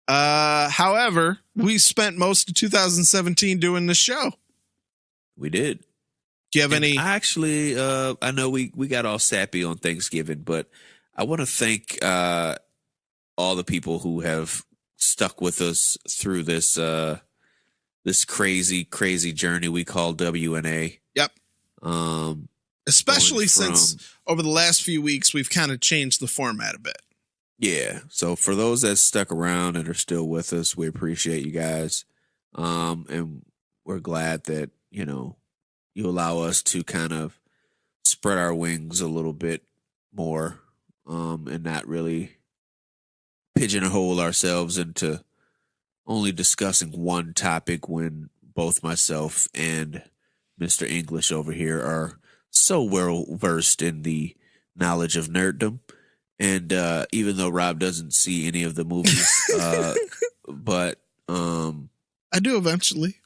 However, we spent most of 2017 doing the show. We did. Do you have any? Actually, I know we got all sappy on Thanksgiving, but I want to thank all the people who have stuck with us through this this crazy journey we call WNA. Yep. Especially since over the last few weeks we've kind of changed the format a bit. Yeah. So for those that stuck around and are still with us, we appreciate you guys. And we're glad that, you know, you allow us to kind of spread our wings a little bit more, and not really pigeonhole ourselves into only discussing one topic when both myself and Mr. English over here are so well versed in the knowledge of nerddom. And even though Rob doesn't see any of the movies, but I do eventually.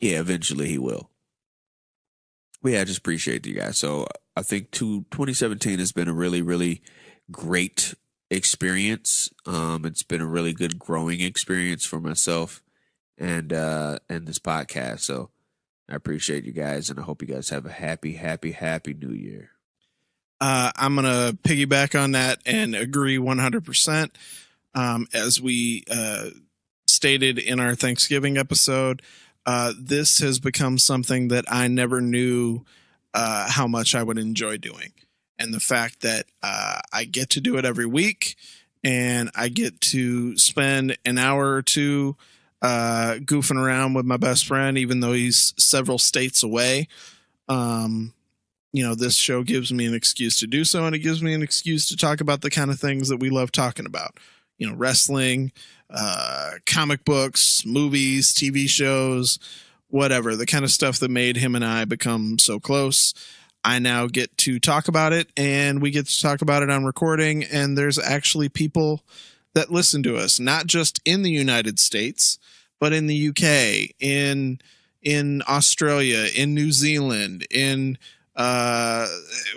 Yeah, eventually he will. But yeah, I just appreciate you guys. So I think 2017 has been a really, really great experience. It's been a really good growing experience for myself and this podcast. So I appreciate you guys, and I hope you guys have a happy, happy, happy New Year. I'm going to piggyback on that and agree 100%. As we stated in our Thanksgiving episode, this has become something that I never knew how much I would enjoy doing. And the fact that I get to do it every week, and I get to spend an hour or two goofing around with my best friend, even though he's several states away. You know, this show gives me an excuse to do so, and it gives me an excuse to talk about the kind of things that we love talking about. You know, wrestling, comic books, movies, TV shows, whatever, the kind of stuff that made him and I become so close. I now get to talk about it, and we get to talk about it on recording, and there's actually people that listen to us, not just in the United States, but in the UK, in Australia, in New Zealand,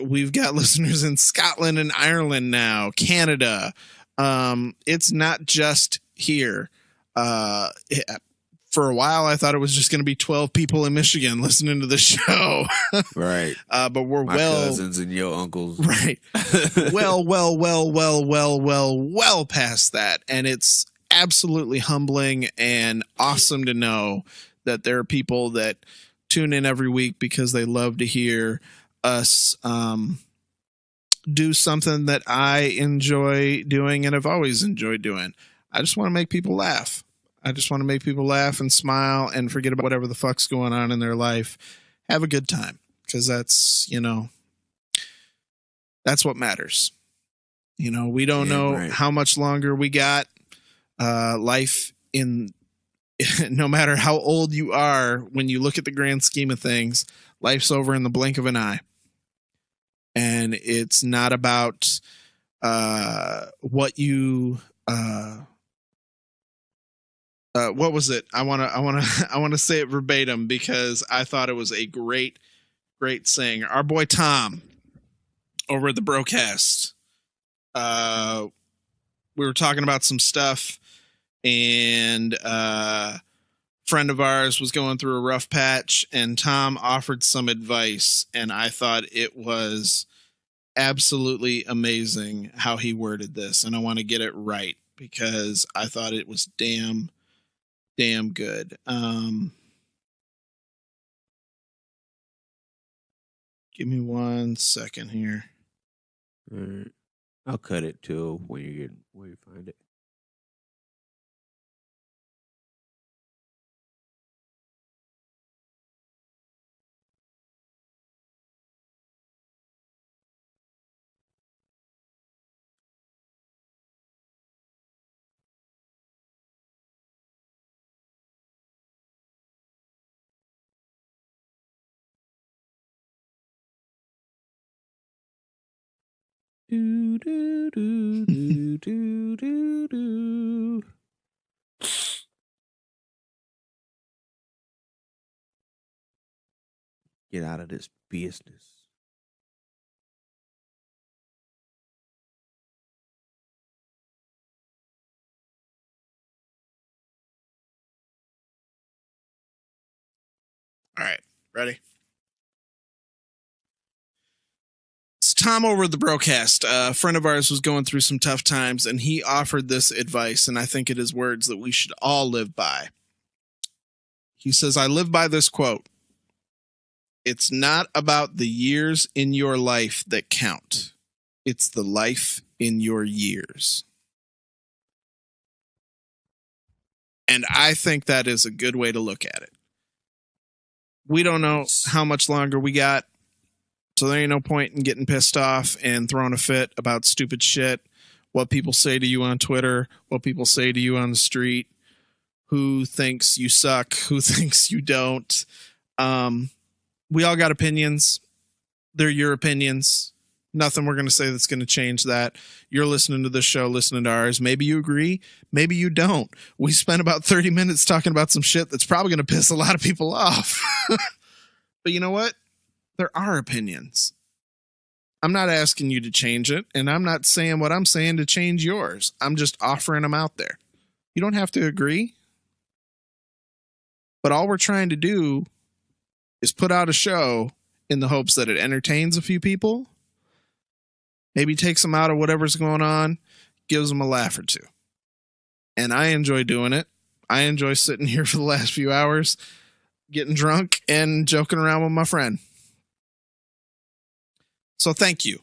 we've got listeners in Scotland and Ireland now, Canada. It's not just here. For a while, I thought it was just going to be 12 people in Michigan listening to the show. Right. But we're my cousins and your uncles. Right. well past that. And it's absolutely humbling and awesome to know that there are people that tune in every week because they love to hear us do something that I enjoy doing and have always enjoyed doing. I just want to make people laugh. I just want to make people laugh and smile and forget about whatever the fuck's going on in their life. Have a good time, because that's, that's what matters. We don't know how much longer we got. Life no matter how old you are, when you look at the grand scheme of things, life's over in the blink of an eye. And it's not about what you what was it? I want to say it verbatim because I thought it was a great saying. Our boy Tom over at the Broadcast, we were talking about some stuff, and friend of ours was going through a rough patch, and Tom offered some advice, and I thought it was absolutely amazing how he worded this, and I want to get it right because I thought it was damn good. Give me 1 second here. All right. I'll cut it to where you find it. Do, do, do, do, do, do, do. Get out of this business. All right, ready? Tom over at the Broadcast, a friend of ours was going through some tough times, and he offered this advice, and I think it is words that we should all live by. He says, I live by this quote. It's not about the years in your life that count. It's the life in your years. And I think that is a good way to look at it. We don't know how much longer we got. So there ain't no point in getting pissed off and throwing a fit about stupid shit, what people say to you on Twitter, what people say to you on the street, who thinks you suck, who thinks you don't. We all got opinions. They're your opinions. Nothing we're going to say that's going to change that. You're listening to this show, listening to ours. Maybe you agree. Maybe you don't. We spent about 30 minutes talking about some shit that's probably going to piss a lot of people off. But you know what? There are opinions. I'm not asking you to change it, and I'm not saying what I'm saying to change yours. I'm just offering them out there. You don't have to agree. But all we're trying to do is put out a show in the hopes that it entertains a few people, maybe takes them out of whatever's going on, gives them a laugh or two. And I enjoy doing it. I enjoy sitting here for the last few hours, getting drunk and joking around with my friend. So thank you.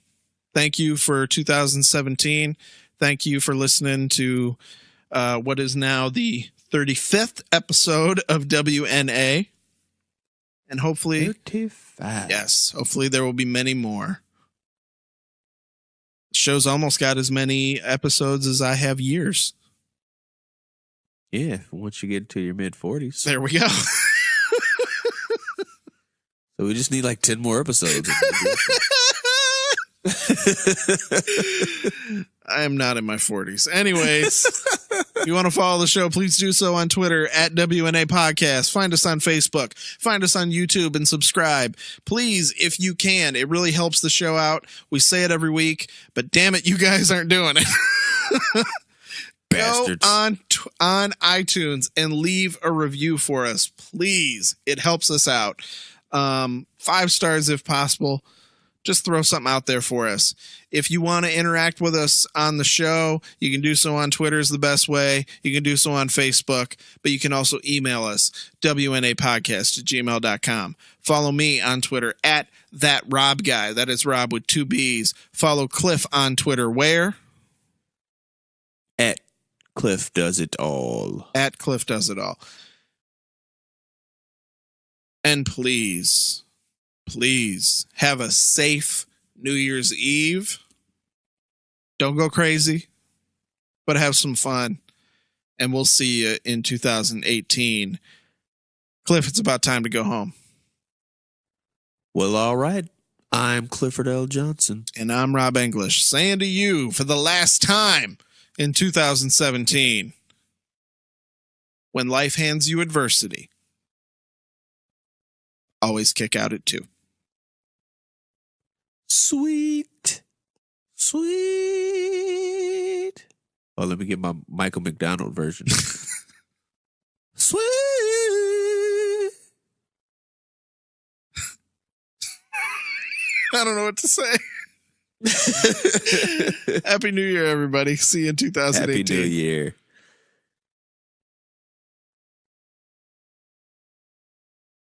Thank you for 2017. Thank you for listening to what is now the 35th episode of WNA. And hopefully, 35. Yes, hopefully there will be many more. The show's almost got as many episodes as I have years. Yeah, once you get to your mid-40s. There we go. So we just need like 10 more episodes. I am not in my 40s. Anyways, if you want to follow the show, please do so on Twitter at WNA Podcast. Find us on Facebook. Find us on YouTube and subscribe. Please, if you can. It really helps the show out. We say it every week, but damn it, you guys aren't doing it. Bastards. Go on iTunes and leave a review for us, please. It helps us out. 5 stars if possible. just throw something out there for us. If you want to interact with us on the show, you can do so on Twitter is the best way. You can do so on Facebook, but you can also email us, WNApodcast@gmail.com. Follow me on Twitter at that Robb guy. That is Rob with 2 B's. Follow Cliff on Twitter where? At Cliff Does It All. At Cliff Does It All. And please have a safe New Year's Eve. Don't go crazy, but have some fun. And we'll see you in 2018. Cliff, it's about time to go home. Well, all right. I'm Clifford L. Johnson. And I'm Robb English, saying to you for the last time in 2017, when life hands you adversity, always kick out at 2. Sweet. Oh, let me get my Michael McDonald version. Sweet. I don't know what to say. Happy New Year, everybody. See you in 2018. Happy New Year.